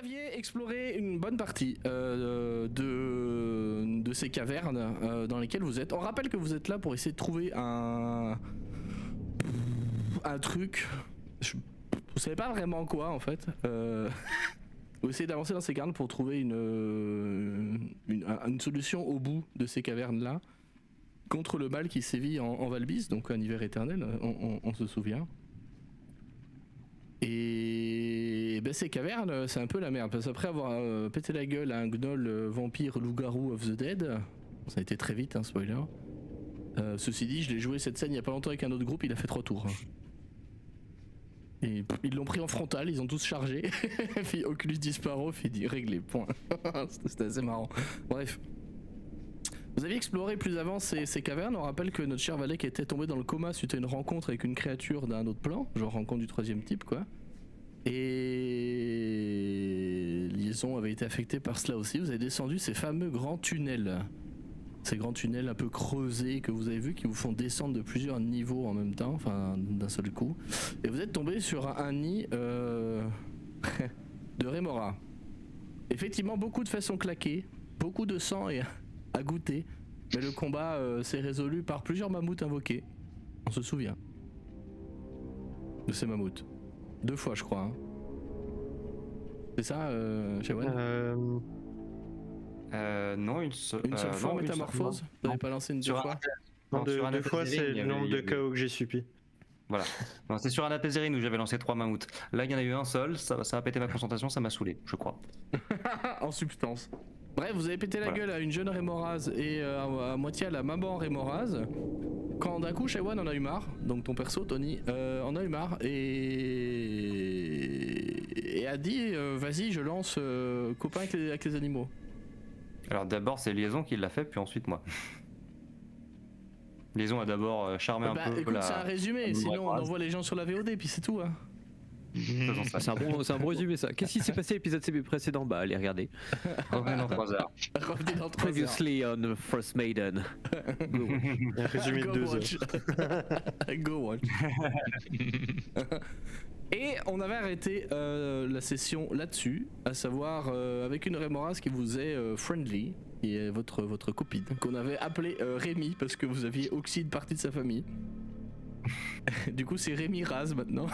aviez exploré une bonne partie de ces cavernes dans lesquelles vous êtes. On rappelle que vous êtes là pour essayer de trouver un truc. Vous savez pas vraiment quoi en fait. Vous essayez d'avancer dans ces cavernes pour trouver une solution au bout de ces cavernes là contre le mal qui sévit en Valbis, donc un hiver éternel, on se souvient. Et ben ces cavernes, c'est un peu la merde, parce qu'après avoir pété la gueule à un gnoll vampire loup-garou of the Dead, ça a été très vite, hein, spoiler. Ceci dit, je l'ai joué cette scène il y a pas longtemps avec un autre groupe, il a fait 3 tours. Et ils l'ont pris en frontal, ils ont tous chargé, puis Oculus Disparo, fait dit réglé, point. C'était assez marrant. Bref. Vous aviez exploré plus avant ces cavernes. On rappelle que notre cher Valek était tombé dans le coma suite à une rencontre avec une créature d'un autre plan, genre rencontre du 3e type quoi. Et Liaison avait été affectée par cela aussi. Vous avez descendu ces fameux grands tunnels. Ces grands tunnels un peu creusés que vous avez vus qui vous font descendre de plusieurs niveaux en même temps, enfin d'un seul coup. Et vous êtes tombé sur un nid de Rémora. Effectivement, beaucoup de fesses sont claquées, beaucoup de sang et à goûter, mais le combat s'est résolu par plusieurs mammouths invoqués. On se souvient de ces mammouths. 2 fois je crois. Hein. C'est ça, Shawan Non, une seule fois en métamorphose. Vous n'avez pas lancé une 2 fois Non, 2 fois c'est le nombre de KO que j'ai subi. Voilà. Non, c'est sur Anapézérine où j'avais lancé 3 mammouths. Là, il y en a eu un seul, ça a pété ma concentration, ça m'a saoulé, je crois. En substance. Bref, vous avez pété la gueule à une jeune Rémorase et à moitié à la maman Rémorase. Quand d'un coup, Shawan en a eu marre, donc ton perso, Tony, en a eu marre et a dit vas-y, je lance copain avec les animaux. Alors d'abord, c'est Liaison qui l'a fait, puis ensuite moi. Liaison a d'abord charmé un peu écoute, c'est un résumé, sinon on envoie les gens sur la VOD, puis c'est tout. Hein. C'est un bon résumé ça. Qu'est-ce qui s'est passé à l'épisode précédent? Bah allez regardez. Revenez dans 3 heures. Revenez dans 3 heures. Previously on First Maiden. Un résumé de 2 heures. Go watch. Et on avait arrêté la session là-dessus, à savoir avec une Rémorase qui vous est friendly, qui est votre copine, qu'on avait appelée Rémi parce que vous aviez oxy une partie de sa famille. Du coup c'est Rémi Raz maintenant.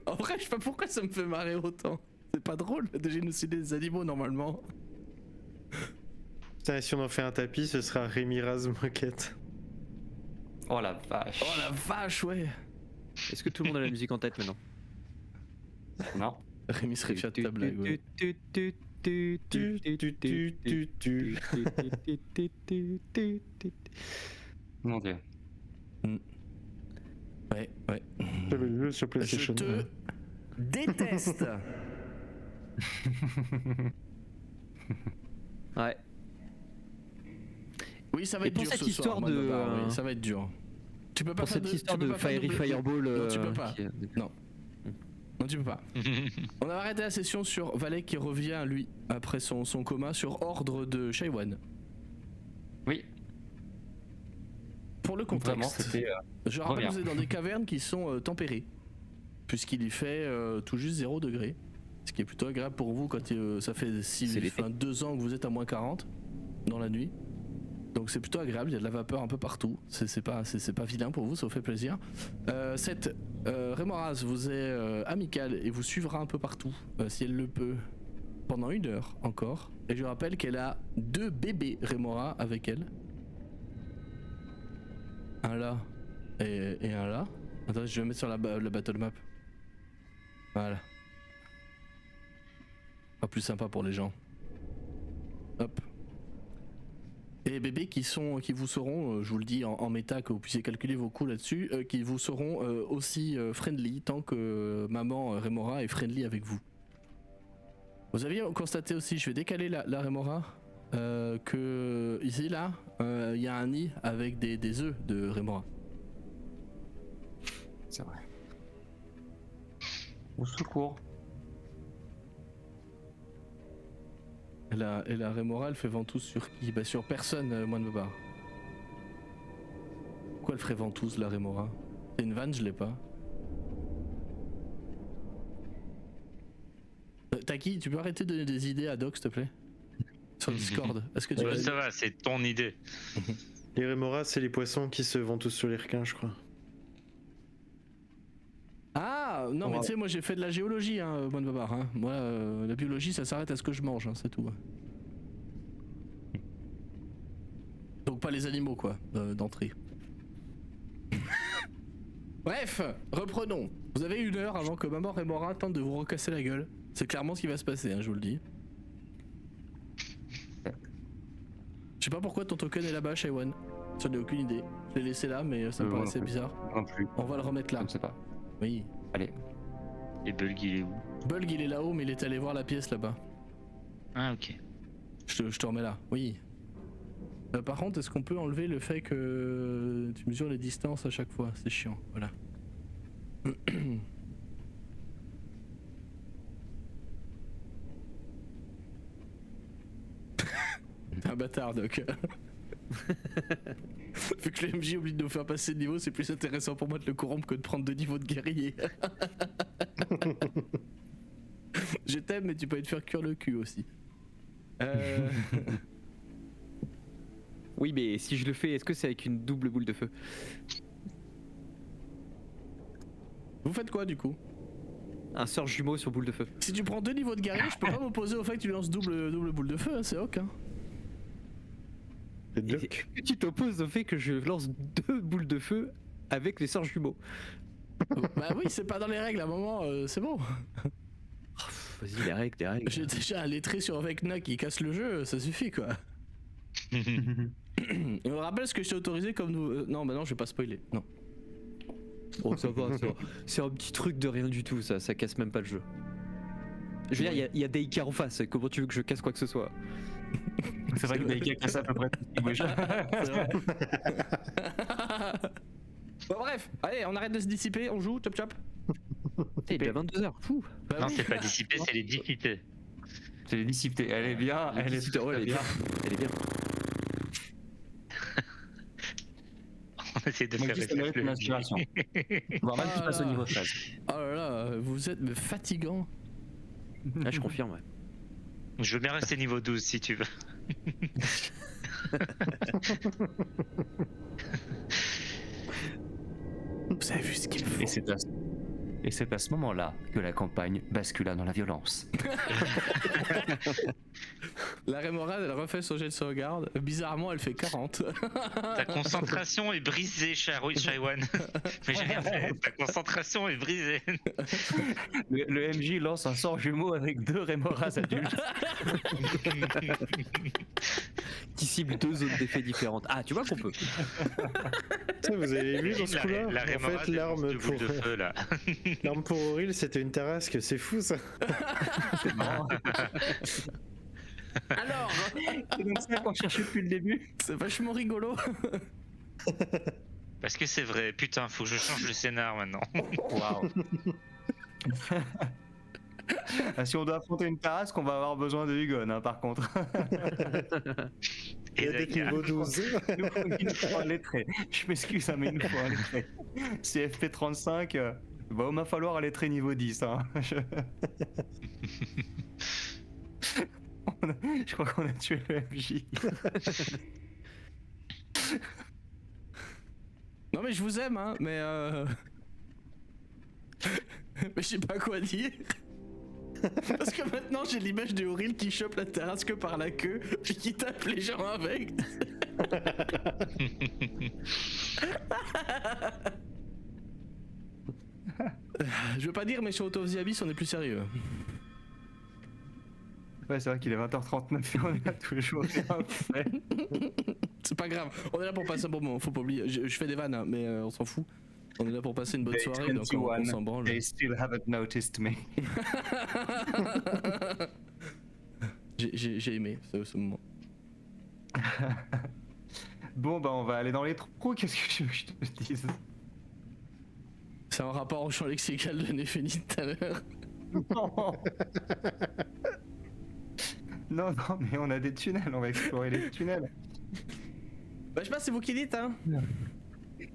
En vrai je sais pas pourquoi ça me fait marrer autant. C'est pas drôle de génocider des animaux normalement. Putain, si on en fait un tapis, ce sera Rémi Raz Moquette. Oh la vache. Oh la vache, ouais. Est-ce que tout le monde a la musique en tête maintenant? Non. Rémi serait chat de ta blague, ouais. Mon dieu. Ouais. J'avais vu sur PlayStation. Je te déteste. Ouais. Oui, ça va être pour dur cette ce histoire soir, de oui, ça va être dur. Tu peux pas pour faire cette histoire tu peux de pas faire Fiery double- Fireball. Non, tu peux pas. qui est- Non. Non, tu peux pas. On a arrêté la session sur Valek qui revient, lui, après son coma, sur ordre de Shaiwan. Oui. Pour le Vraiment, contexte, c'était. je rappelle que reviens. vous êtes dans des cavernes qui sont tempérées, puisqu'il y fait tout juste 0 degré. Ce qui est plutôt agréable pour vous quand ça fait 2 ans que vous êtes à moins 40 dans la nuit. Donc c'est plutôt agréable, il y a de la vapeur un peu partout. C'est pas vilain pour vous, ça vous fait plaisir. Cette Rémorase vous est amicale et vous suivra un peu partout, si elle le peut, pendant 1 heure encore. Et je rappelle qu'elle a 2 bébés Rémora avec elle. Un là et un là. Attends, je vais mettre sur la battle map. Voilà. Pas plus sympa pour les gens. Hop. Et les bébés qui vous seront, je vous le dis en méta, que vous puissiez calculer vos coups là-dessus, qui vous seront aussi friendly tant que maman Rémora est friendly avec vous. Vous aviez constaté aussi, je vais décaler la Rémora, que ici là, il y a un nid avec des œufs de Rémora. C'est vrai. Au secours. Et la Rémora, elle fait ventouse sur qui? Bah sur personne, moi de me barre. Pourquoi elle ferait ventouse la Rémora? C'est une vanne, je l'ai pas. Taki, tu peux arrêter de donner des idées à Doc, s'il te plaît? Sur Discord. Est-ce que tu Ouais, ça va, c'est ton idée. Les rémoras, c'est les poissons qui se vendent tous sur les requins, je crois. Ah non, mais tu sais, moi j'ai fait de la géologie, hein, Moine Babar. Hein. Moi, la biologie, ça s'arrête à ce que je mange, hein, c'est tout. Donc pas les animaux, quoi, d'entrée. Bref, reprenons. Vous avez 1 heure avant que Maman Rémora tente de vous recasser la gueule. C'est clairement ce qui va se passer, hein, je vous le dis. Je sais pas pourquoi ton token est là-bas, Shaiwan. J'en ai aucune idée. Je l'ai laissé là, mais ça me paraissait bizarre. Non plus. On va le remettre là. Je ne sais pas. Oui. Allez. Et Bulg, il est où? Bulg, il est là-haut, mais il est allé voir la pièce là-bas. Ah, ok. Je te remets là. Oui. Par contre, est-ce qu'on peut enlever le fait que tu mesures les distances à chaque fois? C'est chiant. Voilà. T'es un bâtard, Doc. Vu que le MJ oublie de nous faire passer de niveau, c'est plus intéressant pour moi de le corrompre que de prendre 2 niveaux de guerrier. Je t'aime, mais tu peux te faire cuire le cul aussi. Oui, mais si je le fais, est-ce que c'est avec une double boule de feu? Vous faites quoi du coup? Un sort jumeau sur boule de feu. Si tu prends 2 niveaux de guerrier, je peux pas m'opposer au fait que tu lances double boule de feu, hein, c'est ok. Hein. C'est Et Doc. tu t'opposes au fait que je lance 2 boules de feu avec les sorts jumeaux. Bah oui, c'est pas dans les règles, à un moment, c'est bon. Vas-y, les règles, les règles. J'ai déjà lettré sur Vecna qui casse le jeu, ça suffit quoi. Et on rappelle ce que je t'ai autorisé comme nous. Non, bah non, je vais pas spoiler. Non. Oh, ça va, ça va. C'est un petit truc de rien du tout, ça casse même pas le jeu. Je veux dire, il y a Daika en face, comment tu veux que je casse quoi que ce soit? C'est vrai que Daika casse à peu près tout ce qui bouge. C'est vrai. Bon, bref, allez, on arrête de se dissiper, on joue, chop chop. Il est déjà 22h. Bah Non, oui. c'est pas dissipé, c'est les dissités. C'est les dissipés. Elle est bien, elle est Ouais, elle est bien. Elle est bien. On essaie de Moi, faire juste, ça mérite une réfléchir. inspiration. Voire même tu passes au niveau 13. Oh là là, vous êtes fatigant. Ah, je confirme, ouais. Je veux bien rester niveau 12 si tu veux. Vous avez vu ce qu'il faut. Et c'est à ce moment-là que la campagne bascula dans la violence. La Rémorade, elle refait son jet de sauvegarde. Bizarrement, elle fait 40. Ta concentration est brisée, Shaiwan. Mais j'ai rien fait. Ta concentration est brisée. Le MJ lance un sort jumeau avec 2 rémoras adultes. qui cible deux zones d'effet différentes. Ah, tu vois qu'on peut. Ça, vous avez vu dans ce coup-là? La En rémora fait, des l'arme de pour... boule de feu, là. l'arme pour Auril, c'était une tarasque. C'est fou, ça. C'est marrant. Alors, C'est comme ça qu'on cherchait depuis le début. c'est vachement rigolo. Parce que c'est vrai, putain, faut que je change le scénar maintenant. Waouh. Ah, si on doit affronter une tarasque, on va avoir besoin de Hugon, hein, par contre. Il y a des Daka. niveaux 12. Il nous faut un lettré. Je m'excuse, hein, mais il nous faut un lettré. C'est FP35, va va falloir un lettré niveau 10. Hein. Je crois qu'on a tué le MJ. Non mais je vous aime, hein, mais mais je sais pas quoi dire. Parce que maintenant j'ai l'image de Auril qui chope la tarasque par la queue et qui tape les gens avec. Je veux pas dire, mais sur Out of the Abyss on est plus sérieux. Ouais, c'est vrai qu'il est 20h39 et on est là toujours rien fait. C'est pas grave, on est là pour passer un bon moment, faut pas oublier. Je fais des vannes, hein, mais on s'en fout. On est là pour passer une bonne soirée, donc on s'en branle. They still haven't noticed me. J'ai aimé ce moment. Bon, bah on va aller dans les trous, qu'est-ce que je veux que je te dise? C'est un rapport au champ lexical de Néphénie tout à l'heure. Non, non, mais on a des tunnels, on va explorer les tunnels. Bah je sais pas, c'est vous qui dites, hein.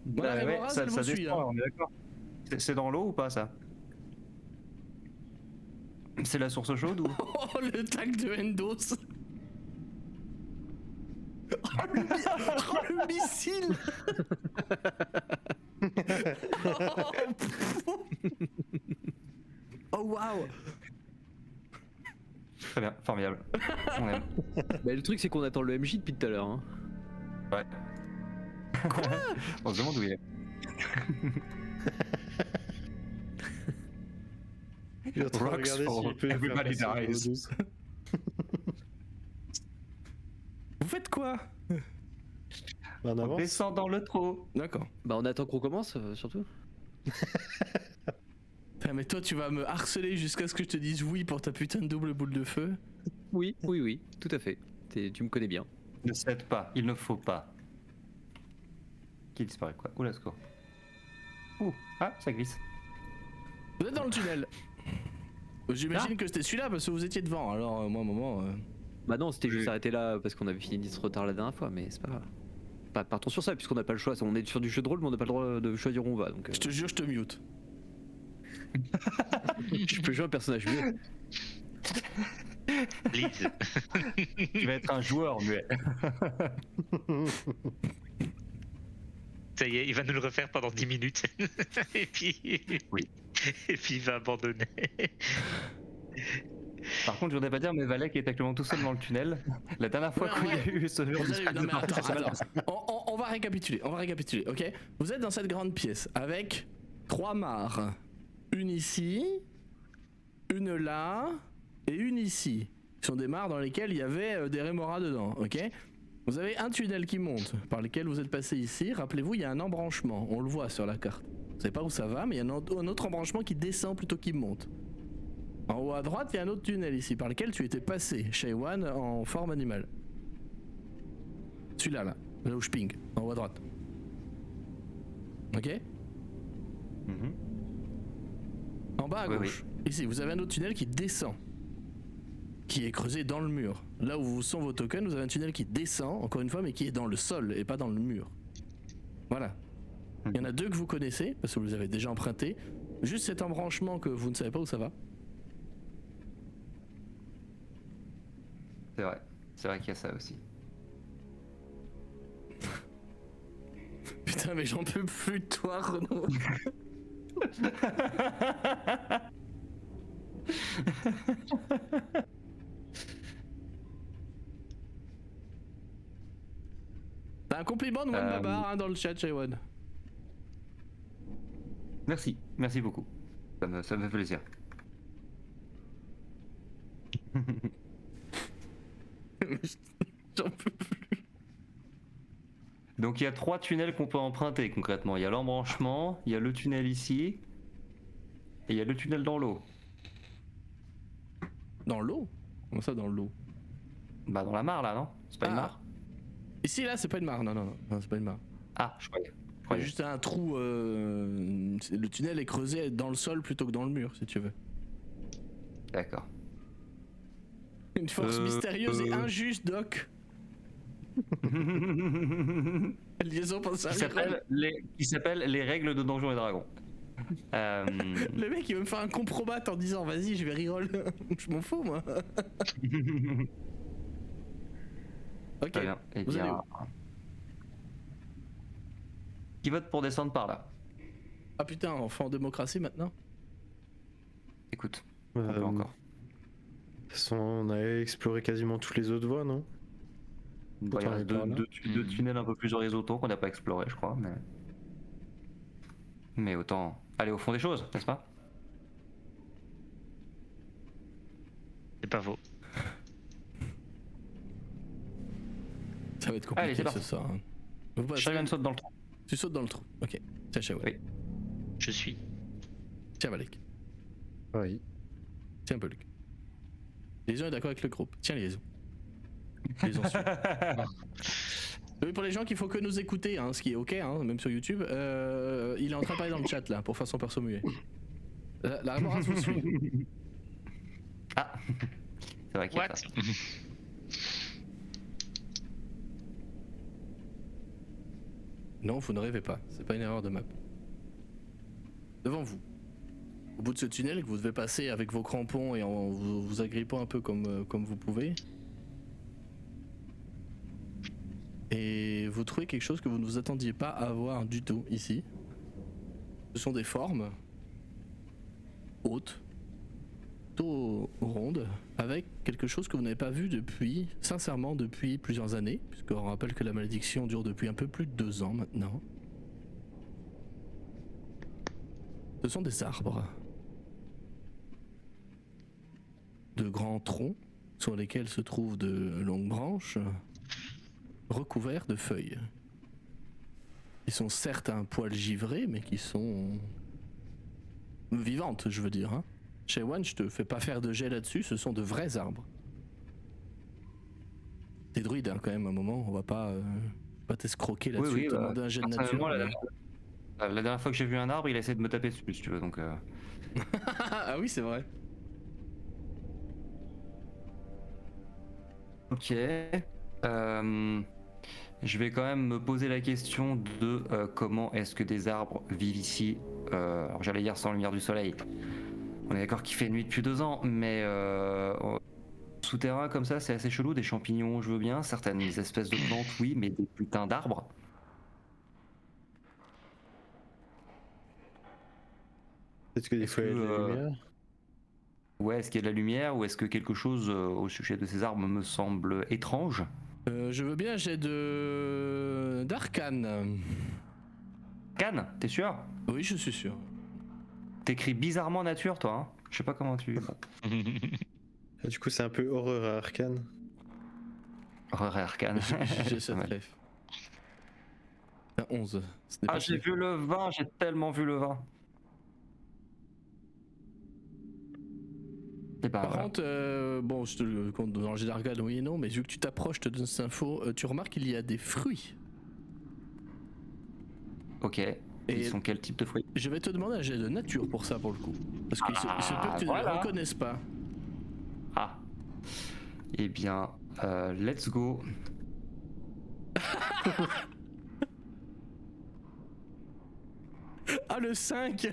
Moi, la Bah, Rémora, elle vous suit, descend, hein. on est d'accord. C'est dans l'eau ou pas, ça? C'est la source chaude ou Oh, le tag de Endos. Oh, le missile. Oh, waouh. Très bien, formidable. On aime. Bah, le truc, c'est qu'on attend le MJ depuis tout à l'heure. Hein. Ouais. On se demande où il est. Je vais en train de Rocks regarder for s'il peut faire everybody passer dies. au 12. Vous faites quoi? En On avance. descend dans le trou. D'accord. Bah, on attend qu'on commence, surtout. Putain, mais toi, tu vas me harceler jusqu'à ce que je te dise oui pour ta putain de double boule de feu. Oui, tout à fait. Tu me connais bien. Ne cède pas, il ne faut pas. Qui disparaît quoi? Oula, secours. Ouh, ah, ça glisse. Vous êtes dans le tunnel. J'imagine que c'était celui-là parce que vous étiez devant. Alors, moi, à un moment. Bah non, c'était juste Oui. arrêté là parce qu'on avait fini ce retard la dernière fois, mais c'est pas grave. Pas partons sur ça puisqu'on n'a pas le choix. On est sur du jeu de rôle, mais on n'a pas le droit de choisir où on va. Donc, Je te jure, je te mute. je peux jouer un personnage mieux. Lise. Tu vas être un joueur muet. Ça y est, il va nous le refaire pendant 10 minutes. Et puis. Oui. Et puis il va abandonner. Par contre, je voudrais pas dire, mais Valek est actuellement tout seul dans le tunnel. La dernière fois Ouais, qu'il y a ouais. eu ce genre Vous allez- de non, mais partie, attends, ça va. attends. On va récapituler, ok? Vous êtes dans cette grande pièce avec 3 mares. Une ici, une là et une ici. Ce sont des mares dans lesquelles il y avait des rémoras dedans, ok? Vous avez un tunnel qui monte par lequel vous êtes passé ici. Rappelez-vous, il y a un embranchement, on le voit sur la carte. Vous savez pas où ça va, mais il y a un autre embranchement qui descend plutôt qu'il monte. En haut à droite, il y a un autre tunnel ici par lequel tu étais passé, Shaywan, en forme animale. Celui-là, là où je ping, en haut à droite. Ok? Mhm. En bas à Oui, gauche. Ici, vous avez un autre tunnel qui descend. Qui est creusé dans le mur. Là où sont vos tokens, vous avez un tunnel qui descend, encore une fois, mais qui est dans le sol et pas dans le mur. Voilà. Il y en a 2 que vous connaissez, parce que vous les avez déjà empruntés. Juste cet embranchement que vous ne savez pas où ça va. C'est vrai qu'il y a ça aussi. Putain, mais j'en peux plus de toi, Renaud. T'as un compliment de One Babar hein, dans le chat, Shaywan. Merci, merci beaucoup. Ça me fait plaisir. J'en peux plus. Donc il y a 3 tunnels qu'on peut emprunter concrètement. Il y a l'embranchement, il y a le tunnel ici, et il y a le tunnel dans l'eau. Dans l'eau? Comment ça, dans l'eau? Bah dans la mare là, non? C'est pas une Ah. mare? Ici, là, c'est pas une mare. Non, c'est pas une mare. Ah, je croyais. C'est juste un trou. Le tunnel est creusé dans le sol plutôt que dans le mur, si tu veux. D'accord. Une force mystérieuse et injuste, Doc. Liaison pour ça. Qui s'appelle les règles de Donjons et Dragons. Le mec, il veut me faire un comprobat en disant vas-y, je vais reroll. Je m'en fous, moi. Ok. Très bien. Eh Vous allez bien, où? qui vote pour descendre par là? Ah putain, on fait en démocratie maintenant? Écoute, on peut encore. De toute façon, on a exploré quasiment toutes les autres voies, non? Bah, il y a Autant aller par là. deux tunnels un peu plus horizontaux qu'on n'a pas explorés, je crois. Mais autant aller au fond des choses, n'est-ce pas? C'est pas faux. Ça va être Allez, c'est compliqué ce parti. soir. Hein. Vous passez- Chacun saute dans le trou. Tu sautes dans le trou. Ok. Tiens, Shaywan. Oui. Je suis. Tiens, Valek. Oui. Tiens, Peluk. Liaison est d'accord avec le groupe. Tiens, Liaison. Liaison suit. Oui, pour les gens qu'il faut que nous écouter, hein, ce qui est ok, hein, même sur YouTube, il est en train de parler dans le chat là, pour faire son perso muet. La Ramoras vous suit. Ah, c'est vrai qu'il y a What? ça. Non, vous ne rêvez pas, c'est pas une erreur de map. Devant vous. au bout de ce tunnel que vous devez passer avec vos crampons et en vous agrippant un peu comme vous pouvez. Et vous trouvez quelque chose que vous ne vous attendiez pas à voir du tout ici. Ce sont des formes hautes, plutôt rondes, avec quelque chose que vous n'avez pas vu depuis, sincèrement depuis plusieurs années, puisqu'on rappelle que la malédiction dure depuis un peu plus de 2 ans maintenant. Ce sont des arbres. De grands troncs sur lesquels se trouvent de longues branches recouverts de feuilles. Ils sont certes un poil givrés, mais qui sont vivantes, je veux dire. Hein. Shaiwan, je te fais pas faire de jet là-dessus, ce sont de vrais arbres. T'es druide hein, quand même, à un moment, on va pas t'escroquer là-dessus, Oui, te demander un jet de nature. personnellement, la dernière fois que j'ai vu un arbre, il a essayé de me taper dessus, si tu veux, donc... Ah oui, c'est vrai. Ok. Je vais quand même me poser la question de comment est-ce que des arbres vivent ici. Alors j'allais dire sans lumière du soleil. On est d'accord qu'il fait nuit depuis 2 ans, mais souterrain comme ça, c'est assez chelou. Des champignons, je veux bien. Certaines espèces de plantes, oui, mais des putains d'arbres. Peut-être que des Est-ce fois il y a de la que, lumière. Ouais, est-ce qu'il y a de la lumière ou est-ce que quelque chose au sujet de ces arbres me semble étrange? Je veux bien un jet d'arcane. Cannes, t'es sûr? Oui, je suis sûr. T'écris bizarrement nature, toi, hein? Je sais pas comment tu... Ah, du coup, c'est un peu horreur à arcane. Horreur et arcane. J'ai cette Ouais. ref. Un 11. Ce n'est Ah, pas j'ai fait. vu le vin, j'ai tellement vu le vin. Et bah, Par voilà. contre, bon, je te le compte dans le jet d'arcane, oui et non, mais vu que tu t'approches, je te donne cette info, tu remarques qu'il y a des fruits. Ok. Ils sont quel type de fruits? Je vais te demander un jet de nature pour ça, pour le coup. Parce qu'il se peut que tu ne voilà. les reconnaisses pas. Ah. Eh bien, let's go. Ah, le 5.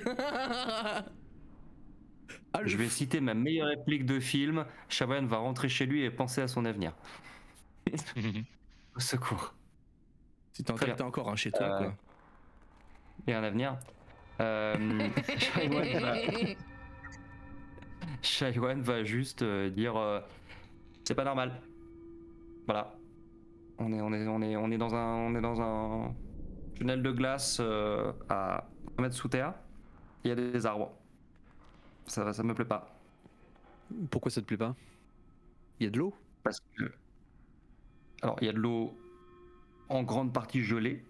Ah, le Je vais citer ma meilleure réplique de film. Shaban va rentrer chez lui et penser à son avenir. Au secours. Si t'en Très bien. t'as encore un chez toi, quoi. Et un avenir. Shaiwan va juste dire c'est pas normal. Voilà. On est dans un tunnel de glace à 1 mètre sous terre. Il y a des arbres. Ça me plaît pas. Pourquoi ça te plaît pas? Il y a de l'eau? Parce que. Alors, il y a de l'eau en grande partie gelée.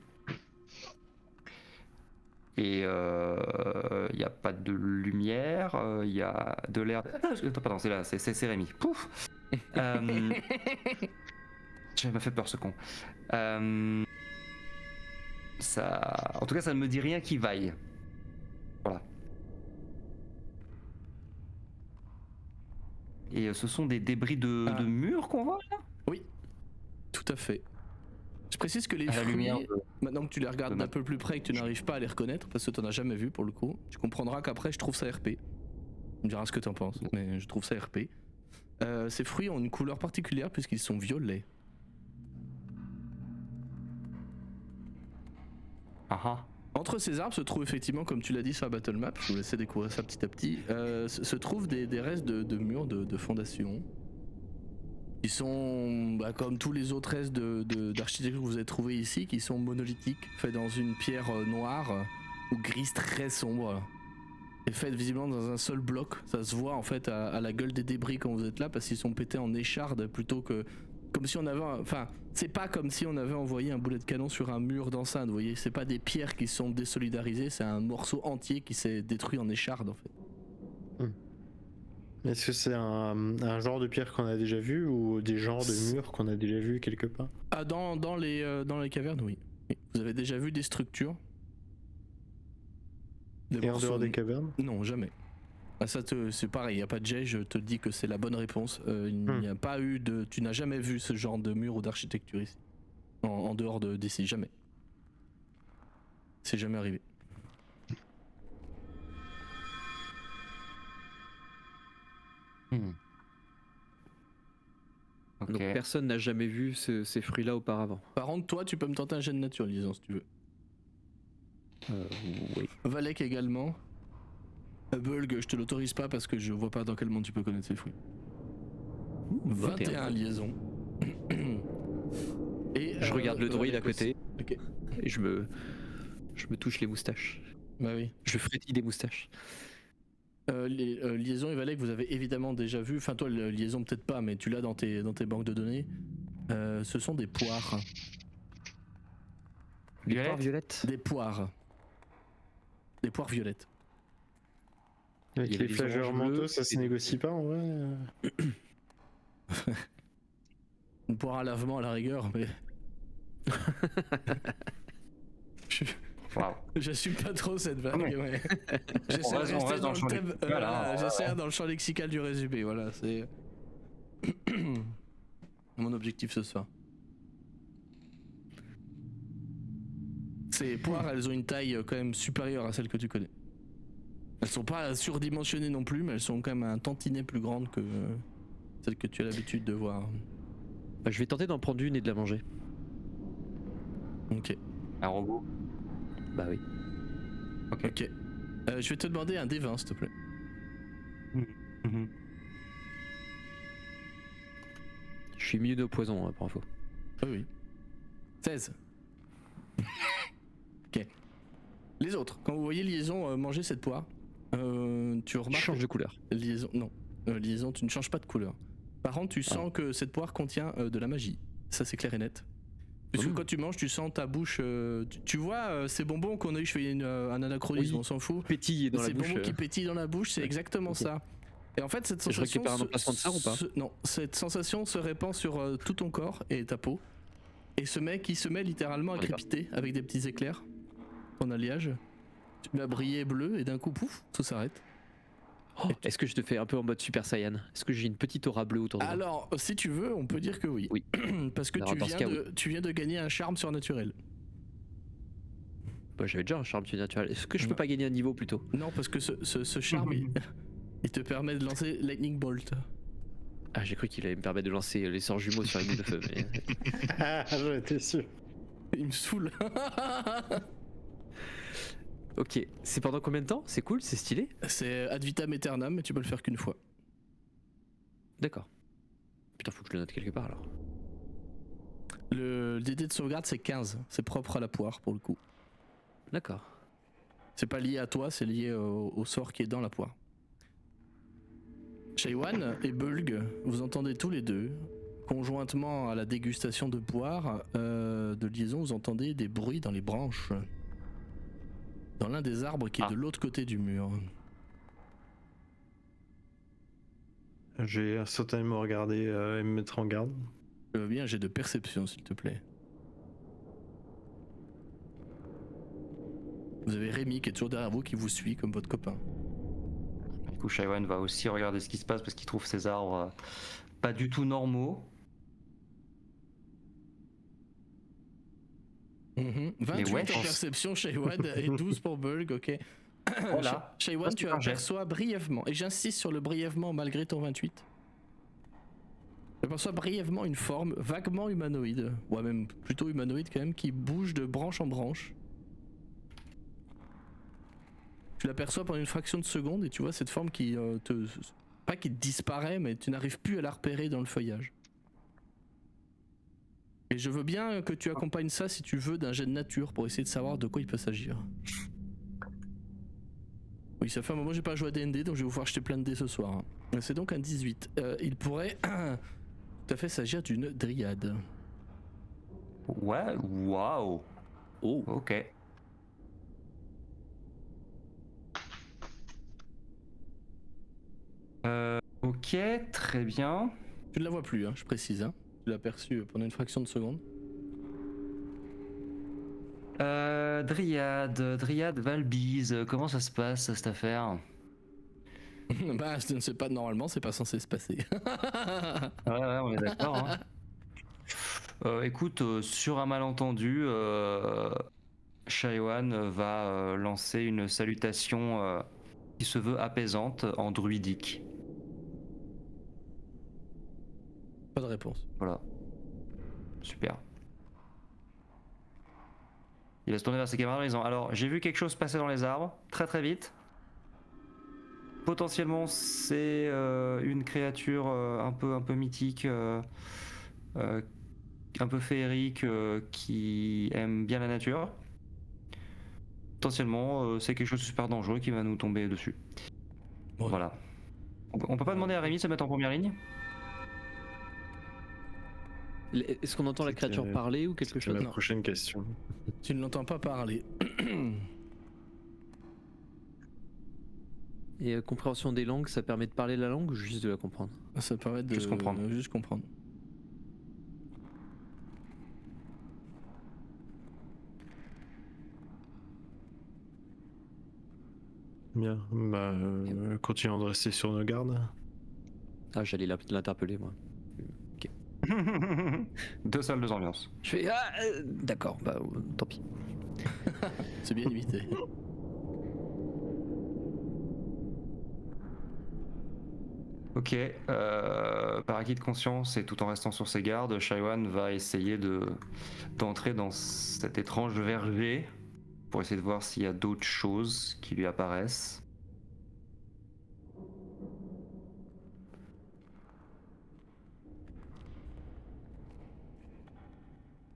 Et il n'y a pas de lumière, il y a de l'air. Attends, pardon, c'est là, c'est Rémi. Pouf Ça m'a fait peur ce con. Ça... En tout cas, ça ne me dit rien qui vaille. Voilà. Et ce sont des débris de murs qu'on voit là? Oui, tout à fait. Je précise que les À la fruits, lumière de- maintenant que tu les regardes de d'un ma- peu plus près et que tu n'arrives pas à les reconnaître, parce que tu n'en as jamais vu pour le coup, tu comprendras qu'après je trouve ça RP. Tu me diras ce que tu en penses, mais je trouve ça RP. Ces fruits ont une couleur particulière puisqu'ils sont violets. Ah ah. Entre ces arbres se trouvent effectivement, comme tu l'as dit sur la battle map, je vous laisser découvrir ça petit à petit, se trouvent des restes de murs de fondation. Ils sont comme tous les autres restes d'architecture que vous avez trouvés ici, qui sont monolithiques, faits dans une pierre noire ou grise très sombre. Et faits visiblement dans un seul bloc. Ça se voit en fait à la gueule des débris quand vous êtes là, parce qu'ils sont pétés en échardes plutôt que... Comme si on avait... Enfin, c'est pas comme si on avait envoyé un boulet de canon sur un mur d'enceinte, vous voyez. C'est pas des pierres qui sont désolidarisées, c'est un morceau entier qui s'est détruit en échardes en fait. Est-ce que c'est un genre de pierre qu'on a déjà vu ou des genres de murs qu'on a déjà vu quelque part? Ah, dans les cavernes, oui. Oui. Vous avez déjà vu des structures? Des Et en morceaux- dehors des cavernes? Non, jamais. Ah, c'est pareil, il n'y a pas de jet, je te dis que c'est la bonne réponse. Il n'y a pas eu de... Tu n'as jamais vu ce genre de mur ou d'architecture ici. En dehors d'ici, jamais. C'est jamais arrivé. Ok. Donc personne n'a jamais vu ces fruits-là auparavant. Par contre, toi, tu peux me tenter un jet de nature, liaison, si tu veux. Oui. Valek également. Bulg, je te l'autorise pas parce que je vois pas dans quel monde tu peux connaître ces fruits. 21 liaison. Et Je regarde le droïde à côté Ok. et je me touche les moustaches. Bah oui. Je frétille des moustaches. Liaison et Valek, vous avez évidemment déjà vu. Enfin, toi, liaison peut-être pas, mais tu l'as dans tes banques de données. Ce sont des poires. Les Violette poires violettes. Des poires. Des poires violettes. Avec Il y avait les des flageurs oranges mentaux, bleues ça se et- négocie pas en vrai. Une poire à lavement à la rigueur, mais. Waouh. J'assume pas trop cette vague, Ouais. mais. On J'essaie de reste rester dans dans le le champ thème. lexical, Voilà, hein, j'essaie dans le champ lexical du résumé, voilà, c'est. Mon objectif ce soir. Ces poires, elles ont une taille quand même supérieure à celle que tu connais. Elles sont pas surdimensionnées non plus, mais elles sont quand même un tantinet plus grandes que celles que tu as l'habitude de voir. Bah, je vais tenter d'en prendre une et de la manger. Ok. Un robot. Bah oui. Ok. Je vais te demander un D20, s'il te plaît. Je suis immune au poison, hein, pour info. Oui, oui. 16. Ok. Les autres, quand vous voyez Liaison manger cette poire, tu remarques. Change de couleur. Liaison, non. Liaison, tu ne changes pas de couleur. Par contre, tu sens que cette poire contient de la magie. Ça, c'est clair et net. Puisque quand tu manges, tu sens ta bouche. Tu vois ces bonbons qu'on a eu, je fais un anachronisme, Oui. on s'en fout. Pétille dans la Ces bouche. bonbons qui pétillent dans la bouche, c'est exactement Ok. ça. Et en fait, cette Je sensation. récupère un emplacement de ça ou pas Non, cette sensation se répand sur tout ton corps et ta peau. Et ce mec, il se met littéralement à On est pas. crépiter avec des petits éclairs. Ton alliage. Tu mets à briller bleu et d'un coup, pouf, tout s'arrête. Oh, est-ce que je te fais un peu en mode Super Saiyan? Est-ce que j'ai une petite aura bleue autour de moi? Alors, si tu veux, on peut dire que oui. Oui. Parce que Alors, dans ce cas, tu viens de gagner un charme surnaturel. Bah, j'avais déjà un charme surnaturel. Est-ce que je peux Non. pas gagner un niveau plutôt? Non, parce que ce charme, il te permet de lancer Lightning Bolt. Ah, j'ai cru qu'il allait me permettre de lancer les sorts jumeaux sur les boules de feu. Mais... Ah, j'en étais sûr. Il me saoule. Ok, c'est pendant combien de temps? C'est cool, c'est stylé. C'est ad vitam aeternam, mais tu peux le faire qu'une fois. D'accord. Putain, faut que je le note quelque part alors. Le DD de sauvegarde, c'est 15. C'est propre à la poire, pour le coup. D'accord. C'est pas lié à toi, c'est lié au sort qui est dans la poire. Shaywan et Bulg, vous entendez tous les deux, conjointement à la dégustation de poire, de liaison, vous entendez des bruits dans les branches. Dans l'un des arbres qui est de l'autre côté du mur. Je vais instantanément regarder et me mettre en garde. Je veux bien, j'ai de perception, s'il te plaît. Vous avez Rémi qui est toujours derrière vous, qui vous suit comme votre copain. Du coup, Shaiwan va aussi regarder ce qui se passe parce qu'il trouve ces arbres pas du tout normaux. 28 ouais, en je pense- perception, Shaywan, et 12 pour Bulg, ok. Voilà. Shaywan, tu Super jet. aperçois brièvement, et j'insiste sur le brièvement malgré ton 28. Tu aperçois brièvement une forme vaguement humanoïde, ou même plutôt humanoïde quand même, qui bouge de branche en branche. Tu l'aperçois pendant une fraction de seconde et tu vois cette forme qui pas qui disparaît, mais tu n'arrives plus à la repérer dans le feuillage. Et je veux bien que tu accompagnes ça, si tu veux, d'un jet de nature pour essayer de savoir de quoi il peut s'agir. Oui, ça fait un moment que j'ai pas joué à D&D, donc je vais vous faire jeter plein de dés ce soir. hein. C'est donc un 18. Il pourrait tout à fait s'agir d'une dryade. Ouais, waouh. Oh. Ok. Ok, très bien. Tu ne la vois plus, hein, je précise. Hein. Tu l'as aperçue pendant une fraction de seconde. Dryade, Valbise, comment ça se passe cette affaire? Bah, je ne sais pas, normalement, c'est pas censé se passer. Ouais, on est d'accord. Hein. Écoute, sur un malentendu, Shaiwan va lancer une salutation qui se veut apaisante en druidique. Pas de réponse. Voilà. Super. Il va se tourner vers ses camarades en disant alors, j'ai vu quelque chose passer dans les arbres, très très vite. Potentiellement, c'est une créature un peu mythique, un peu féerique, qui aime bien la nature. Potentiellement, c'est quelque chose de super dangereux qui va nous tomber dessus. Ouais. Voilà. On peut pas demander à Rémi de se mettre en première ligne? Est-ce qu'on entend la C'était- créature parler ou quelque C'était chose? ma Non. prochaine question. Tu ne l'entends pas parler. Et compréhension des langues, ça permet de parler la langue ou juste de la comprendre? Ça permet de Juste comprendre. Juste comprendre. Bien, bah, continuons de rester sur nos gardes. Ah, j'allais l'interpeller moi. Deux salles, deux ambiances. Je fais d'accord, bah tant pis. C'est bien imité. Ok, par acquis de conscience et tout en restant sur ses gardes, Shaiwan va essayer d'entrer dans cet étrange verger pour essayer de voir s'il y a d'autres choses qui lui apparaissent.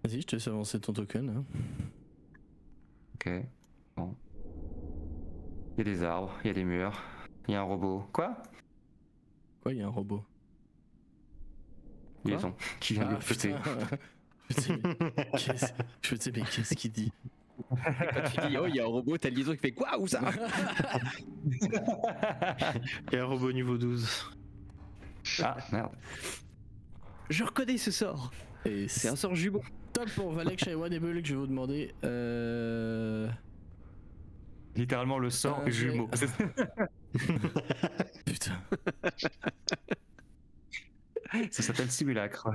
Vas-y, je te laisse avancer ton token. Hein. Ok, bon. Il y a des arbres, il y a des murs, il y a un robot. Quoi? Quoi, il y a un robot? Il est son qui vient de péter. Je me disais, mais qu'est-ce qu'il dit? Quand tu dis oh il y a un robot, t'as le liaison qui fait quoi ou ça? Et un robot niveau 12. Ah merde. Je reconnais ce sort. Et C'est un sort jumeau. top pour Valek, Shaiwan et Belek, je vais vous demander. Littéralement le sort Ah, jumeau. Putain. Ça s'appelle simulacre.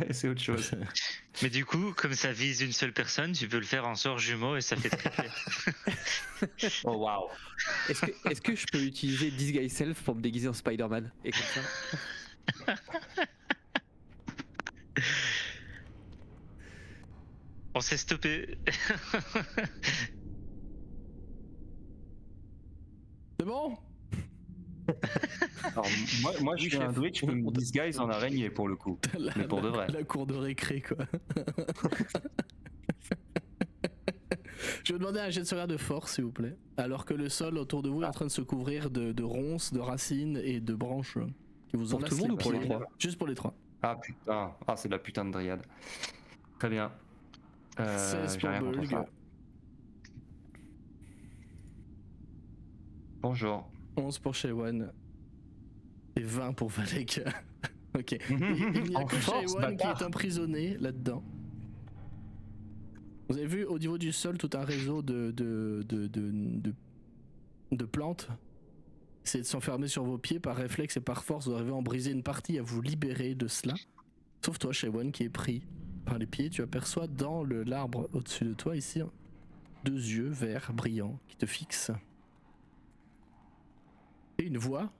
Et c'est autre chose. Mais du coup, comme ça vise une seule personne, tu peux le faire en sort jumeau et ça fait tripler. Oh waouh. Est-ce que je peux utiliser Disguise Self pour me déguiser en Spider-Man? Et comme ça. On s'est stoppé. C'est bon? Alors, moi je suis un druide, je peux me disguise en araignée pour le coup. Mais pour de vrai. La cour de récré, quoi. Je vais vous demander un jet de sauvegarde de force, s'il vous plaît. Alors que le sol autour de vous est en train de se couvrir de ronces, de racines et de branches qui vous Pour enlacent tout le monde ou pour les pieds. trois? Juste pour les trois. Ah putain, ah c'est de la putain de dryade. Très bien. 16 j'ai pour rien contre Bulg. ça. Bonjour. 11 pour Shaiwan. Et 20 pour Valek. Ok. Il n'y a En que force, Shaiwan qui bâtard. est emprisonné là-dedans. Vous avez vu au niveau du sol tout un réseau de plantes. Essayez de s'enfermer sur vos pieds par réflexe et par force. Vous arrivez à en briser une partie, à vous libérer de cela. Sauf toi, Shaiwan, qui est pris par les pieds. Tu aperçois dans l'arbre au-dessus de toi, ici, deux yeux verts brillants qui te fixent. Et une voix,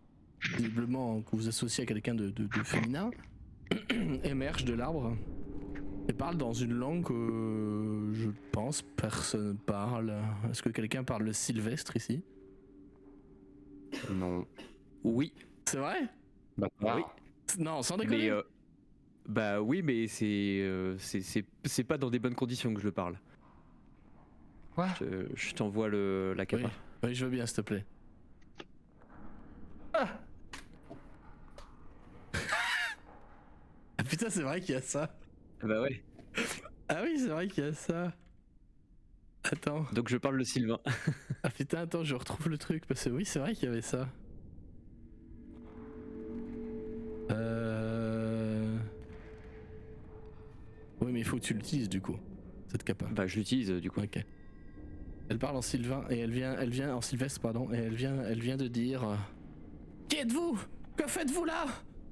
visiblement que vous associez à quelqu'un de féminin, émerge de l'arbre et parle dans une langue que je pense personne parle. Est-ce que quelqu'un parle le sylvestre ici? Non. Oui. C'est vrai? Bâtard. Oui. Non, sans déconner. Mais bah oui, mais c'est pas dans des bonnes conditions que je le parle. Quoi? Je t'envoie la Oui. capa. Oui, je veux bien, s'il te plaît. Ah putain, c'est vrai qu'il y a ça. Bah ouais. Ah oui, c'est vrai qu'il y a ça. Attends. Donc je parle le Sylvain. Ah putain, attends, je retrouve le truc parce que oui, c'est vrai qu'il y avait ça. Oui, mais il faut que tu l'utilises du coup, cette capa. Bah je l'utilise du coup. Ok. Elle parle en Sylvain et elle vient en Sylvestre, pardon, et elle vient de dire Qui êtes-vous? Que faites-vous là?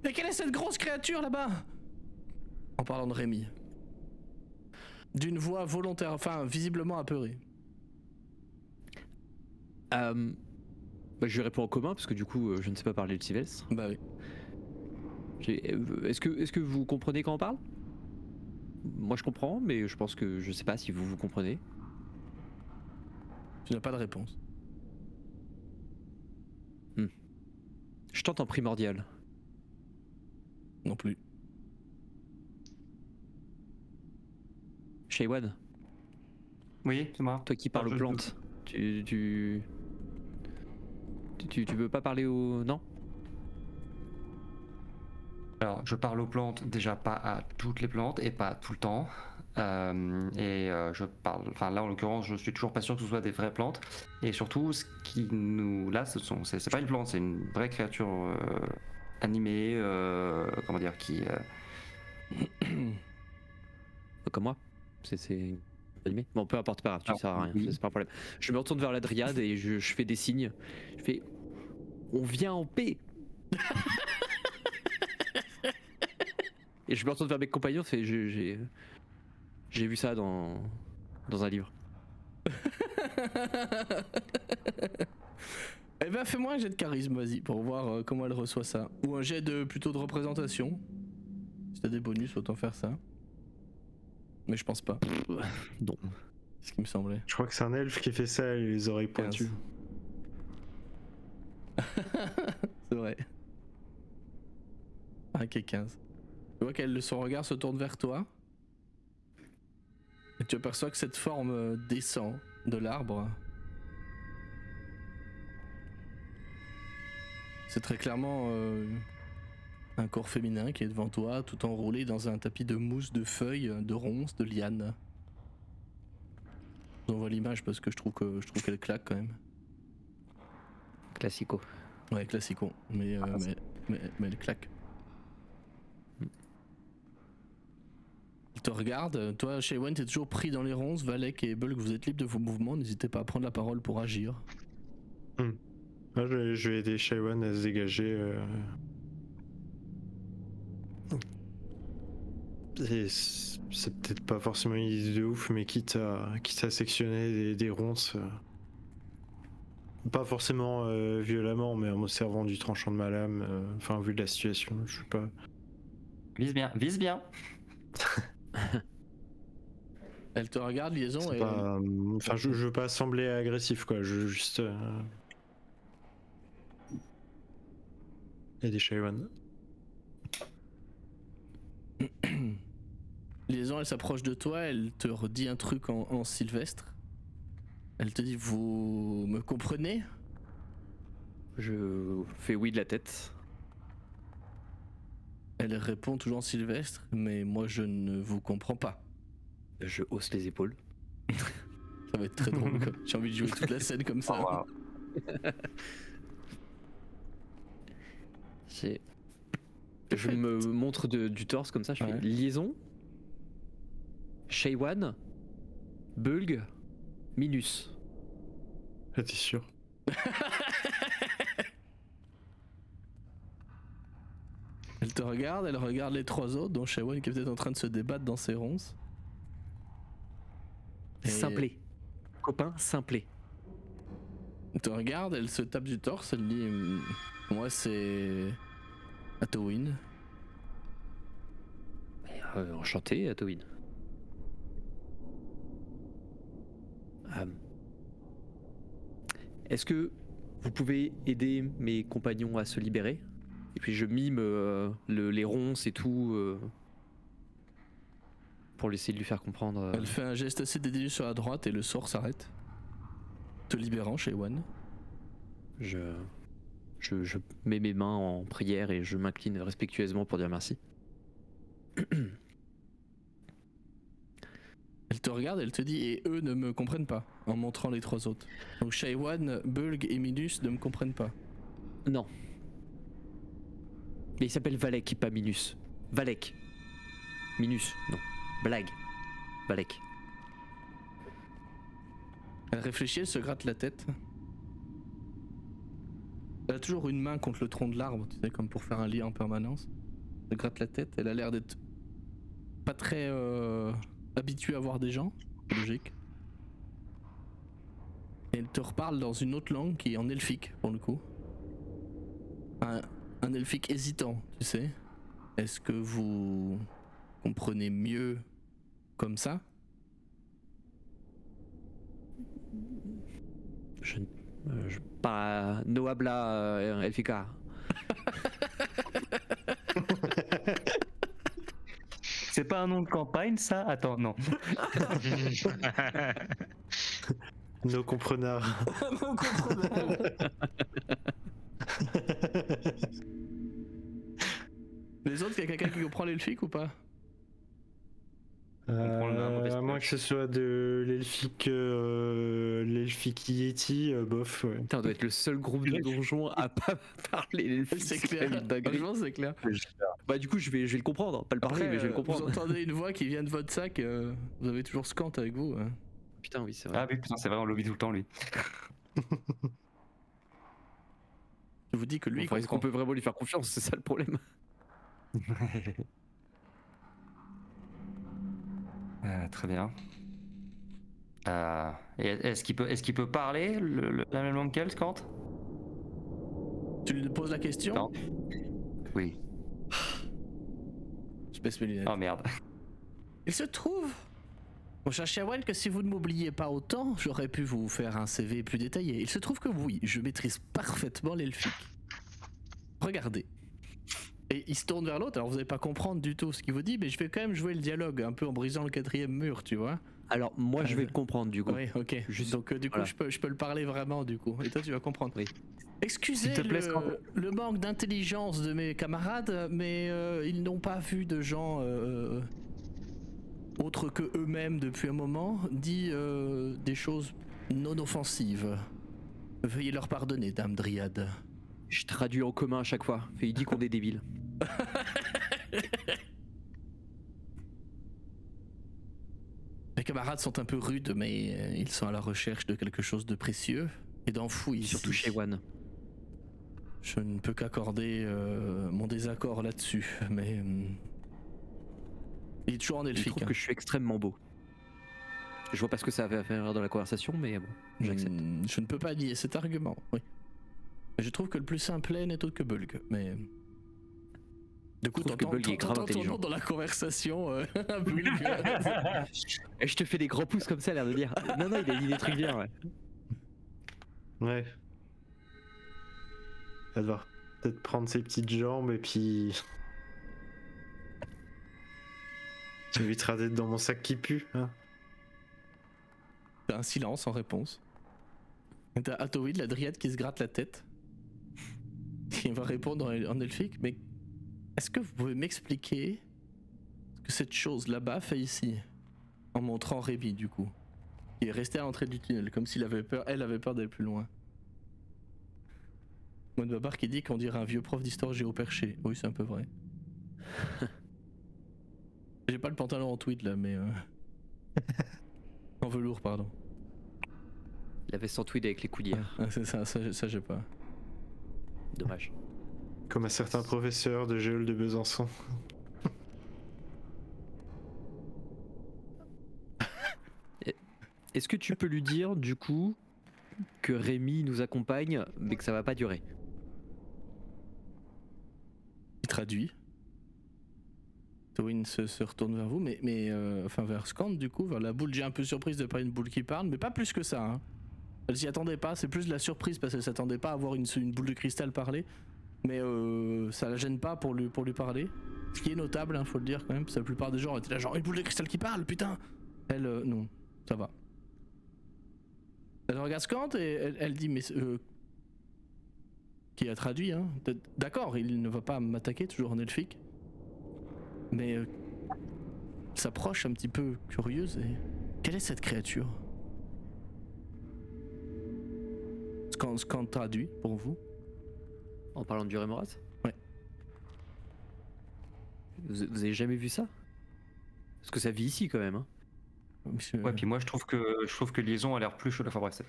Et quelle est cette grosse créature là-bas? En parlant de Rémi. D'une voix volontaire, enfin visiblement apeurée. Bah, je lui réponds en commun parce que du coup je ne sais pas parler le Sylvestre. Bah oui. Est-ce que vous comprenez quand on parle? Moi je comprends, mais je pense que je sais pas si vous comprenez. Tu n'as pas de réponse. Je tente en primordial. Non plus. Shaywan, Oui, c'est moi. toi qui parles je- aux plantes, tu veux pas parler aux... Non? Alors, je parle aux plantes, déjà pas à toutes les plantes et pas tout le temps. Je parle, enfin là en l'occurrence, je suis toujours pas sûr que ce soit des vraies plantes. Et surtout, ce qui nous, là, c'est pas une plante, c'est une vraie créature animée, comment dire, qui. Comme moi. C'est animé. Bon, peu importe, pas grave, tu Alors, sers à rien, oui. c'est pas un problème. Je me retourne vers la dryade et je fais des signes. Je fais... On vient en paix. Et je me retourne vers mes compagnons, j'ai vu ça dans un livre. Eh ben fais-moi un jet de charisme, vas-y, pour voir comment elle reçoit ça. Ou un jet plutôt de représentation. Si t'as des bonus, autant faire ça. Mais je pense pas. Non. C'est ce qui me semblait. Je crois que c'est un elfe qui fait ça, les oreilles pointues. 15. C'est vrai. Ok, 15. Tu vois son regard se tourne vers toi. Et tu aperçois que cette forme descend de l'arbre. C'est très clairement un corps féminin qui est devant toi, tout enroulé dans un tapis de mousse, de feuilles, de ronces, de lianes. Je vous envoie l'image parce que je trouve qu'elle claque quand même. Classico. Ouais, classico, mais elle claque. Il te regarde. Toi, Shaywan, t'es toujours pris dans les ronces. Valek et Bulk, vous êtes libres de vos mouvements. N'hésitez pas à prendre la parole pour agir. Moi, je vais aider Shaywan à se dégager. Et c'est peut-être pas forcément une idée de ouf, mais quitte à sectionner des ronces. Pas forcément violemment, mais en me servant du tranchant de ma lame. Enfin, vu de la situation, je sais pas. Vise bien, vise bien. Elle te regarde, liaison, C'est et pas, enfin, je veux pas sembler agressif, quoi. Je veux juste aider Shaywan. liaison, elle s'approche de toi. Elle te redit un truc en sylvestre. Elle te dit, vous me comprenez? Je fais oui de la tête. Elle répond toujours en sylvestre, mais moi je ne vous comprends pas. Je hausse les épaules. Ça va être très drôle, quoi. J'ai envie de jouer toute la scène comme ça. Oh, wow. Je me montre du torse comme ça, je fais Ouais. liaison, Shaywan, Bulg, Minus. Ah, t'es sûr? Elle te regarde, elle regarde les trois autres, dont Shaywan qui est peut-être en train de se débattre dans ses ronces. Et- Simplet. Copain, simplet. Elle te regarde, elle se tape du torse, elle dit moi c'est Atowin. Enchanté, Atowin. Est-ce que vous pouvez aider mes compagnons à se libérer? Et puis je mime les ronces et tout pour essayer de lui faire comprendre. Elle fait un geste assez dédaigneux sur la droite et le sort s'arrête, te libérant Shaywan. Je mets mes mains en prière et je m'incline respectueusement pour dire merci. Elle te regarde, elle te dit et eux ne me comprennent pas, en montrant les trois autres. Donc Shaywan, Bulg et Minus ne me comprennent pas. Non. Mais il s'appelle Valek, pas Minus. Valek. Minus, non. Blague. Valek. Elle réfléchit, elle se gratte la tête. Elle a toujours une main contre le tronc de l'arbre, tu sais, comme pour faire un lien en permanence. Elle se gratte la tête, elle a l'air d'être pas très habituée à voir des gens, logique. Et elle te reparle dans une autre langue qui est en elfique, pour le coup. Un elfique hésitant, tu sais. Est-ce que vous comprenez mieux comme ça? Je pas no habla Elfica. C'est pas un nom de campagne, ça? Attends, non. Nos comprenards. Non, comprenons. Les autres, il y a quelqu'un qui comprend l'elfique ou pas? prend le mauvais À moins que ce soit de l'elfique Yeti, bof, ouais. Putain, on doit être le seul groupe de donjons à pas parler l'elfique. C'est clair, une dinguerie. franchement c'est clair. Bah du coup je vais le comprendre, pas le parler Après, mais je vais le vous comprendre. entendez une voix qui vient de votre sac, vous avez toujours Scant avec vous. Hein. Putain oui c'est vrai. Ah oui, putain, c'est vraiment lobby tout le temps, lui. Je vous dis que lui, Enfin, est-ce qu'on peut vraiment lui faire confiance? C'est ça le problème. Très bien. Et est-ce qu'il peut parler la même langue qu'elle, Scant? Tu lui poses la question? Non. Oui. Je baisse mes lunettes. Oh merde. Il se trouve, mon cher Shawan, que si vous ne m'oubliez pas autant, j'aurais pu vous faire un CV plus détaillé. Il se trouve que oui, je maîtrise parfaitement l'elfique. Regardez. Et il se tourne vers l'autre, alors vous n'allez pas comprendre du tout ce qu'il vous dit, mais je vais quand même jouer le dialogue, un peu en brisant le 4e mur, tu vois. Alors moi je vais le comprendre du coup. Oui, ok. Juste- Donc du coup, voilà. je peux le parler vraiment, du coup. Et toi, tu vas comprendre. Oui. Excusez S'il te plaît, Scant. le manque d'intelligence de mes camarades, mais ils n'ont pas vu de gens autres que eux-mêmes depuis un moment, dit des choses non offensives. Veuillez leur pardonner, dame Dryade. Je traduis en commun à chaque fois. Il dit qu'on est débiles. Mes camarades sont un peu rudes, mais ils sont à la recherche de quelque chose de précieux et d'enfoui ici. Surtout chez One. Je ne peux qu'accorder mon désaccord là-dessus, mais il est toujours en Je elfique. trouve hein. que je suis extrêmement beau. Je vois pas ce que ça avait à faire dans la conversation, mais bon, j'accepte. Je ne peux pas nier cet argument, oui. Je trouve que le plus simplet n'est autre que Bulk, mais... Du coup, trouve que Bulk est grave t'entends ton intelligent. nom dans la conversation, Bulk. Et je te fais des grands pouces comme ça, l'air de dire. Non, non, il a dit des trucs bien, ouais. Ouais. Elle va peut-être prendre ses petites jambes et puis. Tu m'éviteras d'être dans mon sac qui pue, hein. T'as un silence en réponse. Et t'as Atoid, la dryade, qui se gratte la tête. Il va répondre en elfique, mais est-ce que vous pouvez m'expliquer ce que cette chose là-bas fait ici? En montrant Rémi, du coup. Qui est resté à l'entrée du tunnel, comme s'il avait peur, elle avait peur d'aller plus loin. Mode Babar qui dit qu'on dirait un vieux prof d'histoire géoperché. Oui, c'est un peu vrai. J'ai pas le pantalon en tweed là, mais. En velours, pardon. Il avait son tweed avec les coulières. Ah, c'est ça j'ai pas. Dommage. Comme un certain professeur de géol de Besançon. Est-ce que tu peux lui dire, du coup, que Rémi nous accompagne, mais que ça va pas durer? Il traduit. Towin se retourne vers vous, mais enfin vers Scant du coup, vers la boule. J'ai un peu surprise de pas une boule qui parle, mais pas plus que ça. Hein. Elle s'y attendait pas, c'est plus de la surprise parce qu'elle s'attendait pas à voir une boule de cristal parler. Mais ça la gêne pas pour lui parler. Ce qui est notable, hein, faut le dire quand même, parce que la plupart des gens étaient là genre une boule de cristal qui parle, putain. Elle, non, ça va. Elle regarde Scant et elle dit mais qui a traduit, hein. D'accord, il ne va pas m'attaquer, toujours en elfique. Mais elle s'approche un petit peu curieuse et... Quelle est cette créature? Scant traduit pour vous. En parlant du Rémoras? Ouais. Vous avez jamais vu ça? Parce que ça vit ici quand même, hein. Monsieur... Ouais, puis moi je trouve que Liaison a l'air plus chaud. Enfin bref,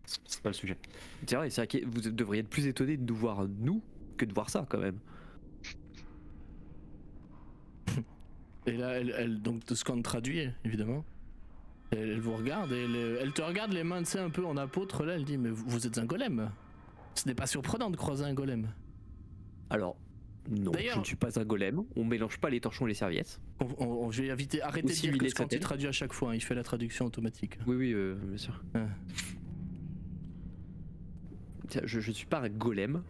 c'est pas le sujet. C'est vrai que vous devriez être plus étonné de nous voir nous que de voir ça quand même. Et là, elle donc Scant traduit, évidemment. Elle vous regarde et elle te regarde les mains, tu sais, un peu en apôtre là. Elle dit mais vous êtes un golem. Ce n'est pas surprenant de croiser un golem. Alors, Non, D'ailleurs- je ne suis pas un golem. On mélange pas les torchons et les serviettes. Je vais arrêter de Aussi dire que humilié quand il soit-elle. traduit à chaque fois, hein, il fait la traduction automatique. Oui, bien sûr. Ah. Tiens, je ne suis pas un golem,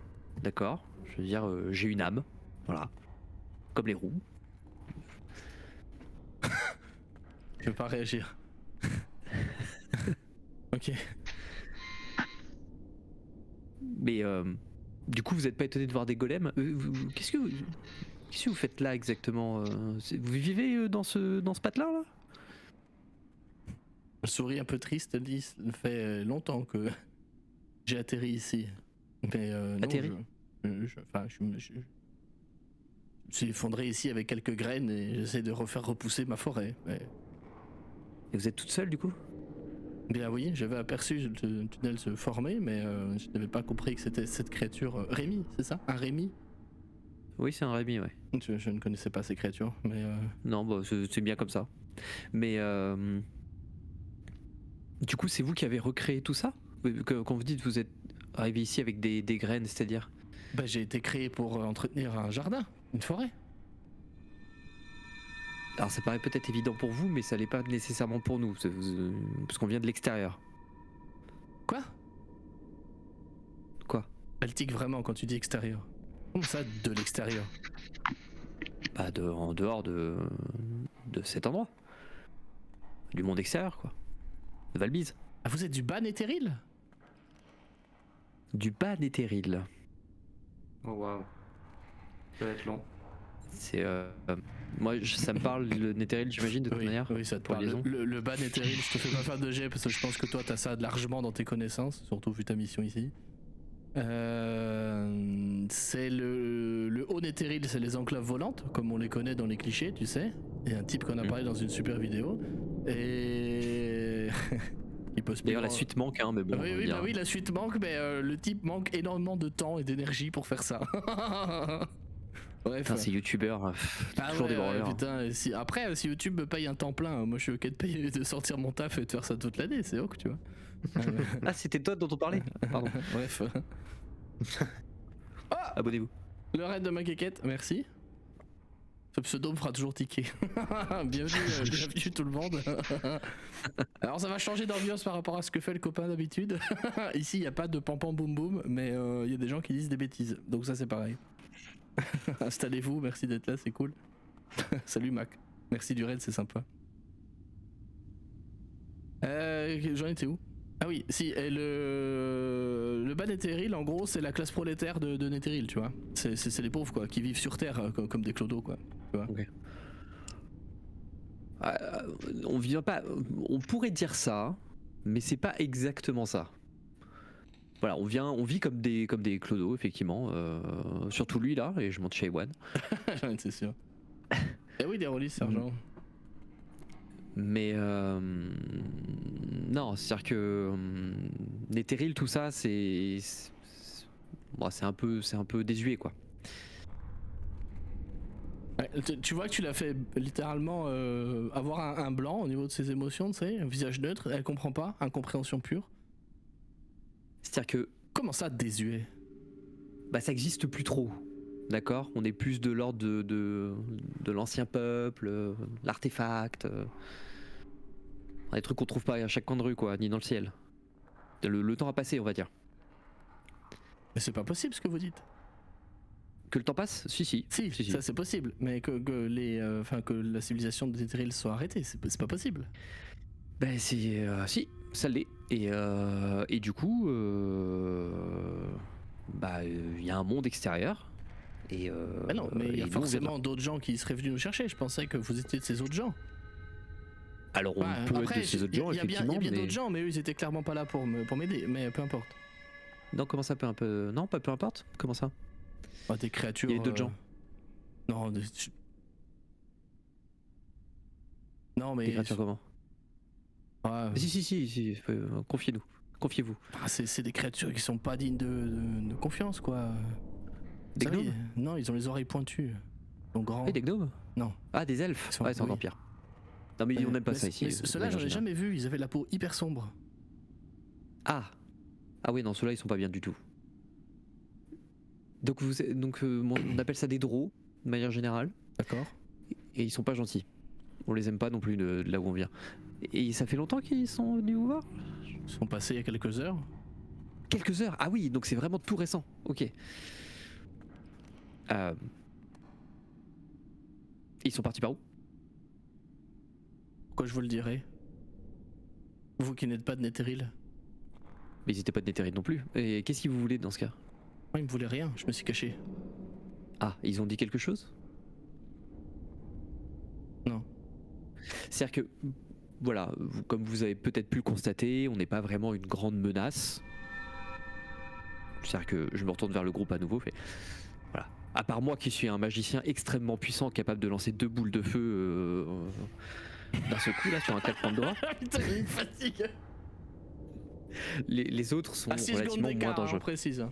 d'accord. Je veux dire, j'ai une âme, voilà. Comme les roues. Je veux pas réagir. Ok. Mais du coup, vous n'êtes pas étonné de voir des golems. Qu'est-ce que vous faites là exactement vous vivez dans ce patelin là? Elle sourit un peu triste, elle dit, ça fait longtemps que j'ai atterri ici. Mais non, Atterri je me suis effondré ici avec quelques graines et j'essaie de refaire repousser ma forêt. Mais... Et vous êtes toute seule du coup? Bien oui, j'avais aperçu le tunnel se former, mais je n'avais pas compris que c'était cette créature... Rémi, c'est ça? Un Rémi? Oui, c'est un Rémi, ouais. Je ne connaissais pas ces créatures, mais... Non, bah, c'est bien comme ça. Mais du coup, c'est vous qui avez recréé tout ça? Quand vous dites que vous êtes arrivé ici avec des graines, c'est-à-dire? Bah, j'ai été créé pour entretenir un jardin, une forêt. Alors ça paraît peut-être évident pour vous, mais ça l'est pas nécessairement pour nous, parce qu'on vient de l'extérieur. Quoi? Quoi? Baltique vraiment quand tu dis extérieur. Comment ça, de l'extérieur? Bah en dehors de cet endroit. Du monde extérieur, quoi. De Valbise. Ah, vous êtes du Ban Éthéril? Du bas Néthéril. Oh waouh. Ça va être long. C'est moi ça me parle le Néthéril, j'imagine, de toute manière. Oui, ça te pour parle. liaison. Le Ban Éthéril, je te fais pas faire de jet parce que je pense que toi t'as ça largement dans tes connaissances, surtout vu ta mission ici. C'est le haut Néthéril, c'est les enclaves volantes, comme on les connaît dans les clichés, tu sais. Il y a un type qu'on a parlé dans une super vidéo. Et. Il peut se D'ailleurs payer la en- suite manque, hein, mais bon. Oui, on va oui, dire. bah oui, la suite manque, mais le type manque énormément de temps et d'énergie pour faire ça. Bref. Putain, ces youtubeurs, Ah toujours des ouais, branleurs. putain, après, si YouTube me paye un temps plein, moi je suis ok de payer, de sortir mon taf et de faire ça toute l'année, c'est ok, tu vois. Ah, c'était toi dont on parlait. Pardon. Bref. Abonnez-vous. Le raid de ma quéquette, merci. Ce pseudo me fera toujours tiquer. bienvenue tout le monde. Alors ça va changer d'ambiance par rapport à ce que fait le copain d'habitude. Ici il n'y a pas de pam-pam boum boum, mais il y a des gens qui disent des bêtises. Donc ça c'est pareil. Installez-vous, merci d'être là, c'est cool. Salut Mac. Merci du raid, c'est sympa. J'en étais où? Ah oui, si, et le bas Néthéril, en gros, c'est la classe prolétaire de Néthéril, tu vois. C'est les pauvres, quoi, qui vivent sur Terre, comme des clodos, quoi. Tu vois. Ok. On vient pas. On pourrait dire ça, mais c'est pas exactement ça. Voilà, on vit comme des clodos, effectivement. Surtout lui là, et je monte chez Ewan. J'en étais sûr. Eh oui, des rôlistes, sergent. Mais non, c'est-à-dire que Néthéril, tout ça, c'est un peu désuet, quoi. Ouais, tu vois que tu l'as fait littéralement avoir un blanc au niveau de ses émotions, tu sais, un visage neutre, elle comprend pas, incompréhension pure. C'est-à-dire que Comment ça, désuet? bah, ça existe plus trop. D'accord, on est plus de l'ordre de l'ancien peuple, l'artefact, des trucs qu'on trouve pas à chaque coin de rue, quoi, ni dans le ciel. Le temps a passé, on va dire. Mais c'est pas possible ce que vous dites. Que le temps passe? Si. Si, ça c'est possible, mais que que la civilisation de Néthéril soit arrêtée, c'est pas possible. Ben si, ça l'est. Et du coup, il y a un monde extérieur. Et Ah non, mais il y et a nous, forcément d'autres gens qui seraient venus nous chercher. Je pensais que vous étiez de ces autres gens. alors on Ouais, peut après, être de ces autres gens, il y a bien effectivement. mais... d'autres gens, mais eux ils étaient clairement pas là pour m'aider. Mais peu importe. Non, comment ça peut un peu... Non, pas peu importe. Comment ça? Ah, des créatures. Il y a d'autres gens. Non, non, mais. Des créatures comment? Ah, Si. Confiez-nous. Confiez-vous. c'est des créatures qui sont pas dignes de confiance, quoi. Des Vous savez, gnomes? Non, ils ont les oreilles pointues. Ils sont grands. Oui, des gnomes? Non. Ah, des elfes. Ils sont- Ouais, c'est oui. encore pire. Non, mais on n'aime pas Mais ça ici. Ceux-là, j'en ai jamais vu. Ils avaient la peau hyper sombre. Ah oui, non, ceux-là, ils sont pas bien du tout. Donc, on appelle ça des drôles, de manière générale, D'accord. et ils sont pas gentils. On les aime pas non plus de là où on vient. Et ça fait longtemps qu'ils sont venus vous voir? Ils sont passés il y a quelques heures. Quelques heures. Ah oui, donc c'est vraiment tout récent. Ok. Ils sont partis par où? Pourquoi je vous le dirais? Vous qui n'êtes pas de Netheril. Mais ils étaient pas de Netheril non plus. Et qu'est-ce qu'ils vous voulaient dans ce cas? Moi, ils me voulaient rien, je me suis caché. Ah, ils ont dit quelque chose? Non. C'est-à-dire que, voilà, comme vous avez peut-être pu le constater, on n'est pas vraiment une grande menace. C'est-à-dire que je me retourne vers le groupe à nouveau, voilà. À part moi qui suis un magicien extrêmement puissant, capable de lancer 2 boules de feu d'un seul coup, là, sur un 4 points de doigt. Putain, il me fatigue. Les autres sont À 6 secondes relativement moins d'écart, dangereux. on précise.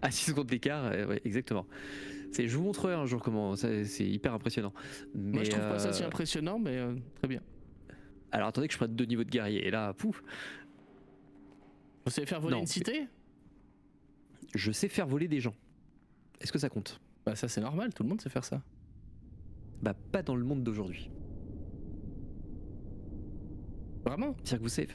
À 6 secondes d'écart, ouais, exactement. Je vous montrerai un jour comment, c'est hyper impressionnant. Moi, je trouve pas ça si impressionnant, mais très bien. Alors attendez que je prenne 2 niveaux de guerrier, et là, pouf. Vous savez faire voler Non, une cité? Je sais faire voler des gens. Est-ce que ça compte? Bah ça c'est normal, tout le monde sait faire ça. Bah pas dans le monde d'aujourd'hui. Vraiment? C'est-à-dire que vous savez,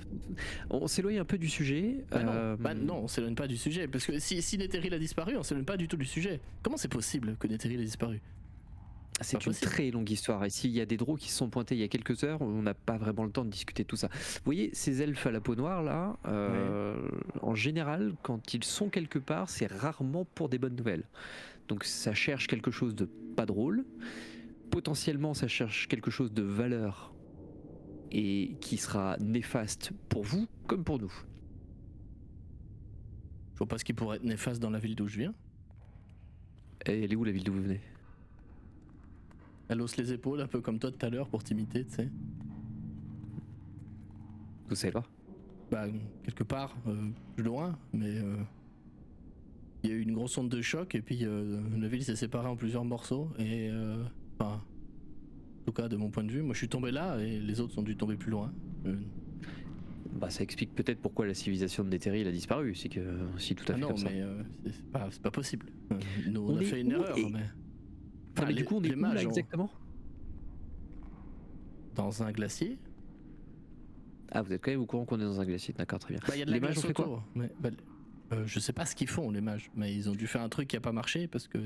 on s'éloigne un peu du sujet. Bah non, on s'éloigne pas du sujet, parce que si Netheril a disparu, on s'éloigne pas du tout du sujet. Comment c'est possible que Netheril ait disparu? C'est pas une possible. très longue histoire. Et s'il y a des drôles qui se sont pointés il y a quelques heures, on n'a pas vraiment le temps de discuter de tout ça. Vous voyez, ces elfes à la peau noire là, en général, quand ils sont quelque part, c'est rarement pour des bonnes nouvelles. Donc ça cherche quelque chose de pas drôle. Potentiellement, ça cherche quelque chose de valeur et qui sera néfaste pour vous comme pour nous. Je vois pas ce qui pourrait être néfaste dans la ville d'où je viens. Et elle est où la ville d'où vous venez? Elle hausse les épaules un peu comme toi tout à l'heure pour t'imiter, tu sais. Vous savez pas? Bah quelque part, plus loin, mais il y a eu une grosse onde de choc et puis la ville s'est séparée en plusieurs morceaux et enfin, en tout cas de mon point de vue, moi je suis tombé là et les autres ont dû tomber plus loin. Bah ça explique peut-être pourquoi la civilisation de Netheril a disparu, c'est que si tout à fait non comme ça. mais c'est pas possible. Nous on On a est fait une où erreur, et- mais. Ah, mais les- du coup on est les où là mages ont- exactement? Dans un glacier. Ah vous êtes quand même au courant qu'on est dans un glacier, d'accord, très bien. Bah, y a de Les la mages glace ont fait quoi? autour, mais, je sais pas ce qu'ils font les mages, mais ils ont dû faire un truc qui a pas marché parce que.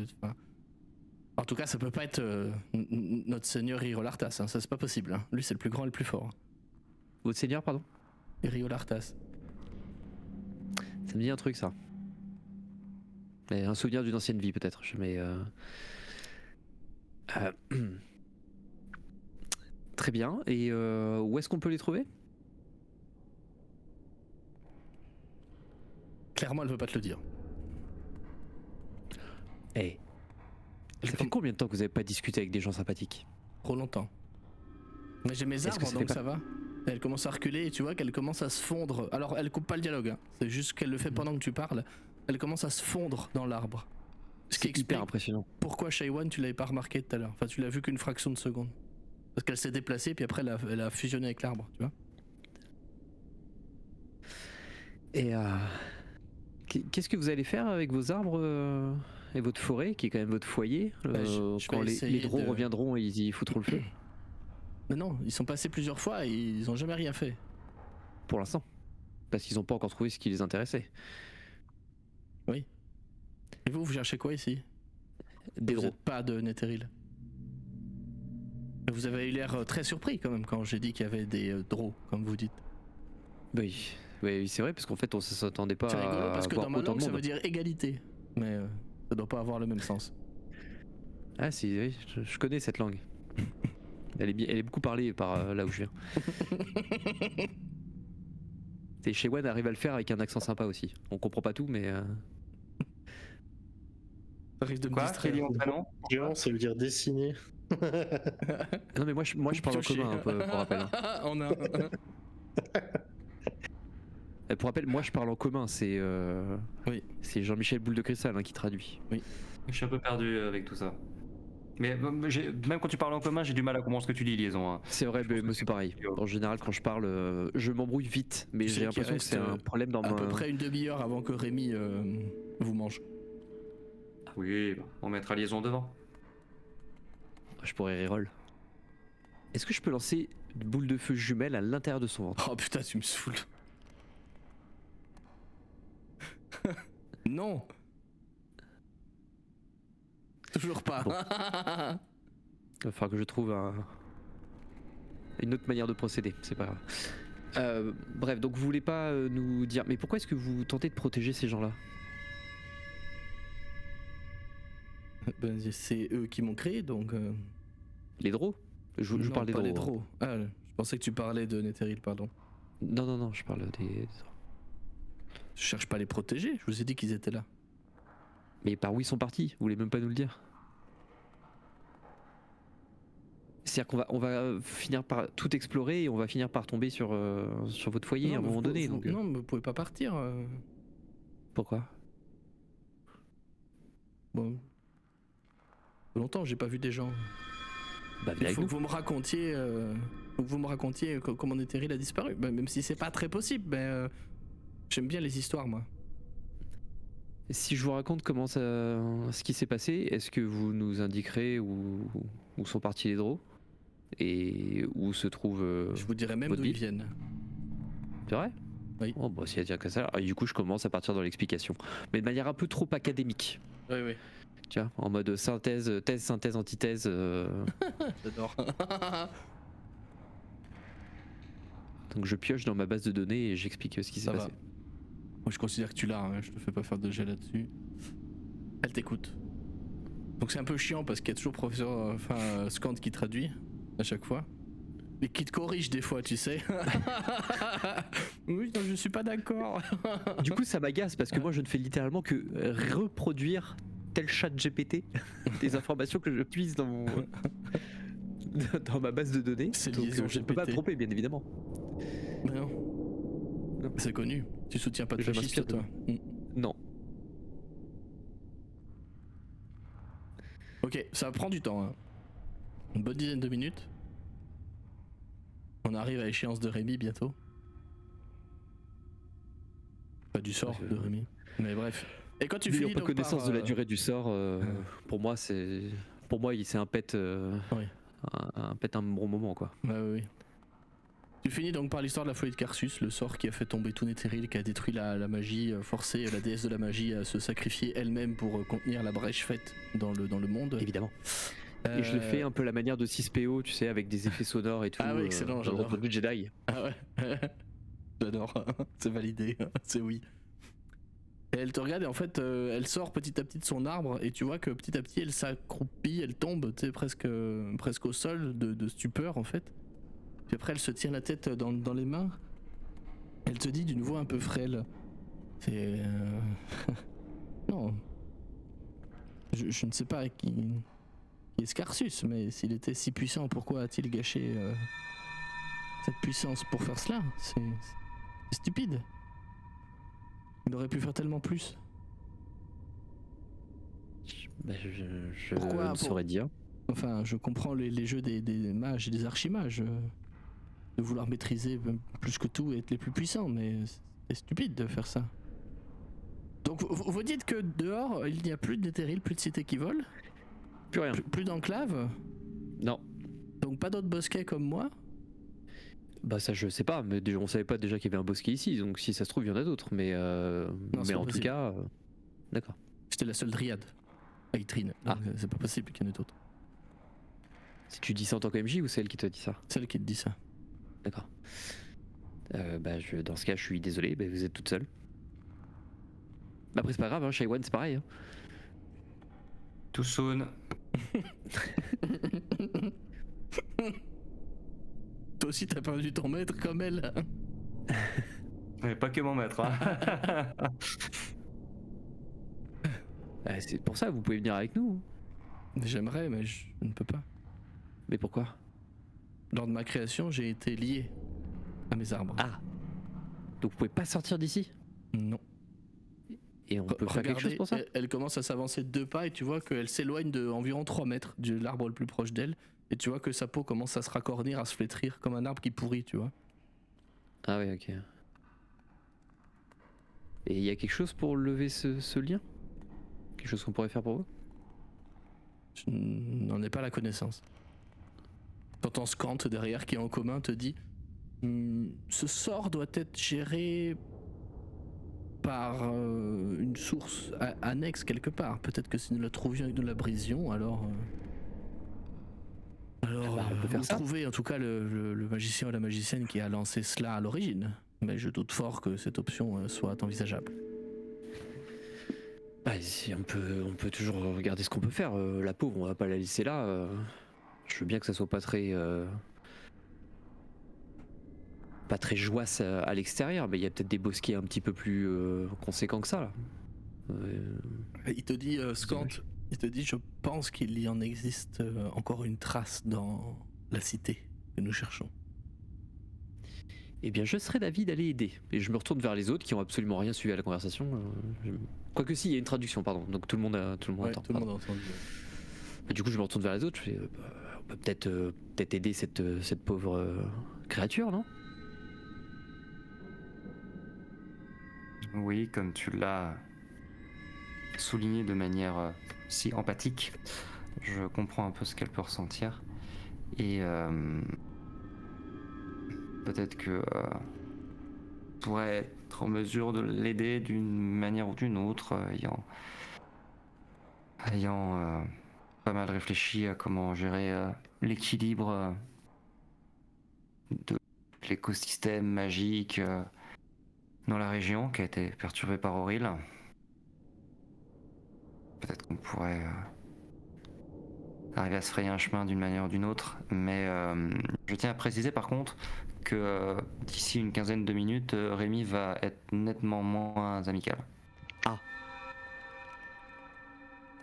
En tout cas, ça peut pas être notre seigneur Iriol-Arthas, hein, ça c'est pas possible. Hein. Lui c'est le plus grand et le plus fort. Votre seigneur, pardon? Iriol-Arthas. Ça me dit un truc ça. Mais un souvenir d'une ancienne vie peut-être, mais très bien, et où est-ce qu'on peut les trouver? Clairement, elle veut pas te le dire. Eh, ça fait combien de temps que vous avez pas discuté avec des gens sympathiques? Trop longtemps. Mais j'ai mes Est-ce que arbres, ça fait donc pas- ça va. Elle commence à reculer et tu vois qu'elle commence à se fondre. Alors elle coupe pas le dialogue, hein. C'est juste qu'elle le fait pendant que tu parles. Elle commence à se fondre dans l'arbre. Ce qui C'est explique hyper impressionnant. pourquoi Shaywan tu l'avais pas remarqué tout à l'heure. Enfin tu l'as vu qu'une fraction de seconde. Parce qu'elle s'est déplacée puis après elle a fusionné avec l'arbre, tu vois. Et qu'est-ce que vous allez faire avec vos arbres et votre forêt, qui est quand même votre foyer, je quand vais les essayer drôles de- reviendront et ils y foutront le feu? Mais non, ils sont passés plusieurs fois et ils ont jamais rien fait. Pour l'instant. Parce qu'ils n'ont pas encore trouvé ce qui les intéressait. Et vous cherchez quoi ici? Des Vous drôles. êtes pas de Netheril. Vous avez eu l'air très surpris quand même quand j'ai dit qu'il y avait des draws, comme vous dites. Oui, oui, c'est vrai, parce qu'en fait on ne s'attendait pas C'est rigolo parce à que voir dans ma autant langue de ça monde. veut dire égalité. Mais ça doit pas avoir le même sens. Ah si, oui, je connais cette langue. Elle est beaucoup parlée par là où je viens. Et Shaywan arrive à le faire avec un accent sympa aussi. On comprend pas tout, mais Ça risque de me Quoi? distraire. Quel est mon prénom? Géant, ça veut dire dessiner. non, mais moi je parle en Piocher. commun, pour rappel. Hein. On a Pour rappel, moi je parle en commun. C'est Oui. c'est Jean-Michel Boule de Cristal hein, qui traduit. Je suis un peu perdu avec tout ça. Mais même quand tu parles en commun, j'ai du mal à comprendre ce que tu dis, Liaison. Hein. C'est vrai, mais moi c'est pareil. En général, quand je parle, je m'embrouille vite, mais Tu sais j'ai qu'il l'impression que c'est reste, un problème dans à ma. peu près une demi-heure avant que Rémi vous mange. Ah, Oui, bah, on mettra liaison devant. Je pourrais reroll. Est-ce que je peux lancer une boule de feu jumelle à l'intérieur de son ventre? Oh putain, tu me saoules. Non. Toujours pas. Bon. Il va falloir que je trouve une autre manière de procéder, c'est pas grave. Bref, donc vous voulez pas nous dire... Mais pourquoi est-ce que vous tentez de protéger ces gens-là? Ben, c'est eux qui m'ont créé, donc... Les Draws? Je non, parle des pas les Draws. Draws. Ah, je pensais que tu parlais de Netheril, pardon. Non, je parle des... Je cherche pas à les protéger, je vous ai dit qu'ils étaient là. Mais par où ils sont partis? Vous voulez même pas nous le dire? C'est-à-dire qu'on va finir par tout explorer et on va finir par tomber sur votre foyer à un mais moment vous- donné. vous- Donc, non, mais vous pouvez pas partir. pourquoi? Bon. Longtemps, j'ai pas vu des gens. Bah, Il viens avec faut nous. que vous me racontiez comment Netheril a disparu. Ben, même si c'est pas très possible, j'aime bien les histoires, moi. Si je vous raconte ce qui s'est passé, est-ce que vous nous indiquerez où sont partis les Draws et où se trouve Je vous dirais même votre d'où ils vie viennent. C'est vrai? Oui. Oh, bah, s'il y a déjà que ça, alors, du coup je commence à partir dans l'explication, mais de manière un peu trop académique. Oui, oui. Tu vois, en mode synthèse, synthèse, antithèse. J'adore. Donc je pioche dans ma base de données et j'explique ce qui s'est Ça va. passé. Moi, je considère que tu l'as, hein, je te fais pas faire de jet là-dessus. Elle t'écoute. Donc c'est un peu chiant parce qu'il y a toujours professeur, Scant qui traduit à chaque fois. Et qui te corrige des fois, tu sais. Oui, non, je suis pas d'accord. Du coup ça m'agace parce que moi je ne fais littéralement que reproduire tel chat GPT des informations que je puise dans mon dans ma base de données. C'est Donc liaison je ne peux pas me GPT. tromper bien évidemment. Non. C'est connu. Tu soutiens pas de Je fascistes, m'inspire de toi. Non. Ok, ça prend du temps. Hein. Une bonne dizaine de minutes. On arrive à l'échéance de Rémi bientôt. Pas du sort Ouais, de Rémi. Mais bref. Et quand tu N'ayant finis pas donc connaissance par, de la durée du sort, pour moi c'est un pet, Oui. un bon moment quoi. Ouais, oui. Tu finis donc par l'histoire de la folie de Carsus, le sort qui a fait tomber tout Netheril, qui a détruit la magie, forcé la déesse de la magie à se sacrifier elle-même pour contenir la brèche faite dans le monde. Évidemment. Et je le fais un peu la manière de 6PO, tu sais, avec des effets sonores et tout. Ah oui, excellent, dans j'adore. le Jedi. Ah ouais. J'adore. C'est validé. C'est oui. Et elle te regarde et en fait elle sort petit à petit de son arbre et tu vois que petit à petit elle s'accroupit, elle tombe, tu sais, presque au sol de stupeur en fait. Puis après elle se tient la tête dans les mains. Elle te dit d'une voix un peu frêle. C'est... non. Je ne sais pas qui est Scarsus, mais s'il était si puissant, pourquoi a-t-il gâché cette puissance pour faire cela? C'est stupide. Il aurait pu faire tellement plus. Je Pourquoi ne saurais dire. Enfin, je comprends les jeux des mages et des archimages. De vouloir maîtriser plus que tout et être les plus puissants, mais c'est stupide de faire ça. Donc vous dites que dehors, il n'y a plus de Netheril, plus de cités qui volent, Plus rien. plus d'enclaves, Non. donc pas d'autres bosquets comme moi. Bah ça je sais pas, mais déjà, on savait pas déjà qu'il y avait un bosquet ici, donc si ça se trouve il y en a d'autres, mais c'est en pas tout possible. cas, d'accord. J'étais la seule dryade à Itrine, donc c'est pas possible qu'il y en ait d'autres. Si tu dis ça en tant que MJ ou c'est elle qui te dit ça? Celle qui te dit ça. D'accord. Dans ce cas, je suis désolé, vous êtes toute seule. Après, c'est pas grave, hein, Shaiwan, c'est pareil. Hein. Too soon. Toi aussi, t'as perdu ton maître comme elle. Mais pas que mon maître. Hein. C'est pour ça, vous pouvez venir avec nous. J'aimerais, mais je ne peux pas. Mais pourquoi? Lors de ma création, j'ai été lié à mes arbres. Ah. Donc vous pouvez pas sortir d'ici? Non. Et on peut faire quelque chose pour ça? Elle commence à s'avancer de 2 pas et tu vois qu'elle s'éloigne de environ 3 mètres de l'arbre le plus proche d'elle. Et tu vois que sa peau commence à se raccornir, à se flétrir comme un arbre qui pourrit, tu vois. Ah oui, ok. Et il y a quelque chose pour lever ce lien? Quelque quelque chose qu'on pourrait faire pour vous? Je n'en ai pas la connaissance. T'entends Scant derrière qui est en commun te dit ce sort doit être géré par une source annexe quelque part. Peut-être que si nous la trouvions et que nous la brisions, alors on peut faire vous ça. trouvez en tout cas le magicien ou la magicienne qui a lancé cela à l'origine. Mais je doute fort que cette option soit envisageable. Bah, si on peut toujours regarder ce qu'on peut faire. La pauvre, on va pas la laisser là. Je veux bien que ça soit pas très joisse à l'extérieur, mais il y a peut-être des bosquets un petit peu plus conséquents que ça là. Il te dit, Scant, il te dit, je pense qu'il y en existe encore une trace dans la cité que nous cherchons. Eh bien, je serais d'avis d'aller aider. Et je me retourne vers les autres qui ont absolument rien suivi à la conversation. Quoique si, il y a une traduction, pardon. Donc tout le monde Ouais, entend. tout le monde a entendu. Et du coup, je me retourne vers les autres. Je fais, on peut peut-être aider cette pauvre créature, non? Oui, comme tu l'as souligné de manière si empathique, je comprends un peu ce qu'elle peut ressentir. Et peut-être que je pourrais être en mesure de l'aider d'une manière ou d'une autre, ayant pas mal réfléchi à comment gérer l'équilibre de l'écosystème magique dans la région qui a été perturbée par Auril. Peut-être qu'on pourrait arriver à se frayer un chemin d'une manière ou d'une autre, mais je tiens à préciser par contre que d'ici une quinzaine de minutes, Rémi va être nettement moins amical. Ah.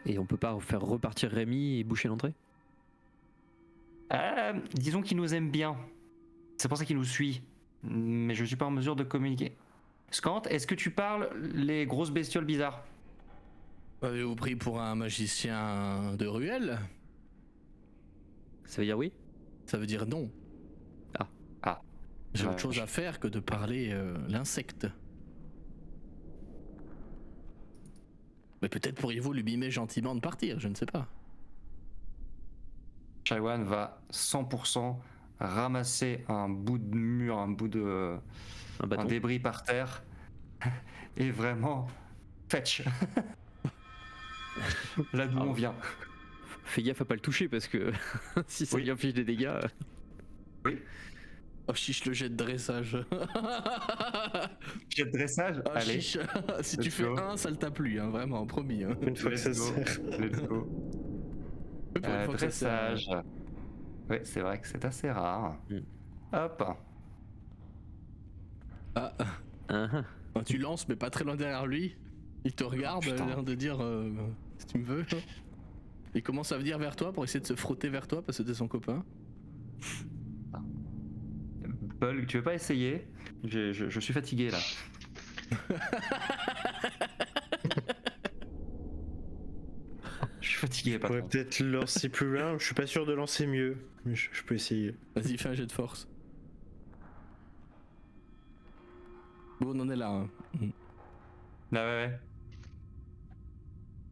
Et on peut pas faire repartir Rémi et boucher l'entrée? Disons qu'il nous aime bien. C'est pour ça qu'il nous suit. Mais je suis pas en mesure de communiquer. Scant, est-ce que tu parles les grosses bestioles bizarres? Avez-vous pris pour un magicien de ruelle? Ça veut dire oui? Ça veut dire non. Ah. J'ai autre chose à faire que de parler l'insecte. Mais peut-être pourriez-vous lui mimer gentiment de partir, je ne sais pas. Shaiwan va 100% ramasser un bout de mur, un bâton. débris par terre et vraiment fetch. Là d'où on vient. Fais gaffe à pas le toucher parce que si ça Oui. lui inflige des dégâts. Oui. Oh chiche, le jet de dressage. Jet de dressage. Ah Allez. chiche, si tu Let's fais go. un, ça le t'a plu, hein, vraiment, promis. Hein. Une fois que ça Let's se go. sert. Let's go. Pour une fois que ça sert. Dressage. Oui, c'est vrai que c'est assez rare. Mm. Hop. Ah, tu lances, mais pas très loin derrière lui. Il te regarde, Putain. l'air de dire si tu me veux. Il commence à venir vers toi pour essayer de se frotter vers toi parce que t'es son copain. Paul, tu veux pas essayer? Je suis fatigué là. Je suis fatigué, Je pourrais patron. peut-être lancer plus loin. Je suis pas sûr de lancer mieux, mais je peux essayer. Vas-y, fais un jet de force. Bon, on en est là. Hein. Ah ouais.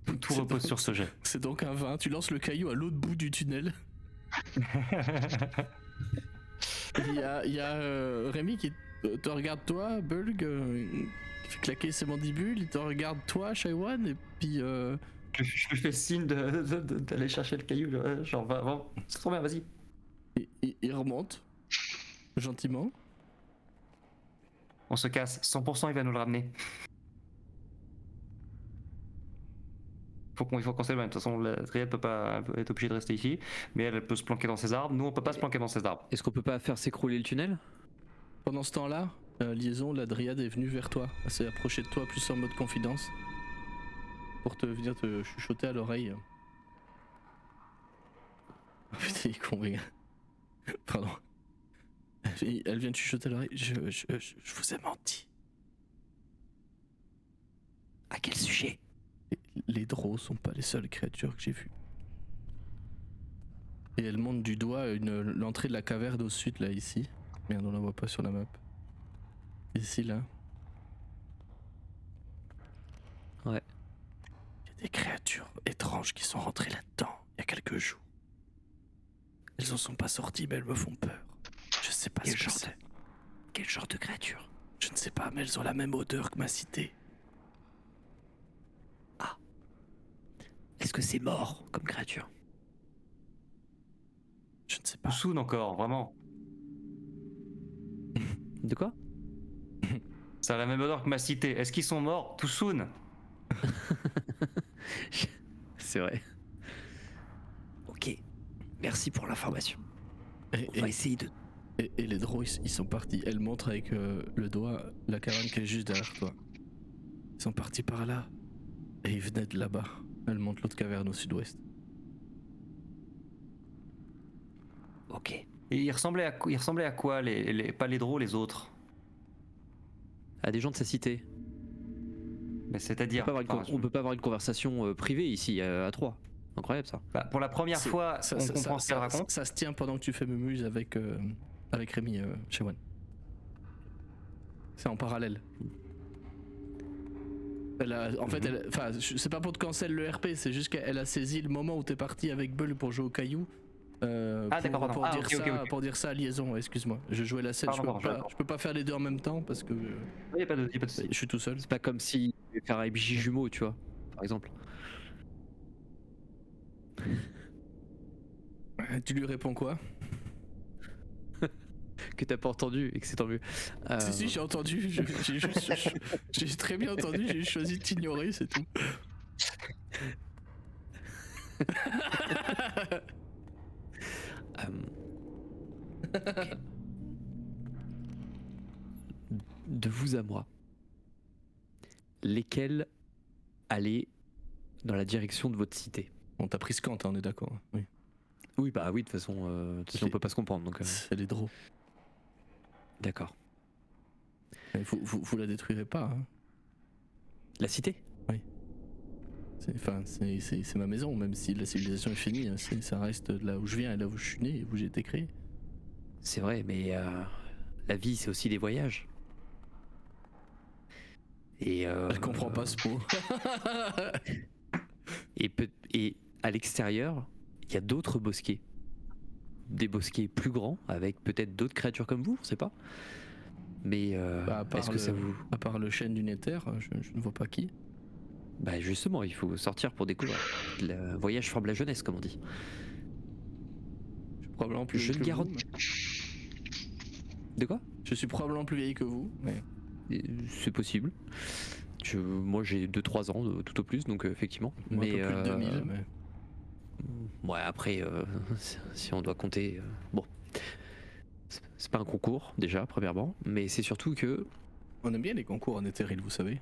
Tout C'est repose donc- sur ce jet. C'est donc un 20. Tu lances le caillou à l'autre bout du tunnel. Il y a Rémi qui te regarde toi, Bulg, qui fait claquer ses mandibules. Il te regarde toi, Shaiwan, et puis Je lui fais signe d'aller chercher le caillou. Là. Genre, va, c'est trop bien, vas-y. il remonte gentiment. On se casse. 100%, il va nous le ramener. Il faut qu'on s'éloigne. De toute façon, la Dryade peut pas elle peut être obligée de rester ici, mais elle peut se planquer dans ses arbres. Nous, on peut pas se planquer dans ses arbres. Est-ce qu'on peut pas faire s'écrouler le tunnel? Pendant ce temps-là, Liaison, la Dryade est venue vers toi. Elle s'est approchée de toi plus en mode confidence. Pour te venir te chuchoter à l'oreille. Oh putain, il est con, les gars. Pardon. Elle vient te chuchoter à l'oreille. Je vous ai menti. À quel sujet? Les drôles sont pas les seules créatures que j'ai vues. Et elle monte du doigt l'entrée de la caverne au sud, là, ici. Merde, on la voit pas sur la map. Ici, là. Ouais. Il y a des créatures étranges qui sont rentrées là-dedans il y a quelques jours. Elles en sont pas sorties, mais elles me font peur. Je sais pas ce que c'est. Quel genre de créature? Je ne sais pas, mais elles ont la même odeur que ma cité. Est-ce que c'est mort comme créature? Je ne sais pas. Soon encore, vraiment. De quoi? Ça a la même odeur que ma cité. Est-ce qu'ils sont morts tout soon? C'est vrai. Ok. Merci pour l'information. On va essayer de... Et les drôles, ils sont partis. Elle montre avec le doigt la cabane qui est juste derrière toi. Ils sont partis par là. Et ils venaient de là-bas. Elle montre l'autre caverne au sud-ouest. Ok. Et ils ressemblaient à quoi pas les drôles, les autres? À des gens de sa cité. Mais c'est-à-dire... On peut pas avoir une conversation privée ici, à 3. Incroyable ça. Bah, pour la première fois, on comprend ce qu'elle raconte. Ça se tient pendant que tu fais mumuse avec Rémi chez One. C'est en parallèle. En fait, c'est pas pour te cancel le RP, c'est juste qu'elle a saisi le moment où t'es parti avec Bull pour jouer au caillou. Pour dire ça à liaison, excuse-moi. Je jouais la scène, je peux pas faire les deux en même temps parce que Y a pas de souci. je suis tout seul. C'est pas comme si tu devais faire un MJ jumeau, tu vois, par exemple. Tu lui réponds quoi? Que t'as pas entendu et que c'est tant mieux. Si, j'ai entendu, j'ai très bien entendu, j'ai juste choisi de t'ignorer, c'est tout. Ok. De vous à moi, lesquels allaient dans la direction de votre cité? On t'a pris ce camp, on est d'accord. Oui. Oui, bah oui, de toute façon, si on peut pas se comprendre. Donc, c'est les drôles. D'accord. Vous la détruirez pas. Hein. La cité? Oui. C'est ma maison, même si la civilisation est finie. Ça reste de là où je viens et là où je suis né et où j'ai été créé. C'est vrai, mais la vie, c'est aussi des voyages. Et elle comprend pas ce mot. et à l'extérieur, il y a d'autres bosquets. Des bosquets plus grands, avec peut-être d'autres créatures comme vous, on sait pas. Mais est-ce que ça vous... À part le chêne du Nether, je ne vois pas qui. Bah justement, il faut sortir pour découvrir. Le voyage forme la jeunesse, comme on dit. Je suis probablement plus vieille que vous. De quoi? Je suis probablement plus vieille que vous, mais... C'est possible. Moi j'ai 2-3 ans tout au plus, donc effectivement. Moi, un peu plus de 2000, mais... Ouais, après, si on doit compter... Bon. C'est pas un concours, déjà, premièrement, mais c'est surtout que... On aime bien les concours en Netheril, vous savez.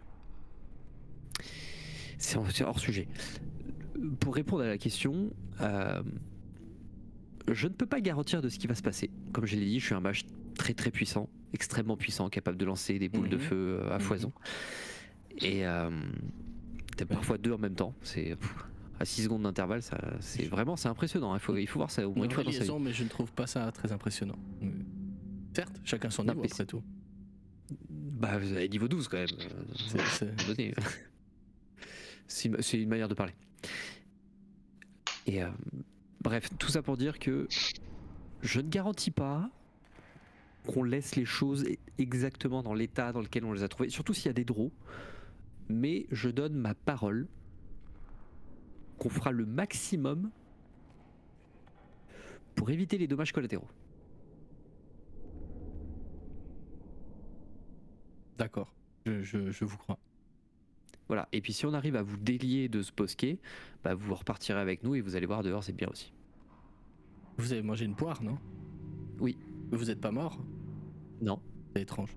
C'est hors sujet. Pour répondre à la question, je ne peux pas garantir de ce qui va se passer. Comme je l'ai dit, je suis un mage très très puissant, extrêmement puissant, capable de lancer des boules de feu à foison. Et parfois 2 en même temps. C'est... À 6 secondes d'intervalle, c'est impressionnant. Il faut voir ça au moins une fois dans sa vie. Mais je ne trouve pas ça très impressionnant. Certes, chacun son niveau après tout. Bah, vous avez niveau 12 quand même. C'est une manière de parler. Et bref, tout ça pour dire que je ne garantis pas qu'on laisse les choses exactement dans l'état dans lequel on les a trouvées, surtout s'il y a des draws. Mais je donne ma parole qu'on fera le maximum pour éviter les dommages collatéraux. D'accord, je vous crois. Voilà, et puis si on arrive à vous délier de ce bosquet, bah vous repartirez avec nous et vous allez voir dehors, c'est bien aussi. Vous avez mangé une poire, non? Oui. Mais vous êtes pas mort? Non. C'est étrange.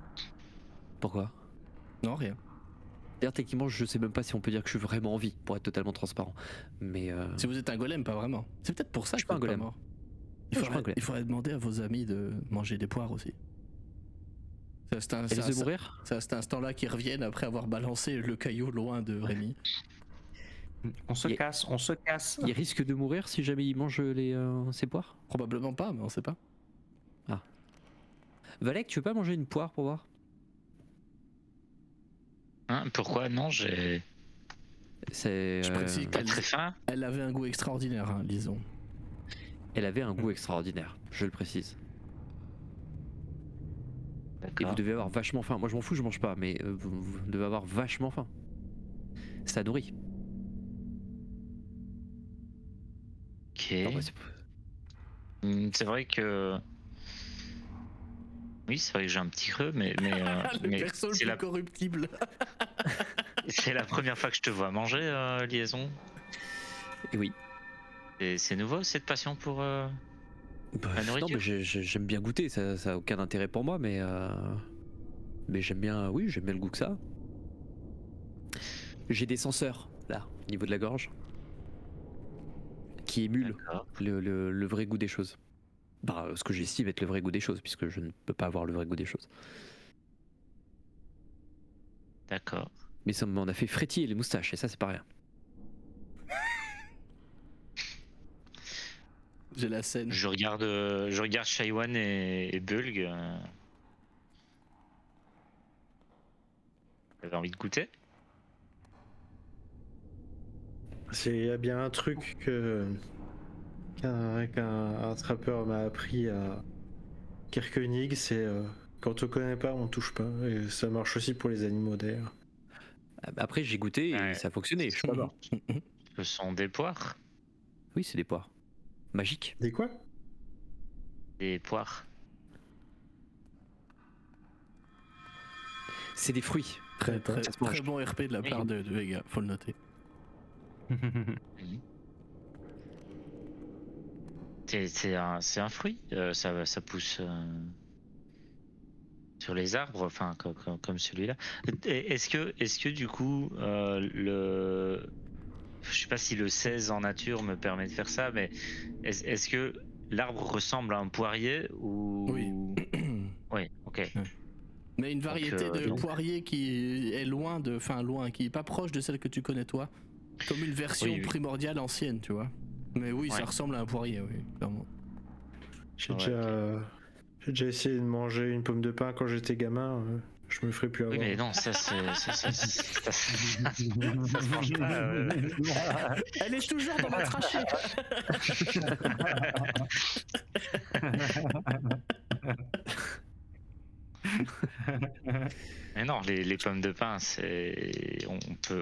Pourquoi? Non, rien. D'ailleurs, techniquement, je sais même pas si on peut dire que je suis vraiment en vie, pour être totalement transparent. Mais si vous êtes un golem, pas vraiment. C'est peut-être pour ça que je suis pas un golem. Pas mort. Il faudrait demander à vos amis de manger des poires aussi. C'est à cet instant-là qu'ils reviennent après avoir balancé le caillou loin de Rémi. On se casse. Il risque de mourir si jamais il mange ses poires? Probablement pas, mais on sait pas. Ah. Valek, tu veux pas manger une poire pour voir? Hein, pourquoi? Non, j'ai... C'est, Je précise Pas qu'elle très fin. elle avait un goût extraordinaire, hein, disons. elle avait un goût extraordinaire, je le précise. Et vous D'accord. devez avoir vachement faim. Moi je m'en fous, je mange pas, mais vous devez avoir vachement faim. Ça nourrit. Ok. Non, bah, c'est- C'est vrai que. Oui, c'est vrai que j'ai un petit creux, mais Le mais perso le c'est plus la, corruptible. c'est la première fois que je te vois manger, Liaison. Et oui. Et c'est nouveau cette passion pour. Bah, La non, nourriture. mais j'aime bien goûter, ça a aucun intérêt pour moi, mais j'aime bien, oui, j'aime bien le goût que ça a. J'ai des senseurs, là, au niveau de la gorge, qui émulent D'accord. le vrai goût des choses. Bah, ce que j'estime être le vrai goût des choses, puisque je ne peux pas avoir le vrai goût des choses. D'accord. Mais ça m'en a fait frétiller les moustaches, et ça, c'est pas rien. J'ai la scène. Je regarde Shaiwan et Bulg. Vous avez envie de goûter? Il y a bien un truc qu'un trappeur m'a appris à Kirkenig, c'est quand on connaît pas, on touche pas. Et ça marche aussi pour les animaux d'ailleurs. Après, j'ai goûté et Ouais. ça a fonctionné, je suis pas mort. Ce sont des poires. Oui, c'est des poires. Magiques. Des quoi? Des poires. C'est des fruits. Très, très, Ça se mange. très bon RP de la Oui. part de Vega, faut le noter. C'est un fruit. Ça pousse sur les arbres, enfin comme celui-là. Est-ce que du coup je sais pas si le 16 en nature me permet de faire ça, mais est-ce que l'arbre ressemble à un poirier ou Oui. Oui, ok. Mais une variété de donc- poirier qui est loin, qui est pas proche de celle que tu connais toi. Comme une version Oui, oui. primordiale ancienne, tu vois. Mais oui, ça Ouais. ressemble à un poirier, oui, clairement. J'ai Ouais, déjà essayé de manger une pomme de pain quand j'étais gamin. Je me ferai plus Oui, avoir. mais non, ça se mange pas. Elle est toujours dans ma trachée. Mais non, les pommes de pin,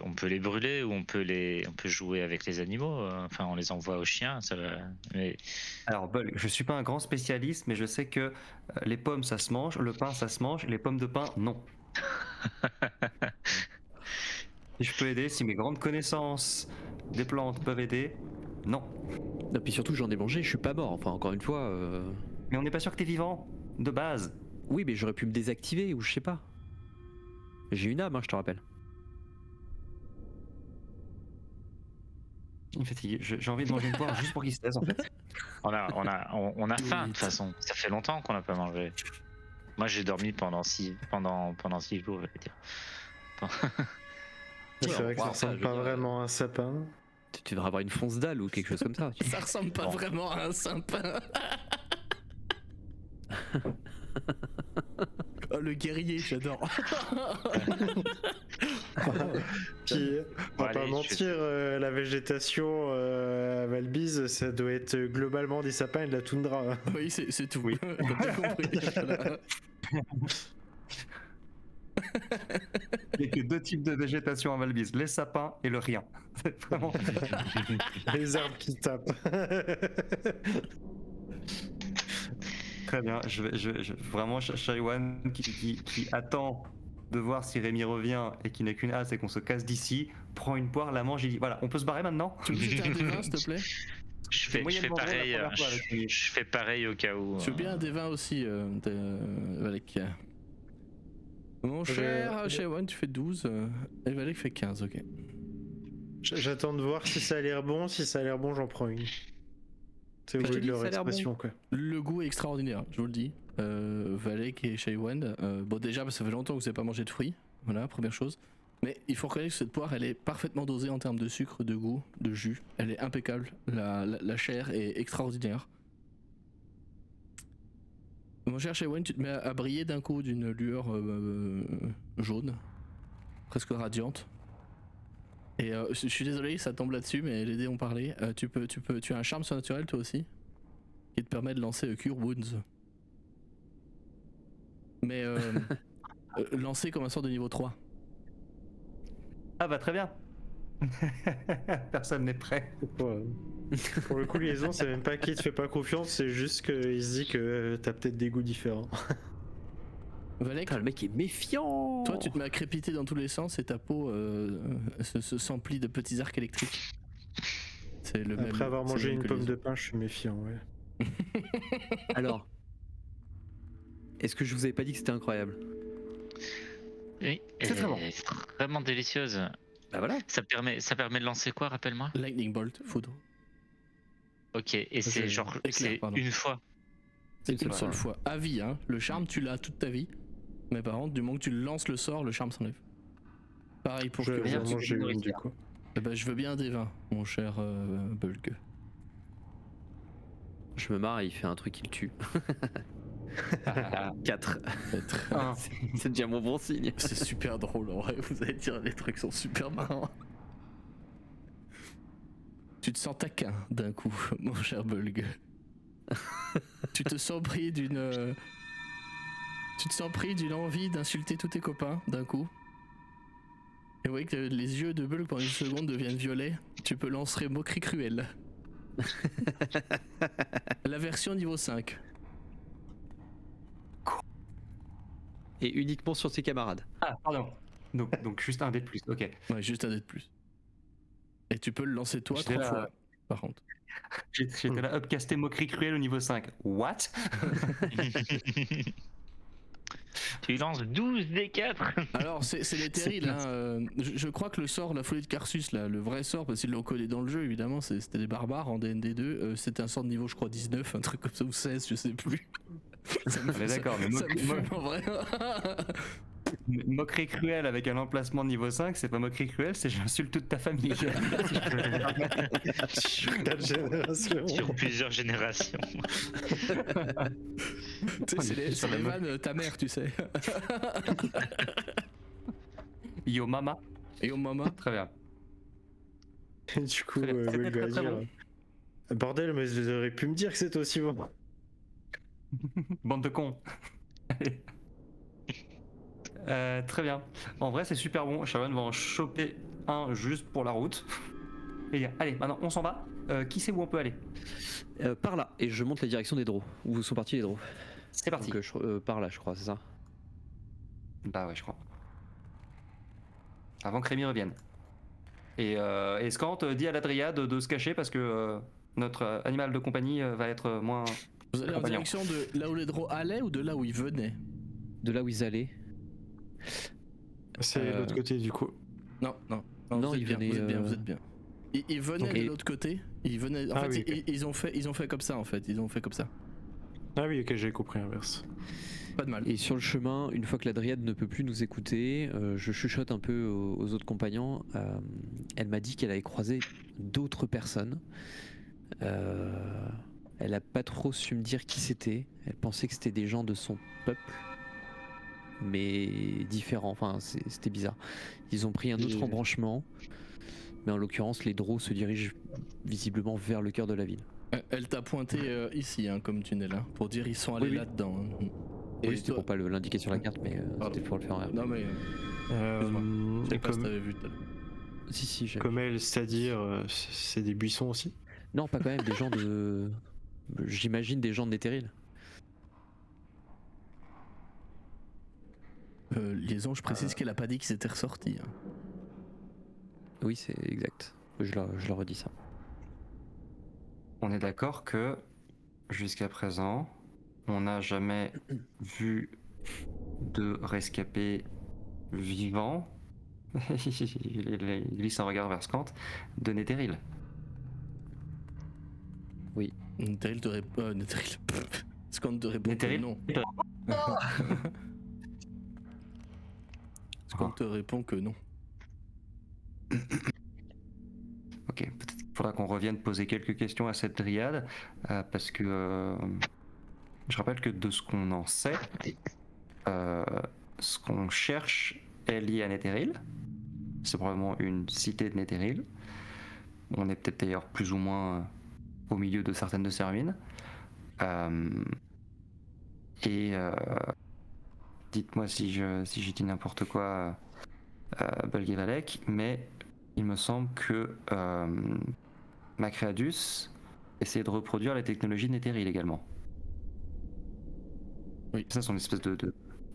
on peut les brûler ou on peut jouer avec les animaux. Enfin, on les envoie aux chiens. Ça va. Mais Alors, Bol, je suis pas un grand spécialiste, mais je sais que les pommes ça se mange, le pain ça se mange, les pommes de pain non. Si je peux aider, si mes grandes connaissances des plantes peuvent aider, non. Et puis surtout, j'en ai mangé, je suis pas mort. Enfin, encore une fois. Mais on n'est pas sûr que t'es vivant, de base. Oui, mais j'aurais pu me désactiver ou je sais pas. J'ai une âme, hein, je te rappelle. Il est fatigué. J'ai envie de manger une poire juste pour qu'il se taise en fait. on a faim de toute façon. Ça fait longtemps qu'on n'a pas mangé. Moi, j'ai dormi pendant 6 jours, je vais dire. C'est vrai que ça Wow, ressemble je veux pas dire, vraiment à un sapin. Tu devrais avoir une fonce dalle ou quelque chose comme ça. Ça ressemble pas Bon. vraiment à un sapin. Oh, le guerrier, j'adore. Puis, on va Bon, pas allez, mentir, la végétation à Valbise, ça doit être globalement des sapins et de la toundra. Oui, c'est tout. Oui. T'as bien compris. Voilà. Il n'y a que deux types de végétation à Valbise, les sapins et le rien. C'est vraiment. Les arbres qui tapent. Très bien. Vraiment, Shaiwan qui attend de voir si Rémi revient et qui n'est qu'une hâte et qu'on se casse d'ici, prend une poire, la mange et dit voilà, on peut se barrer maintenant. Tu veux me jeter un des 20, s'il te plaît? Je fais moyennement vrai la pareil. première fois avec lui. Je fais pareil au cas où. Je veux bien un des 20 aussi, Valek. Mon cher Shaiwan, tu fais 12, et Valek fait 15, ok. J'attends de voir si ça a l'air bon. Si ça a l'air bon, j'en prends une. C'est au Je te bout de dis, leur ça a l'air bon. expression, quoi. Le goût est extraordinaire, je vous le dis. Valek et Shaiwan, bon déjà parce que ça fait longtemps que vous n'avez pas mangé de fruits, voilà, première chose. Mais il faut reconnaître que cette poire, elle est parfaitement dosée en termes de sucre, de goût, de jus. Elle est impeccable, la chair est extraordinaire. Mon cher Shaiwan, tu te mets à briller d'un coup d'une lueur jaune, presque radiante. Et je suis désolé, ça tombe là-dessus, mais les dés ont parlé. Tu as un charme surnaturel toi aussi, qui te permet de lancer Cure Wounds. Mais lancer comme un sort de niveau 3. Ah bah très bien. Personne n'est prêt. Ouais. Pour le coup, liaison, c'est même pas qu'il te fait pas confiance, c'est juste qu'il se dit que t'as peut-être des goûts différents. Valek, Putain, le mec est méfiant. toi tu te mets à crépiter dans tous les sens et ta peau s'emplit de petits arcs électriques. C'est le même. Après avoir c'est le mangé même une que pomme les de autres. pain, je suis méfiant, ouais. Alors, est-ce que je vous avais pas dit que c'était incroyable? Oui, C'est très bon. Vraiment délicieuse. Bah voilà. Ça permet de lancer quoi, rappelle-moi? Lightning Bolt, foudre. Ok, et Ça, c'est c'est genre éclair, c'est pardon. une fois. C'est une seule seule fois. À vie, hein. Le charme, tu l'as toute ta vie. Mais par contre, du moment que tu lances le sort, le charme s'enlève. Pareil pour Je que. vais en tu manger peux une nourrir. du coup. Eh ben, je veux bien des vins, mon cher Bulk. Je me marre et il fait un truc qui le tue. 4. Ah. C'est déjà mon bon signe. C'est super drôle en vrai, vous allez dire, les trucs sont super marrants. Tu te sens taquin d'un coup, mon cher Bulg. Tu te sens pris d'une. Tu te sens pris d'une envie d'insulter tous tes copains d'un coup. Et vous voyez que les yeux de Bulg pendant une seconde deviennent violets. Tu peux lancer moquerie cruelle. La version niveau 5. Et uniquement sur ses camarades. Ah, pardon. Donc juste un dé de plus, ok. Ouais, juste un dé de plus. Et tu peux le lancer toi J'étais 3 là, fois, par contre. J'étais là, upcasté moquerie cruelle au niveau 5. What? Tu lances 12 D4. Alors, c'est les terrils. classe. Hein, je crois que le sort, la folie de Carsus, là, le vrai sort, parce qu'ils l'ont codé dans le jeu, évidemment, c'était des barbares en DND2. C'était un sort de niveau, je crois, 19, un truc comme ça, ou 16, je sais plus. Ça me On est fait- d'accord, mais ça me fume en vrai. moquerie cruelle avec un emplacement de niveau 5, c'est pas moquerie cruelle, c'est j'insulte toute ta famille. Sur 4 générations. Sur plusieurs générations. Tu sais, c'est les vannes, ta mère, tu sais. Yo mama. Et au maman. Très bien. Et du coup, C'était Bulg très, va très dire bon. Bordel, mais vous auriez pu me dire que c'était aussi bon. Bande de cons. Allez. Très bien. En vrai, c'est super bon. Sharon va en choper un juste pour la route. Et dire, allez, maintenant on s'en va. Qui sait où on peut aller? Par là. Et je monte la direction des draws. Où sont partis les draws? C'est parti. Donc, par là, je crois, c'est ça. Bah ouais, je crois. Avant que Rémi revienne. Et Scant dit à la dryade de se cacher parce que notre animal de compagnie va être moins. Vous allez en Compagnon. direction de là où les draws allaient ou de là où ils venaient? De là où ils allaient. C'est l'autre côté du coup. Non, Non, vous êtes ils bien, venaient, vous êtes bien, vous êtes bien. Ils venaient Ok. de l'autre côté. Ils venaient. En Ah fait, oui, ok. ils ont fait comme ça en fait. Ils ont fait comme ça. Ah oui, ok, j'ai compris l'inverse. Pas de mal. Et sur le chemin, une fois que la dryade ne peut plus nous écouter, je chuchote un peu aux autres compagnons. Elle m'a dit qu'elle avait croisé d'autres personnes. Elle a pas trop su me dire qui c'était. Elle pensait que c'était des gens de son peuple, mais différents. Enfin, c'était bizarre. Ils ont pris un autre Et- embranchement, mais en l'occurrence, les draws se dirigent visiblement vers le cœur de la ville. Elle t'a pointé ici hein, comme tunnel hein, pour dire ils sont allés Oui, oui. là-dedans. hein. Oui, c'était toi- pour pas l'indiquer sur la carte, mais Pardon. c'était pour le faire en rêve. Non mais je sais Et pas si t'avais vu tout à l'heure. Si, j'ai. comme elle, c'est-à-dire, c'est des buissons aussi. Non, pas quand même, des gens de. J'imagine des gens de Netheril. Liaison, je précise qu'elle a pas dit qu'ils étaient ressortis. hein. Oui, c'est exact. Je leur redis ça. On est d'accord que jusqu'à présent, on n'a jamais vu de rescapé vivant. Il glisse un regard vers Scant de Netheril. Netheril te répond. Netheril. Scant te répond que Netheril non. Scant te répond que non. Ok, peut-être qu'il faudra qu'on revienne poser quelques questions à cette dryade, parce que je rappelle que de ce qu'on en sait, ce qu'on cherche est lié à Netheril. c'est probablement une cité de Netheril. On est peut-être d'ailleurs plus ou moins au milieu de certaines de ces ruines. Dites-moi si j'ai dit n'importe quoi, Bulgevalek, mais il me semble que Macreadus essaie de reproduire la technologie de Netheril également. Oui. Ça, c'est une espèce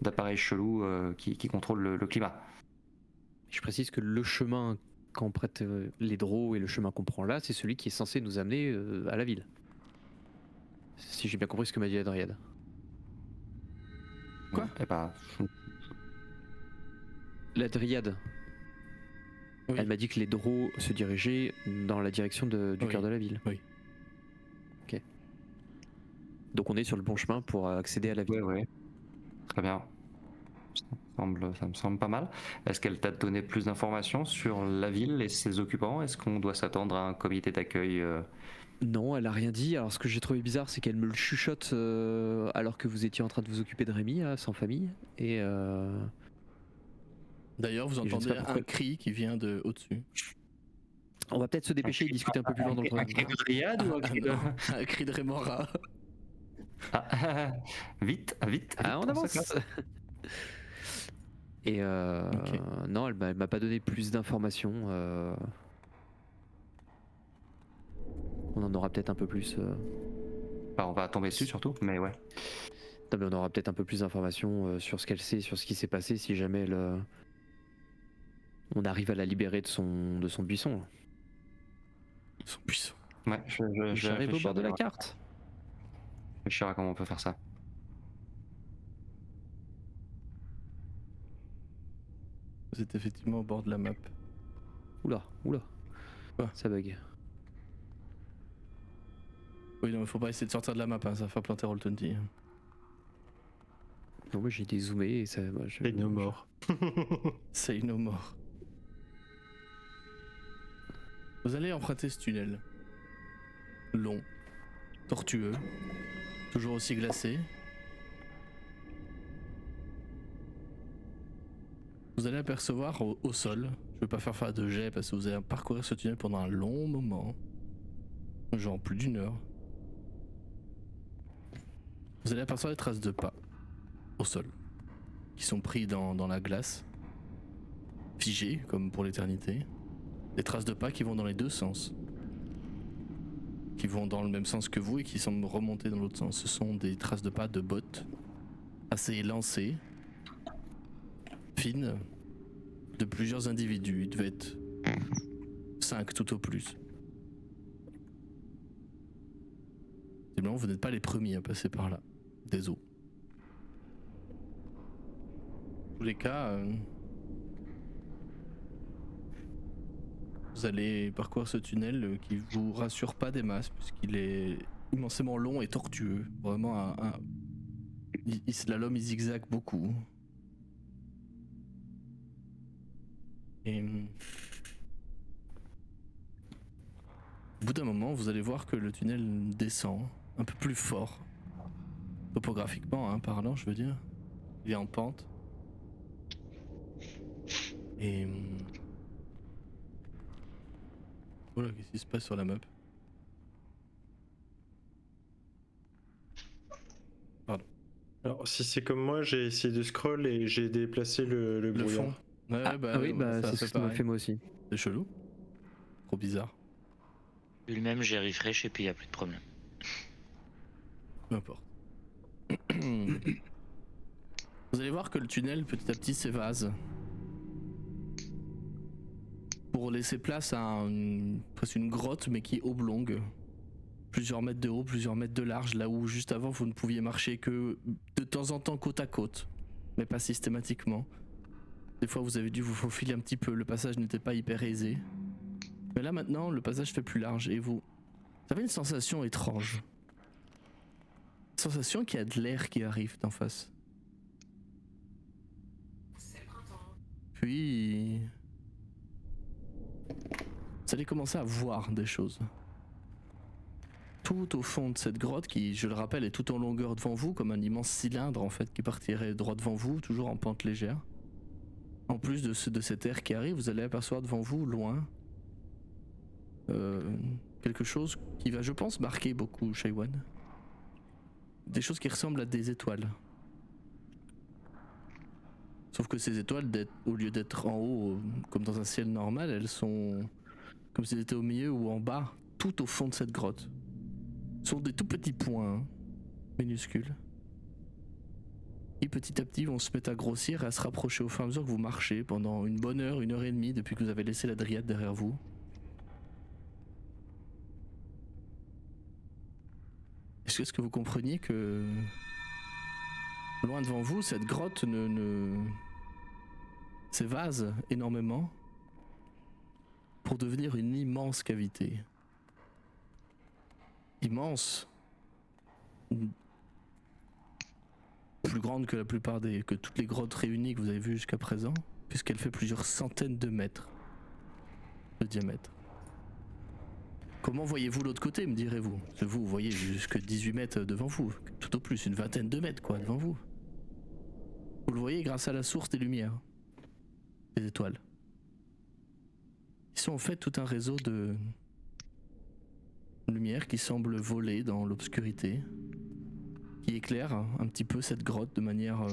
d'appareil chelou qui contrôle le climat. Je précise que le chemin qu'empruntent les Draux et le chemin qu'on prend là, c'est celui qui est censé nous amener à la ville. Si j'ai bien compris ce que m'a dit la Dryade. Quoi? Eh ben, La Dryade. Oui. Elle m'a dit que les Draux se dirigeaient dans la direction du Oui. cœur de la ville. Oui. Ok. Donc on est sur le bon chemin pour accéder à la ville. ouais. Très bien. Ça me semble pas mal. Est-ce qu'elle t'a donné plus d'informations sur la ville et ses occupants? Est-ce qu'on doit s'attendre à un comité d'accueil Non, elle a rien dit. Alors ce que j'ai trouvé bizarre, c'est qu'elle me le chuchote alors que vous étiez en train de vous occuper de Rémi, là, sans famille. Et D'ailleurs, vous Et je ne sais entendez pas pourquoi. un cri qui vient de au-dessus. on va peut-être se dépêcher et discuter un peu plus loin dans le Un cri de Dryade ou un cri de... Un cri de Rémora. Ah, vite. Ah, on dans avance. sa classe. Et Ok. non, elle m'a pas donné plus d'informations. On en aura peut-être un peu plus. Enfin, on va tomber dessus surtout, mais ouais. Non, mais on aura peut-être un peu plus d'informations sur ce qu'elle sait, sur ce qui s'est passé, si jamais on arrive à la libérer de son buisson. Ils sont puissants. Ouais, J'arrive au bord de la carte. réfléchir à comment on peut faire ça. Vous êtes effectivement au bord de la map. Oula. Quoi? Ça bug. Oui, non, mais faut pas essayer de sortir de la map, hein, ça va faire planter Roll20. Non, moi j'ai dézoomé et ça. Et no more. Say no more. Vous allez emprunter ce tunnel. Long, tortueux, toujours aussi glacé. Vous allez apercevoir au sol, je vais pas faire de jet parce que vous allez parcourir ce tunnel pendant un long moment, genre plus d'1 heure. Vous allez apercevoir des traces de pas au sol, qui sont pris dans la glace, figés comme pour l'éternité. Des traces de pas qui vont dans les deux sens, qui vont dans le même sens que vous et qui semblent remonter dans l'autre sens. Ce sont des traces de pas de bottes, assez élancées, fines, de plusieurs individus. Il devait être 5 tout au plus. Visiblement, vous n'êtes pas les premiers à passer par là. Désolé. Dans tous les cas, vous allez parcourir ce tunnel qui vous rassure pas des masses puisqu'il est immensément long et tortueux. Vraiment il slalom, il zigzague beaucoup. Et au bout d'un moment, vous allez voir que le tunnel descend un peu plus fort. Topographiquement, hein, parlant, je veux dire. Il est en pente. Et voilà, qu'est-ce qui se passe sur la map? Alors, si c'est comme moi, j'ai essayé de scroll et j'ai déplacé le Le brouillard. fond. Ouais, Oui, bah, ça c'est fait ce que m'a pareil. fait moi aussi. C'est chelou. Trop bizarre. Lui-même, j'ai refresh et puis il n'y a plus de problème. Peu importe. Vous allez voir que le tunnel petit à petit s'évase pour laisser place à presque une grotte mais qui est oblongue. Plusieurs mètres de haut, plusieurs mètres de large, là où juste avant vous ne pouviez marcher que de temps en temps côte à côte, mais pas systématiquement. Des fois vous avez dû vous faufiler un petit peu, le passage n'était pas hyper aisé. Mais là maintenant le passage fait plus large et vous avez une sensation étrange. Sensation qu'il y a de l'air qui arrive d'en face. Puis vous allez commencer à voir des choses. Tout au fond de cette grotte qui, je le rappelle, est tout en longueur devant vous, comme un immense cylindre en fait qui partirait droit devant vous, toujours en pente légère. En plus de cet air qui arrive, vous allez apercevoir devant vous, loin, quelque chose qui va, je pense, marquer beaucoup Shaiwan. Des choses qui ressemblent à des étoiles. Sauf que ces étoiles, au lieu d'être en haut, comme dans un ciel normal, elles sont comme si elles étaient au milieu ou en bas, tout au fond de cette grotte. Ce sont des tout petits points, hein, minuscules. Et petit à petit vont se mettre à grossir et à se rapprocher au fur et à mesure que vous marchez pendant une bonne heure, 1h30 depuis que vous avez laissé la dryade derrière vous. Est-ce que vous compreniez que loin devant vous, cette grotte s'évase énormément pour devenir une immense cavité. Immense. Plus grande que la plupart que toutes les grottes réunies que vous avez vues jusqu'à présent, puisqu'elle fait plusieurs centaines de mètres de diamètre. Comment voyez-vous l'autre côté, me direz-vous? Vous voyez jusque 18 mètres devant vous, tout au plus une vingtaine de mètres quoi devant vous. Vous le voyez grâce à la source des lumières, des étoiles. Ils sont en fait tout un réseau de lumières qui semblent voler dans l'obscurité, qui éclairent un petit peu cette grotte de manière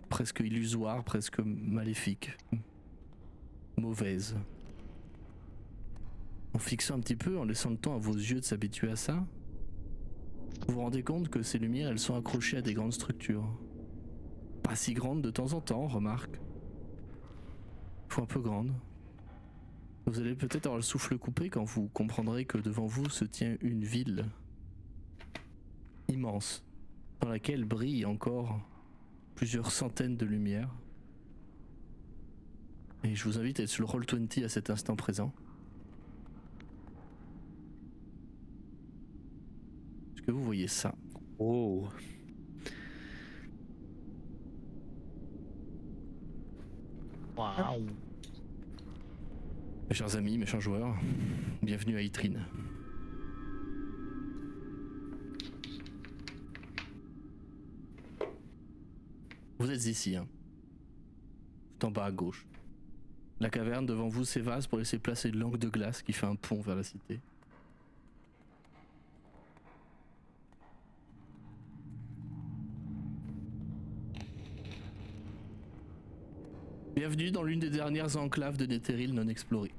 presque illusoire, presque maléfique, mauvaise. En fixant un petit peu, en laissant le temps à vos yeux de s'habituer à ça, vous vous rendez compte que ces lumières, elles sont accrochées à des grandes structures. Pas si grandes de temps en temps, remarque. Faut un peu grandes. Vous allez peut-être avoir le souffle coupé quand vous comprendrez que devant vous se tient une ville immense, dans laquelle brillent encore plusieurs centaines de lumières. Et je vous invite à être sur le Roll20 à cet instant présent. Est-ce que vous voyez ça? Oh. Waouh. Mes chers amis, mes chers joueurs, bienvenue à Itrine. Vous êtes ici, hein. Tout en bas à gauche. La caverne devant vous s'évase pour laisser place à une langue de glace qui fait un pont vers la cité. Bienvenue dans l'une des dernières enclaves de Netheril non explorées.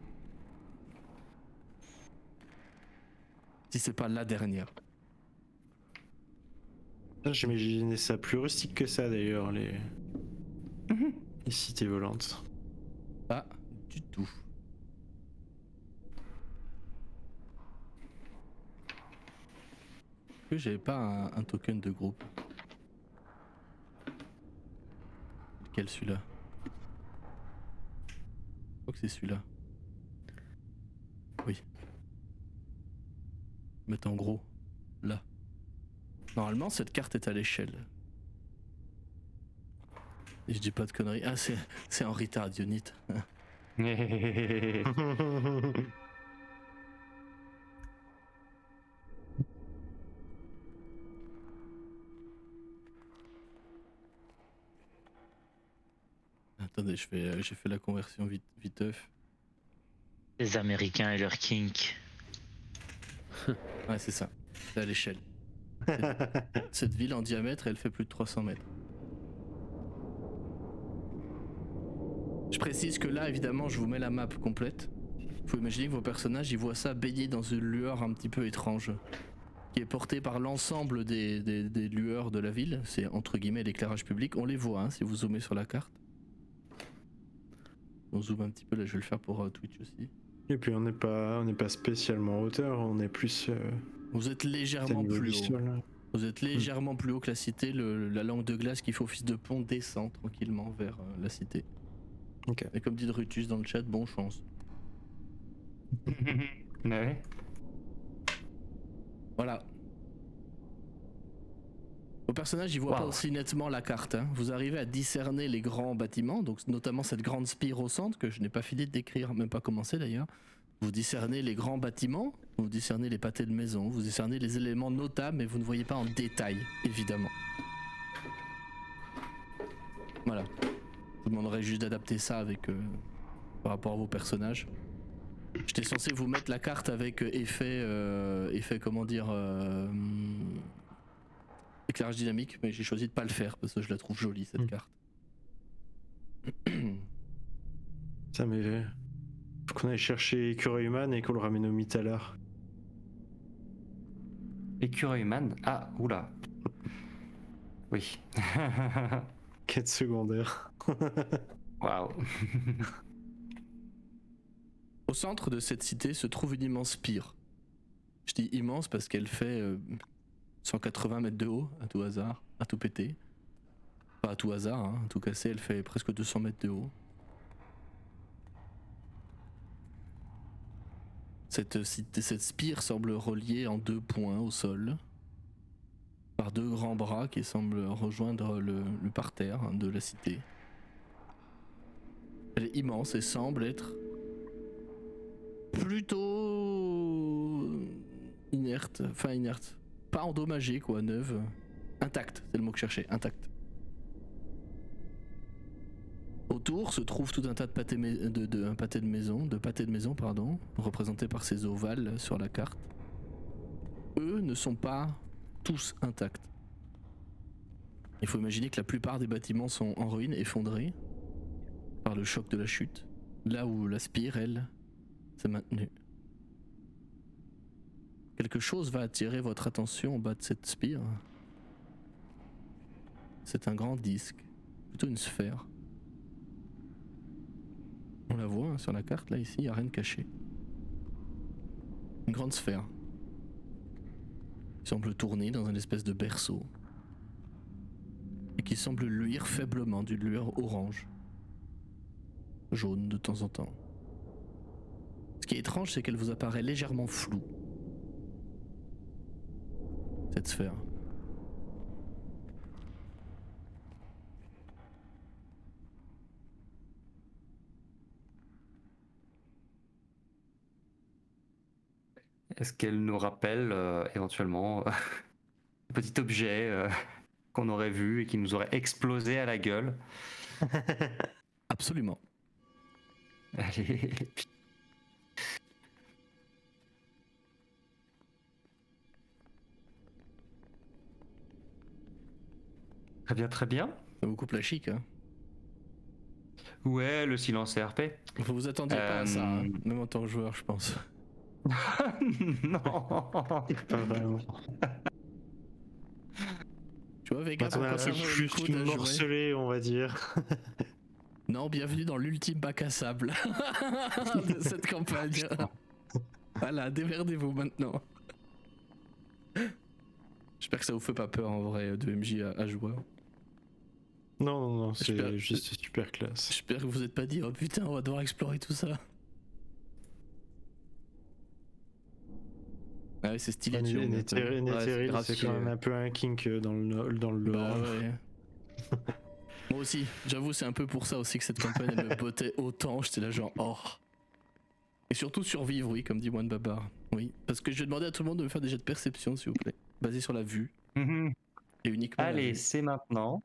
Si c'est pas la dernière. J'imaginais ça plus rustique que ça d'ailleurs, les cités volantes. Pas du tout. Est-ce que j'avais pas un token de groupe? Lequel, celui-là? Je crois que c'est celui-là. Oui. Mettre en gros. Là. Normalement, cette carte est à l'échelle. Et je dis pas de conneries. Ah, c'est en retard, Dionite. Attendez, j'ai fait la conversion viteuf. Les Américains et leur kink. Ouais, c'est ça. C'est à l'échelle. Cette ville en diamètre, elle fait plus de 300 mètres. Je précise que là, évidemment, je vous mets la map complète. Faut imaginer que vos personnages, ils voient ça baigner dans une lueur un petit peu étrange, qui est portée par l'ensemble des lueurs de la ville. C'est entre guillemets l'éclairage public. On les voit, hein, si vous zoomez sur la carte. On zoome un petit peu, là je vais le faire pour Twitch aussi. Et puis on n'est pas spécialement en hauteur, on est plus. Vous êtes légèrement plus haut. Vous êtes légèrement plus haut que la cité. La langue de glace qui fait office de pont descend tranquillement vers la cité. Ok. Et comme dit Drutus dans le chat, bonne chance. Ouais. Voilà. Vos personnages, ils voient pas aussi nettement la carte. Hein. Vous arrivez à discerner les grands bâtiments, donc notamment cette grande spire au centre que je n'ai pas fini de décrire, même pas commencé d'ailleurs. Vous discernez les grands bâtiments, vous discernez les pâtés de maison, vous discernez les éléments notables, mais vous ne voyez pas en détail, évidemment. Voilà. vous demanderai juste d'adapter ça avec par rapport à vos personnages. J'étais censé vous mettre la carte avec effet comment dire éclairage dynamique, mais j'ai choisi de pas le faire parce que je la trouve jolie cette carte. Ça mais faut qu'on aille chercher Écureuil Human et qu'on le ramène au Mythalar. Écureuil man. Ah, oula. Oui. Quête secondaire. Waouh. Au centre de cette cité se trouve une immense spire. Je dis immense parce qu'elle fait 180 mètres de haut, à tout hasard, à tout péter. Pas à tout hasard, hein, à tout casser, elle fait presque 200 mètres de haut. Cette spire semble reliée en 2 points au sol, par 2 grands bras qui semblent rejoindre le parterre de la cité. Elle est immense et semble être plutôt inerte, pas endommagée quoi, neuve, intacte, c'est le mot que je cherchais, intacte. Autour se trouve tout un tas de pâtés de maison, représentés par ces ovales sur la carte. Eux ne sont pas tous intacts. Il faut imaginer que la plupart des bâtiments sont en ruine, effondrés par le choc de la chute, là où la spire, elle, s'est maintenue. Quelque chose va attirer votre attention au bas de cette spire. C'est un grand disque, plutôt une sphère. On la voit hein, sur la carte, là, ici, il n'y a rien de caché. Une grande sphère. Qui semble tourner dans une espèce de berceau. Et qui semble luire faiblement d'une lueur orange. Jaune de temps en temps. Ce qui est étrange, c'est qu'elle vous apparaît légèrement floue. Cette sphère. Est-ce qu'elle nous rappelle éventuellement un petit objet qu'on aurait vu et qui nous aurait explosé à la gueule? Absolument. Allez. Très bien, très bien. Ça vous coupe la chic, hein. Ouais, le silence RP. Vous vous attendiez pas à ça, hein, même en tant que joueur, je pense. Non. Pas vraiment. Tu vois, Vega, On a un peu plus coup de jouer. morcelé, on va dire. Non, bienvenue dans l'ultime bac à sable de cette campagne. Voilà, démerdez-vous maintenant. J'espère que ça vous fait pas peur en vrai de MJ à joueur. Non, J'espère- c'est juste super classe. J'espère que vous êtes pas dit oh putain on va devoir explorer tout ça. Ah ouais c'est stylé. tu vois, Netheril, grave c'est stylé, quand même ouais. un peu un kink dans le Bah lore. ouais. Moi aussi, j'avoue c'est un peu pour ça aussi que cette campagne elle me bottait autant, j'étais là genre oh. Et surtout survivre oui comme dit Moine Babar. Oui, parce que je vais demander à tout le monde de me faire des jets de perception s'il vous plaît. Basé sur la vue Mhm. et uniquement la Allez, vue. c'est maintenant.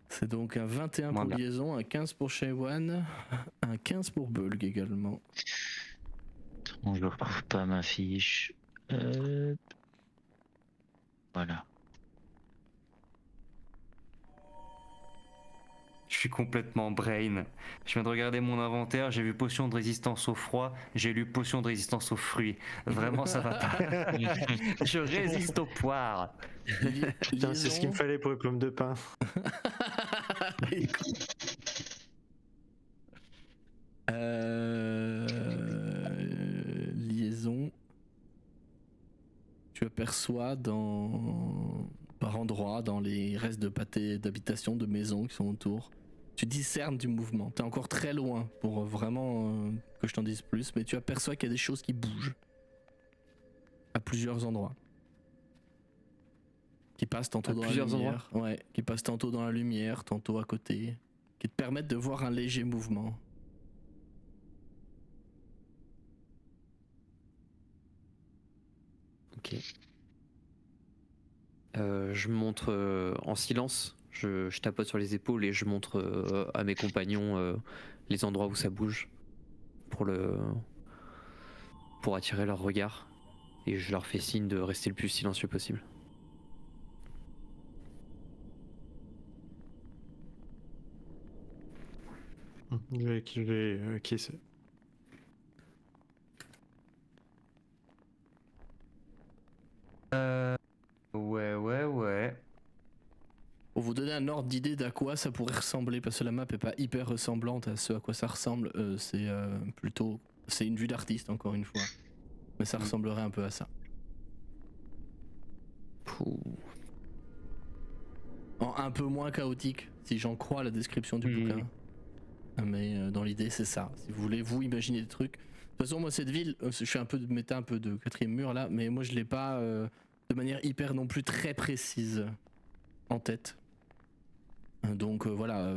C'est donc un 21 Moins pour bien. Liaison, un 15 pour Shaywan, un 15 pour Bulg également. Bon, je retrouve pas ma fiche. Voilà. Je suis complètement brain. Je viens de regarder mon inventaire, j'ai vu potion de résistance au froid, j'ai lu potion de résistance aux fruits. Vraiment, ça va pas. Je résiste aux poires. Putain, c'est ce qu'il me fallait pour les pommes de pin. Liaison. Tu aperçois par endroits dans les restes de pâtés d'habitation, de maisons qui sont autour. Tu discernes du mouvement. T'es encore très loin pour vraiment que je t'en dise plus, mais tu aperçois qu'il y a des choses qui bougent à plusieurs endroits. Qui passent tantôt À dans plusieurs la lumière. Ouais, qui passent tantôt dans la lumière, tantôt à côté, qui te permettent de voir un léger mouvement. Ok. Je montre en silence, je tapote sur les épaules et je montre à mes compagnons les endroits où ça bouge pour attirer leur regard. Et je leur fais signe de rester le plus silencieux possible. Je vais activer qui c'est. Ouais. Pour vous donner un ordre d'idée d'à quoi ça pourrait ressembler, parce que la map est pas hyper ressemblante à ce à quoi ça ressemble, c'est une vue d'artiste encore une fois. Mais ça ressemblerait un peu à ça. Pouh. Un peu moins chaotique, si j'en crois la description du bouquin. Mais dans l'idée, c'est ça. Si vous voulez, vous imaginer des trucs. De toute façon, moi, cette ville, je suis un peu de méta, un peu de quatrième mur là, mais moi, je l'ai pas de manière hyper non plus très précise en tête. Donc voilà,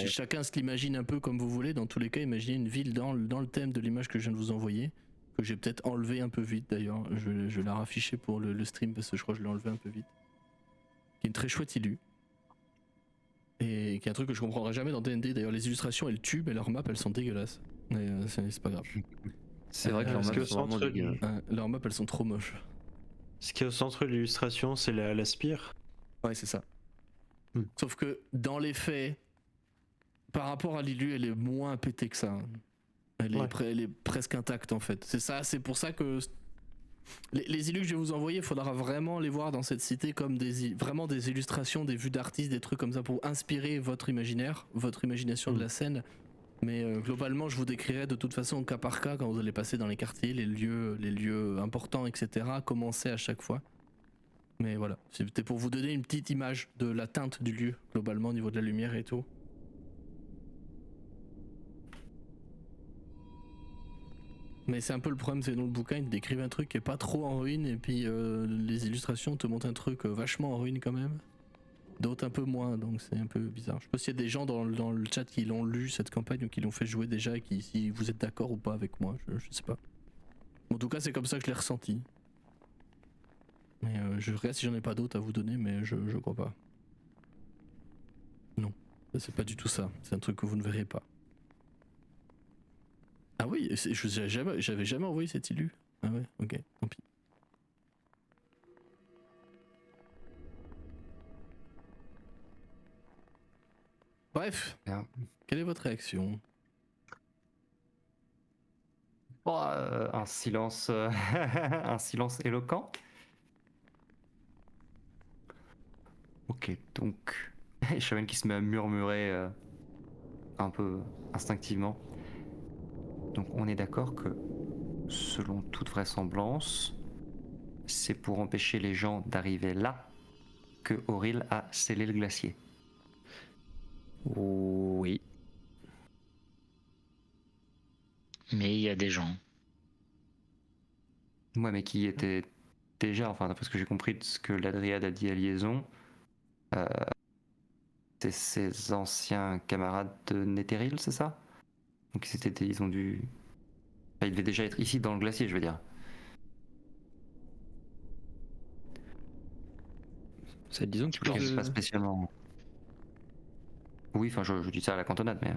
chacun se l'imagine un peu comme vous voulez. Dans tous les cas, imaginez une ville dans le thème de l'image que je viens de vous envoyer, que j'ai peut-être enlevé un peu vite d'ailleurs. Je vais la rafficher pour le stream parce que je crois que je l'ai enlevé un peu vite. Qui est une très chouette illu. Et qui est un truc que je comprendrai jamais dans D&D. D'ailleurs, les illustrations elles tuent, mais leurs maps elles sont dégueulasses. Mais c'est pas grave. C'est vrai que leurs maps sont vraiment dégueulasses. Leurs maps elles sont trop moches. Ce qui est au centre de l'illustration, c'est la spire. Ouais, c'est ça. Sauf que dans les faits, par rapport à l'illu, elle est moins pétée que ça. Elle est presque intacte en fait. C'est pour ça que les illus que je vais vous envoyer, il faudra vraiment les voir dans cette cité comme vraiment des illustrations, des vues d'artistes, des trucs comme ça pour inspirer votre imaginaire, votre imagination de la scène. Mais globalement, je vous décrirai de toute façon au cas par cas quand vous allez passer dans les quartiers, les lieux importants, etc. Commencer à chaque fois. Mais voilà, c'était pour vous donner une petite image de la teinte du lieu, globalement au niveau de la lumière et tout. Mais c'est un peu le problème, c'est dans le bouquin, ils décrivent un truc qui est pas trop en ruine, et puis les illustrations te montrent un truc vachement en ruine quand même. D'autres un peu moins, donc c'est un peu bizarre. Je sais pas s'il y a des gens dans le chat qui l'ont lu cette campagne ou qui l'ont fait jouer déjà, et si vous êtes d'accord ou pas avec moi, je sais pas. En tout cas, c'est comme ça que je l'ai ressenti. Mais je regarde si j'en ai pas d'autres à vous donner, mais je crois pas. Non, c'est pas du tout ça. C'est un truc que vous ne verrez pas. Ah oui, j'avais jamais envoyé cet illu. Ah ouais, ok, tant pis. Bref, quelle est votre réaction? Un silence, un silence éloquent. Ok, donc Shaman qui se met à murmurer un peu instinctivement. Donc on est d'accord que, selon toute vraisemblance, c'est pour empêcher les gens d'arriver là que Auril a scellé le glacier. Oui. Mais il y a des gens. Ouais, mais qui était déjà, enfin d'après ce que j'ai compris de ce que l'Adriade a dit à Liaison, c'est ses anciens camarades de Netheril, c'est ça? Donc ils ont dû... Enfin, ils devaient déjà être ici dans le glacier, je veux dire. Ça, disons que Je pense pas spécialement... Oui, enfin je dis ça à la cantonade, mais...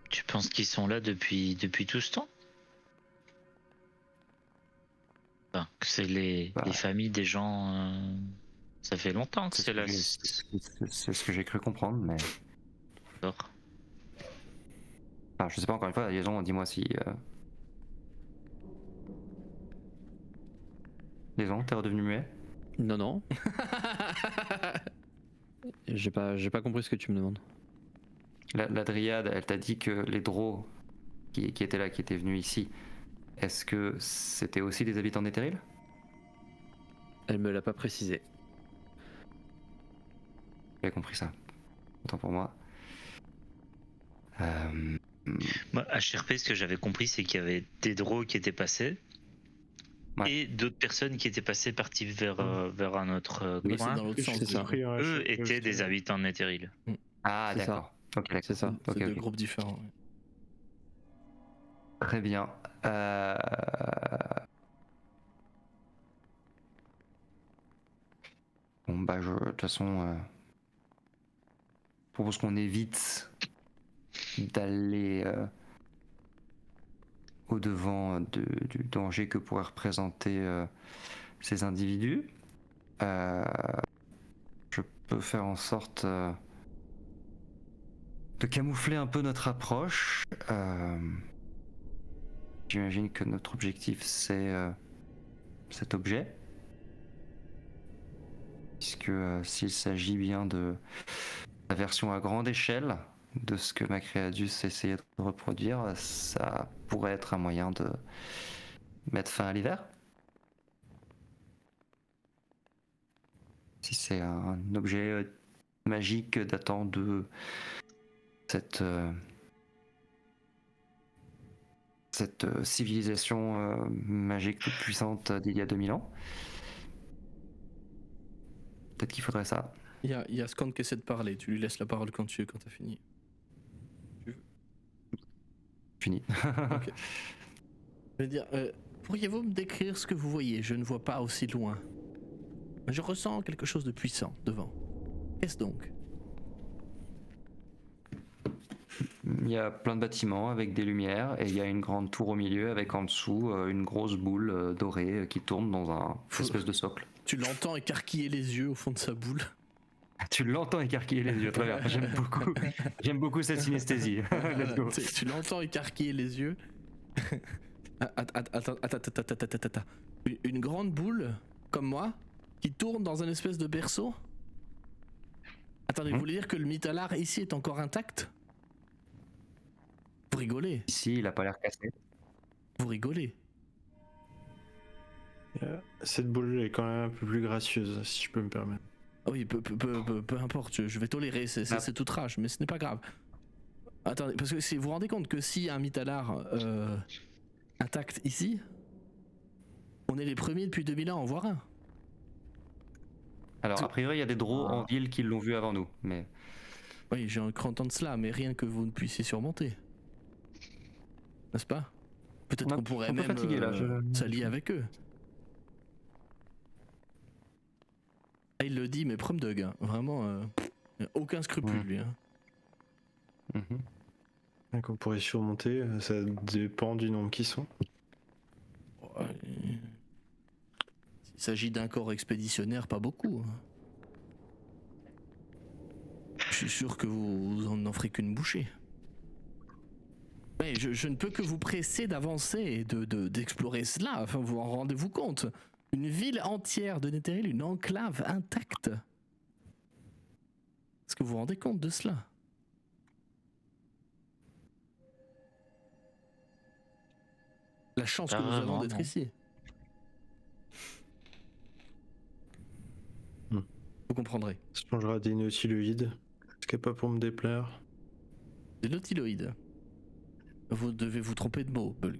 Tu penses qu'ils sont là depuis tout ce temps? Enfin, que c'est les familles des gens... Ça fait longtemps que c'est là. C'est ce que j'ai cru comprendre, mais... D'accord. Enfin, je sais pas, encore une fois, Liaison, dis-moi si... Liaison, t'es redevenu muet? Non. J'ai pas compris ce que tu me demandes. La Dryade, elle t'a dit que les Draux qui étaient là, qui étaient venus ici, est-ce que c'était aussi des habitants d'Etheril? Elle me l'a pas précisé. J'ai compris ça. Autant pour moi. Moi, HRP, ce que j'avais compris, c'est qu'il y avait des Draux qui étaient passés. Ouais. Et d'autres personnes qui étaient passées parties vers un autre coin. Dans l'autre sens, c'est ça. Eux étaient des habitants de Netheril. Ah, d'accord. Ok, c'est ça. C'est deux groupes différents. Ouais. Très bien. Bon, bah de toute façon, je propose qu'on évite d'aller au-devant du danger que pourraient représenter ces individus. Je peux faire en sorte de camoufler un peu notre approche. J'imagine que notre objectif c'est cet objet. Puisque s'il s'agit bien de la version à grande échelle de ce que Macréadius essayait de reproduire, ça pourrait être un moyen de mettre fin à l'hiver. Si c'est un objet magique datant de cette civilisation magique toute puissante d'il y a 2000 ans. Peut-être qu'il faudrait ça. Il y a Scan qui essaie de parler, tu lui laisses la parole quand t'as fini. Fini. Ok. Je veux dire, pourriez-vous me décrire ce que vous voyez? Je ne vois pas aussi loin. Je ressens quelque chose de puissant devant. Qu'est-ce donc? Il y a plein de bâtiments avec des lumières et il y a une grande tour au milieu avec en dessous une grosse boule dorée qui tourne dans un espèce de socle. Tu l'entends écarquiller les yeux au fond de sa boule. Tu l'entends écarquiller les yeux, très bien. J'aime beaucoup cette synesthésie. Let's go. Tu l'entends écarquiller les yeux. Attends. Une grande boule, comme moi, qui tourne dans un espèce de berceau. Attendez, vous voulez dire que le Mythalar ici est encore intact? Vous rigolez? Ici, il a pas l'air cassé. Vous rigolez? Cette boule est quand même un peu plus gracieuse, si je peux me permettre. Oui, peu importe, je vais tolérer cet outrage, mais ce n'est pas grave. Attendez, parce que si vous vous rendez compte que s'il y a un Mythalar intact ici, on est les premiers depuis 2000 ans à en voir un. Alors, a priori, il y a des drôles en ville qui l'ont vu avant nous, mais... Oui, j'ai cru entendre cela, mais rien que vous ne puissiez surmonter. N'est-ce pas? Peut-être qu'on pourrait même s'allier avec eux. Ah, il le dit, mais Promdug, hein, vraiment, aucun scrupule, lui. Hein. Donc on pourrait surmonter, ça dépend du nombre qui sont. Il s'agit d'un corps expéditionnaire, pas beaucoup. Hein. Je suis sûr que vous en ferez qu'une bouchée. Mais je ne peux que vous presser d'avancer et d'explorer cela, enfin vous en rendez-vous compte. Une ville entière de Netheril, une enclave intacte. Est-ce que vous vous rendez compte de cela? La chance que nous avons d'être ici. Vous comprendrez. Ça changera des nautiloïdes. Ce qui n'est pas pour me déplaire. Des nautiloïdes. Vous devez vous tromper de mots, Bulg.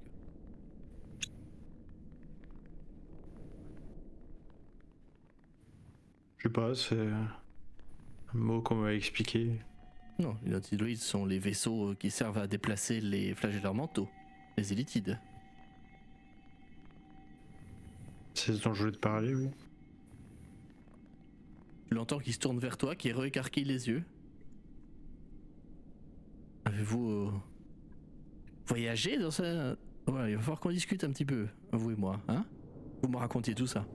Je sais pas, c'est un mot qu'on m'a expliqué. Non, les nautiloïdes sont les vaisseaux qui servent à déplacer les flagelleurs mentaux, les élitides. C'est ce dont je voulais te parler, oui. Tu l'entends qui se tourne vers toi, qui réécarquille les yeux. Avez-vous voyagé dans ça? Ouais, il va falloir qu'on discute un petit peu, vous et moi, hein? Vous me racontiez tout ça.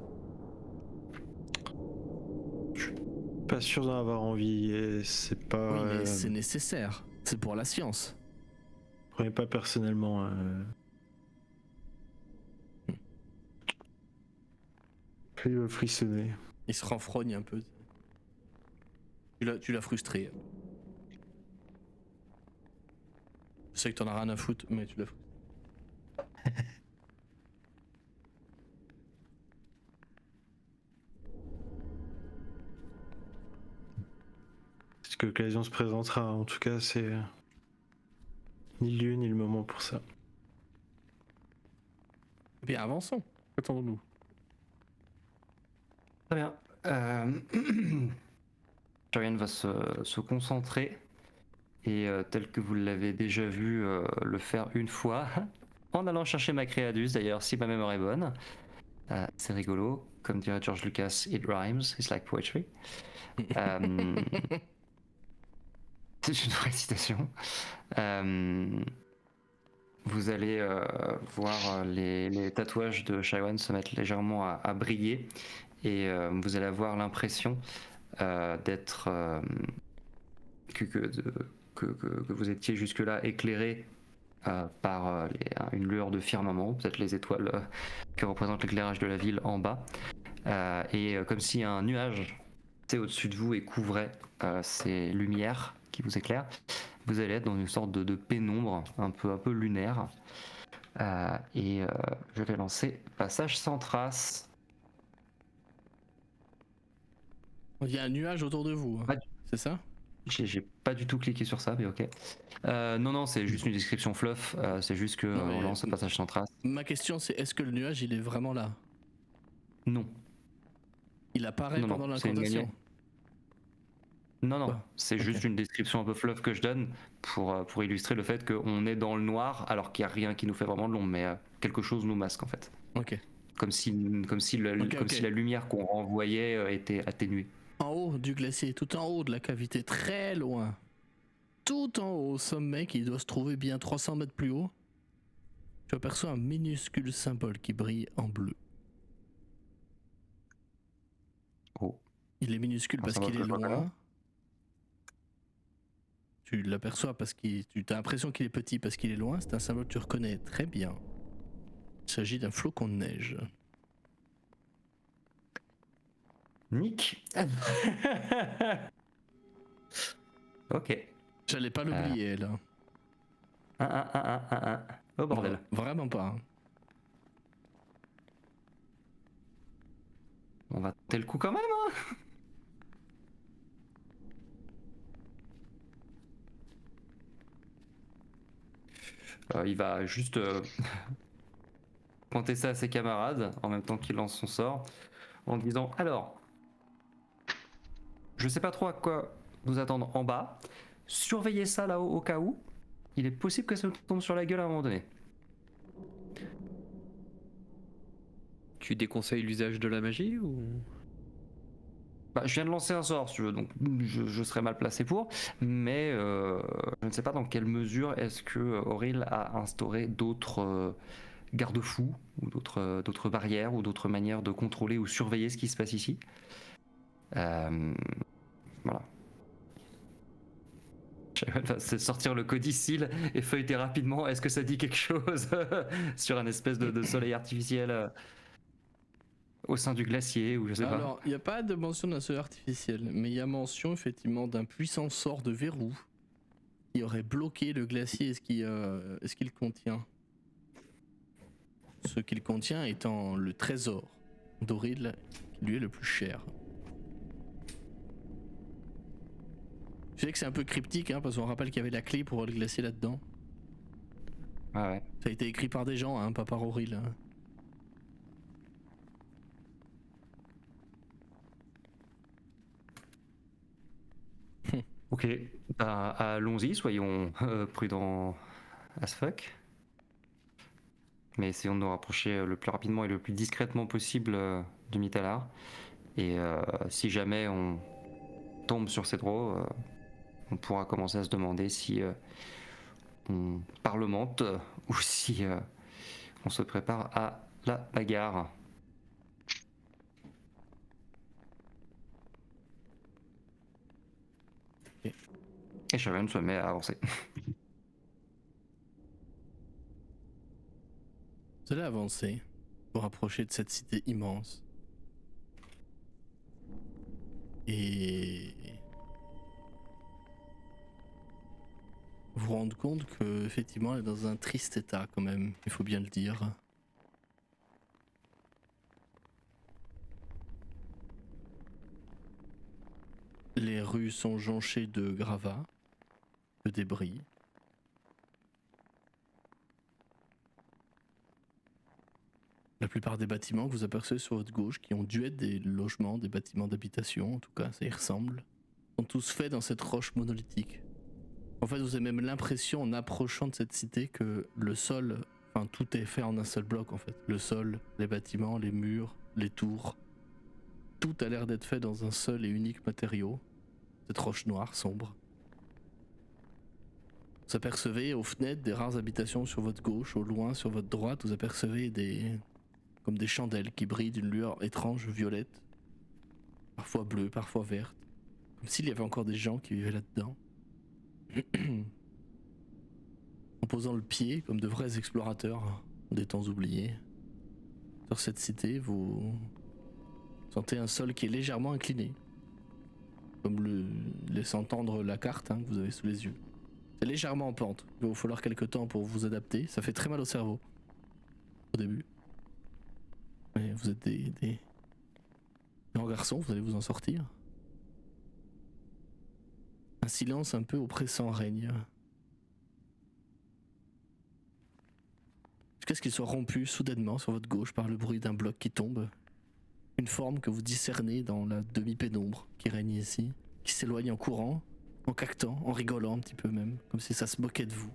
Pas sûr d'en avoir envie et c'est pas... Oui, mais c'est nécessaire. C'est pour la science. Prenez pas personnellement. Il va frissonner. Il se renfrogne un peu. Tu l'as frustré. Je sais que t'en as rien à foutre, mais tu l'as frustré. Est-ce que l'occasion se présentera? En tout cas, c'est ni le lieu ni le moment pour ça. Bien, avançons. Attendons-nous. Très bien. Jorian va se concentrer et tel que vous l'avez déjà vu le faire une fois, en allant chercher Macréadius d'ailleurs si ma mémoire est bonne, C'est rigolo. Comme dirait George Lucas, it rhymes, it's like poetry. C'est une vraie citation. Vous allez voir les tatouages de Shawan se mettre légèrement à briller et vous allez avoir l'impression d'être que vous étiez jusque-là éclairé par une lueur de firmament, peut-être les étoiles qui représentent l'éclairage de la ville en bas, et comme si un nuage au-dessus de vous et couvrait ces lumières qui vous éclairent. Vous allez être dans une sorte de pénombre un peu lunaire. Et je vais lancer passage sans trace. Il y a un nuage autour de vous, hein. C'est ça? J'ai pas du tout cliqué sur ça, mais ok. Non, c'est juste une description fluff. C'est juste que on lance un passage sans trace. Ma question c'est, est-ce que le nuage il est vraiment là? Non. Il apparaît pendant l'incantation? Non, c'est juste une description un peu fluff que je donne pour illustrer le fait qu'on est dans le noir alors qu'il n'y a rien qui nous fait vraiment de l'ombre, mais quelque chose nous masque en fait. Ok. Comme si la lumière qu'on renvoyait était atténuée. En haut du glacier, tout en haut de la cavité, très loin, tout en haut au sommet qui doit se trouver bien 300 mètres plus haut, tu aperçois un minuscule symbole qui brille en bleu. Oh. Il est minuscule parce qu'il est loin. Tu l'aperçois parce que tu as l'impression qu'il est petit parce qu'il est loin. C'est un symbole que tu reconnais très bien. Il s'agit d'un flocon de neige. Nick. Ok. J'allais pas l'oublier là. Oh bordel. Non, vraiment pas. On va tenter le coup quand même, hein. Il va juste pointer ça à ses camarades en même temps qu'il lance son sort en disant alors, je sais pas trop à quoi nous attendre en bas, surveillez ça là-haut au cas où, il est possible que ça nous tombe sur la gueule à un moment donné. Tu déconseilles l'usage de la magie ou... Bah, je viens de lancer un sort, si tu veux, donc je serais mal placé pour, mais je ne sais pas dans quelle mesure est-ce que Auril a instauré d'autres garde-fous, ou d'autres barrières, ou d'autres manières de contrôler ou surveiller ce qui se passe ici. Voilà. C'est sortir le codicile et feuilleter rapidement, est-ce que ça dit quelque chose sur un espèce de soleil artificiel au sein du glacier, ou je sais pas. Alors, il n'y a pas de mention d'un soleil artificiel, mais il y a mention effectivement d'un puissant sort de verrou qui aurait bloqué le glacier et ce qu'il contient. Ce qu'il contient étant le trésor d'Auril, qui lui est le plus cher. Je sais que c'est un peu cryptique, hein, parce qu'on rappelle qu'il y avait la clé pour le glacier là-dedans. Ah ouais. Ça a été écrit par des gens, hein, pas par Auril. Hein. Ok, bah, allons-y, soyons prudents as fuck. Mais essayons de nous rapprocher le plus rapidement et le plus discrètement possible du Mitalar. Et si jamais on tombe sur ces draws, on pourra commencer à se demander si on parlemente ou si on se prépare à la bagarre. Et Sharon se met à avancer. Vous allez avancer pour approcher de cette cité immense. Et vous vous rendez compte que effectivement elle est dans un triste état quand même, il faut bien le dire. Les rues sont jonchées de gravats, de débris. La plupart des bâtiments que vous apercevez sur votre gauche, qui ont dû être des logements, des bâtiments d'habitation, en tout cas ça y ressemble, sont tous faits dans cette roche monolithique. En fait, vous avez même l'impression en approchant de cette cité que le sol, Enfin, tout est fait en un seul bloc en fait. Le sol, les bâtiments, les murs, les tours. Tout a l'air d'être fait dans un seul et unique matériau. Cette roche noire, sombre. Vous apercevez aux fenêtres des rares habitations sur votre gauche, au loin sur votre droite, vous apercevez comme des chandelles qui brillent d'une lueur étrange violette, parfois bleue, parfois verte, comme s'il y avait encore des gens qui vivaient là-dedans. En posant le pied comme de vrais explorateurs des temps oubliés. Sur cette cité, vous sentez un sol qui est légèrement incliné, comme le laisse entendre la carte que vous avez sous les yeux. C'est légèrement en pente, il va vous falloir quelques temps pour vous adapter, ça fait très mal au cerveau au début. Mais vous êtes des grands garçons, vous allez vous en sortir. Un silence un peu oppressant règne. Jusqu'à ce qu'il soit rompu soudainement sur votre gauche par le bruit d'un bloc qui tombe. Une forme que vous discernez dans la demi-pénombre qui règne ici, qui s'éloigne en courant, en cactant, en rigolant un petit peu même, comme si ça se moquait de vous.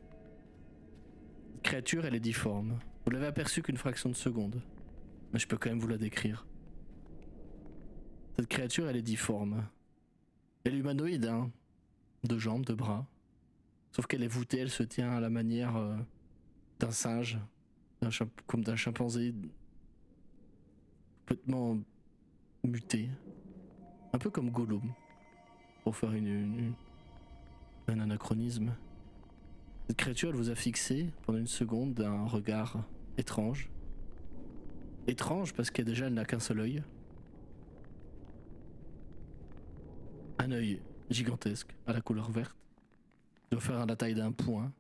Cette créature, elle est difforme. Vous l'avez aperçue qu'une fraction de seconde, mais je peux quand même vous la décrire. Cette créature, elle est difforme. Elle est humanoïde, 2 jambes, 2 bras. Sauf qu'elle est voûtée, elle se tient à la manière d'un singe, comme d'un chimpanzé complètement muté. Un peu comme Gollum, pour faire un anachronisme. Cette créature, elle vous a fixé pendant une seconde d'un regard étrange. Étrange parce que déjà, elle n'a qu'un seul œil. Un œil gigantesque, à la couleur verte. Il doit faire la taille d'un poing.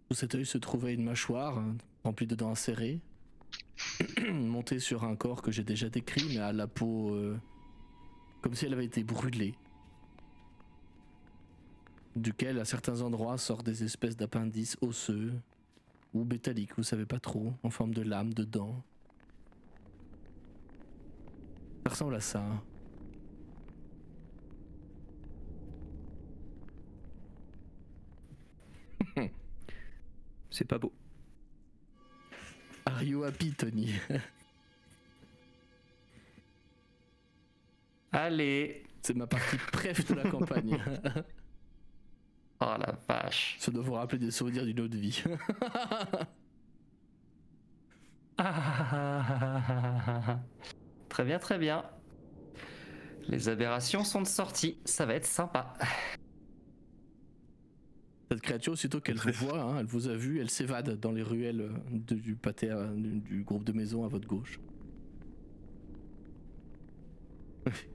Sous cet œil se trouvait une mâchoire remplie de dents acérées, montée sur un corps que j'ai déjà décrit, mais à la peau comme si elle avait été brûlée, duquel à certains endroits sortent des espèces d'appendices osseux ou métalliques, vous savez pas trop, en forme de lame, de dents. Ça ressemble à ça. C'est pas beau. Are you happy, Tony? Allez. C'est ma partie préf de la campagne. Oh la vache. Ça doit vous rappeler des souvenirs d'une autre vie. Très bien, très bien. Les aberrations sont de sortie, ça va être sympa. Cette créature, aussitôt qu'elle vous voit, elle vous a vu, elle s'évade dans les ruelles du pâté, du groupe de maisons à votre gauche.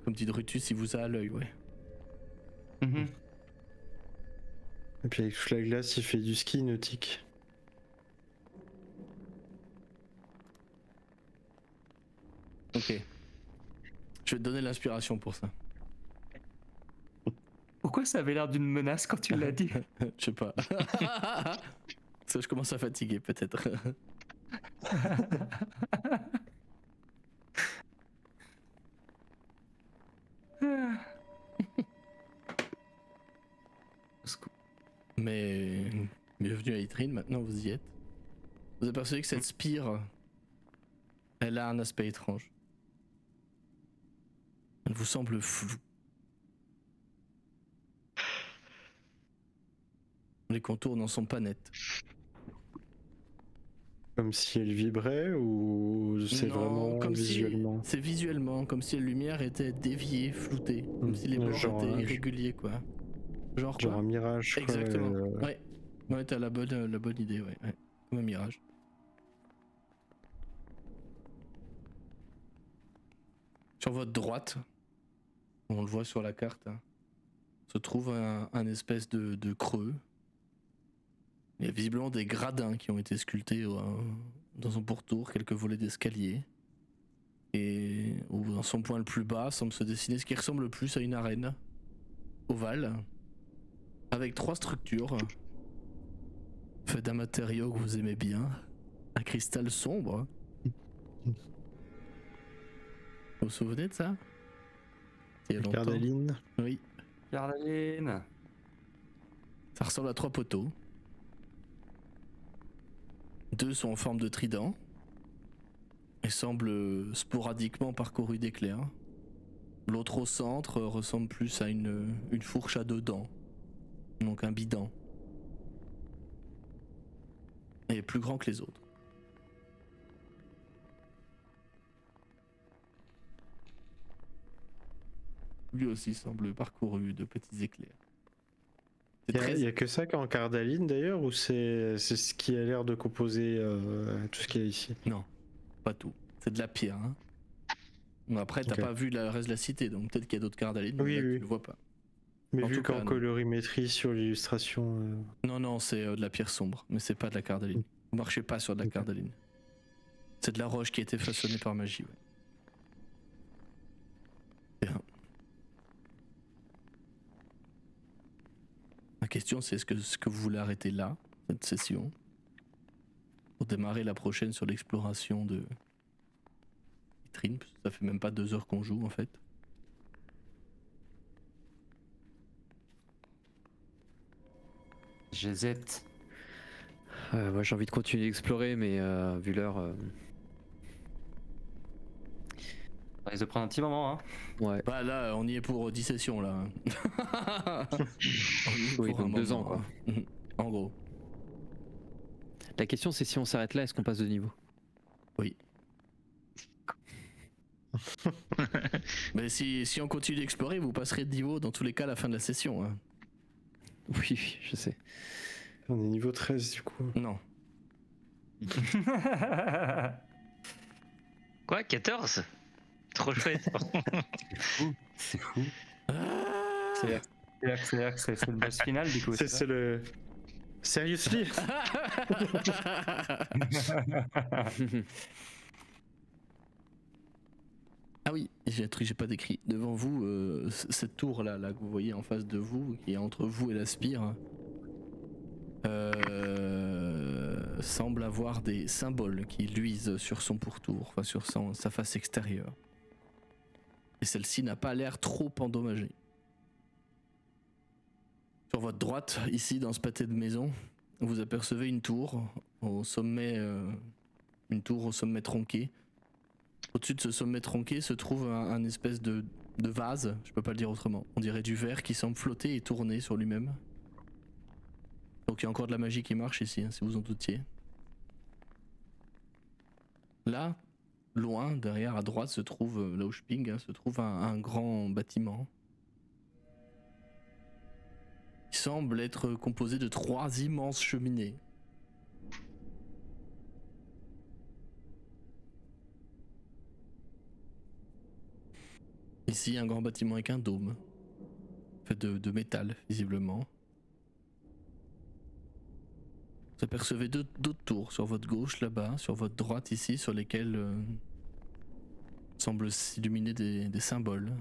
Comme dit Drutus, il vous a à l'œil, ouais. Mhm. Et puis avec toute la glace, il fait du ski nautique. Ok. Je vais te donner l'inspiration pour ça. Pourquoi ça avait l'air d'une menace quand tu l'as dit? Je sais pas. Ça, je commence à fatiguer peut-être. Mais bienvenue à Itrine, maintenant vous y êtes. Vous apercevez que cette spire, elle a un aspect étrange. Elle vous semble floue. Les contours n'en sont pas nets. Comme si elle vibrait ou c'est Non, vraiment comme visuellement si, c'est visuellement, comme si la lumière était déviée, floutée. Comme si les bords genre étaient un- irréguliers, quoi. Genre quoi? un mirage. quoi, Exactement. Ouais, t'as la bonne idée, ouais. Comme un mirage. Sur votre droite, on le voit sur la carte, se trouve un espèce de creux. Il y a visiblement des gradins qui ont été sculptés dans son pourtour, quelques volets d'escalier. Et dans son point le plus bas semble se dessiner ce qui ressemble le plus à une arène ovale, avec 3 structures faites d'un matériau que vous aimez bien, un cristal sombre. Vous vous souvenez de ça? Il y a longtemps. Cardaline. Oui. Gardaline. Ça ressemble à 3 poteaux. 2 sont en forme de trident et semblent sporadiquement parcourus d'éclairs. L'autre au centre ressemble plus à une fourche à 2 dents, donc un bident. Et plus grand que les autres. Lui aussi semble parcouru de petits éclairs. C'est Il y a que ça qu'en cardaline d'ailleurs, ou c'est ce qui a l'air de composer tout ce qu'il y a ici? Non, pas tout. C'est de la pierre. Hein. Bon, après, t'as Ok. pas vu le reste de la cité, donc peut-être qu'il y a d'autres cardalines, Oui, mais là, oui. tu le vois pas. Mais En vu tout cas, qu'en non. colorimétrie sur l'illustration. Non, c'est de la pierre sombre, mais c'est pas de la cardaline. Vous marchez pas sur de la Ok. cardaline. C'est de la roche qui a été façonnée par magie. Ouais. Bien. La question, c'est est-ce que vous voulez arrêter là, cette session, pour démarrer la prochaine sur l'exploration de vitrine, parce que ça fait même pas 2 heures qu'on joue en fait. J'hésite. Moi j'ai envie de continuer d'explorer, mais vu l'heure, Ça risque de prendre un petit moment, hein. ouais. Bah là, on y est pour 10 sessions là. On y est Oui, pour un donc 2 moment, ans, quoi. hein. En gros, La question c'est si on s'arrête là, est-ce qu'on passe de niveau? oui. Mais si on continue d'explorer, vous passerez de niveau dans tous les cas à la fin de la session. Hein. Oui, je sais. On est niveau 13 du coup. Non. Quoi, 14? Trop chouette. C'est fou. Ah C'est-à-dire que c'est le boss final du coup. C'est le. Seriously? Ah oui, j'ai un truc que j'ai pas décrit. Devant vous, cette tour là que vous voyez en face de vous, qui est entre vous et la spire, semble avoir des symboles qui luisent sur son pourtour, enfin sur sa face extérieure. Et celle-ci n'a pas l'air trop endommagée. Sur votre droite, ici dans ce pâté de maison, vous apercevez une tour au sommet, tronqué. Au-dessus de ce sommet tronqué se trouve un espèce de vase, je peux pas le dire autrement. On dirait du verre qui semble flotter et tourner sur lui-même. Donc il y a encore de la magie qui marche ici, hein, si vous en doutiez. Là, loin, derrière, à droite, se trouve, là où je ping, hein, se trouve un grand bâtiment. Il semble être composé de 3 immenses cheminées. Ici, un grand bâtiment avec un dôme, fait de métal, visiblement. Vous apercevez d'autres tours sur votre gauche, là-bas, sur votre droite, ici, sur lesquelles semblent s'illuminer des symboles.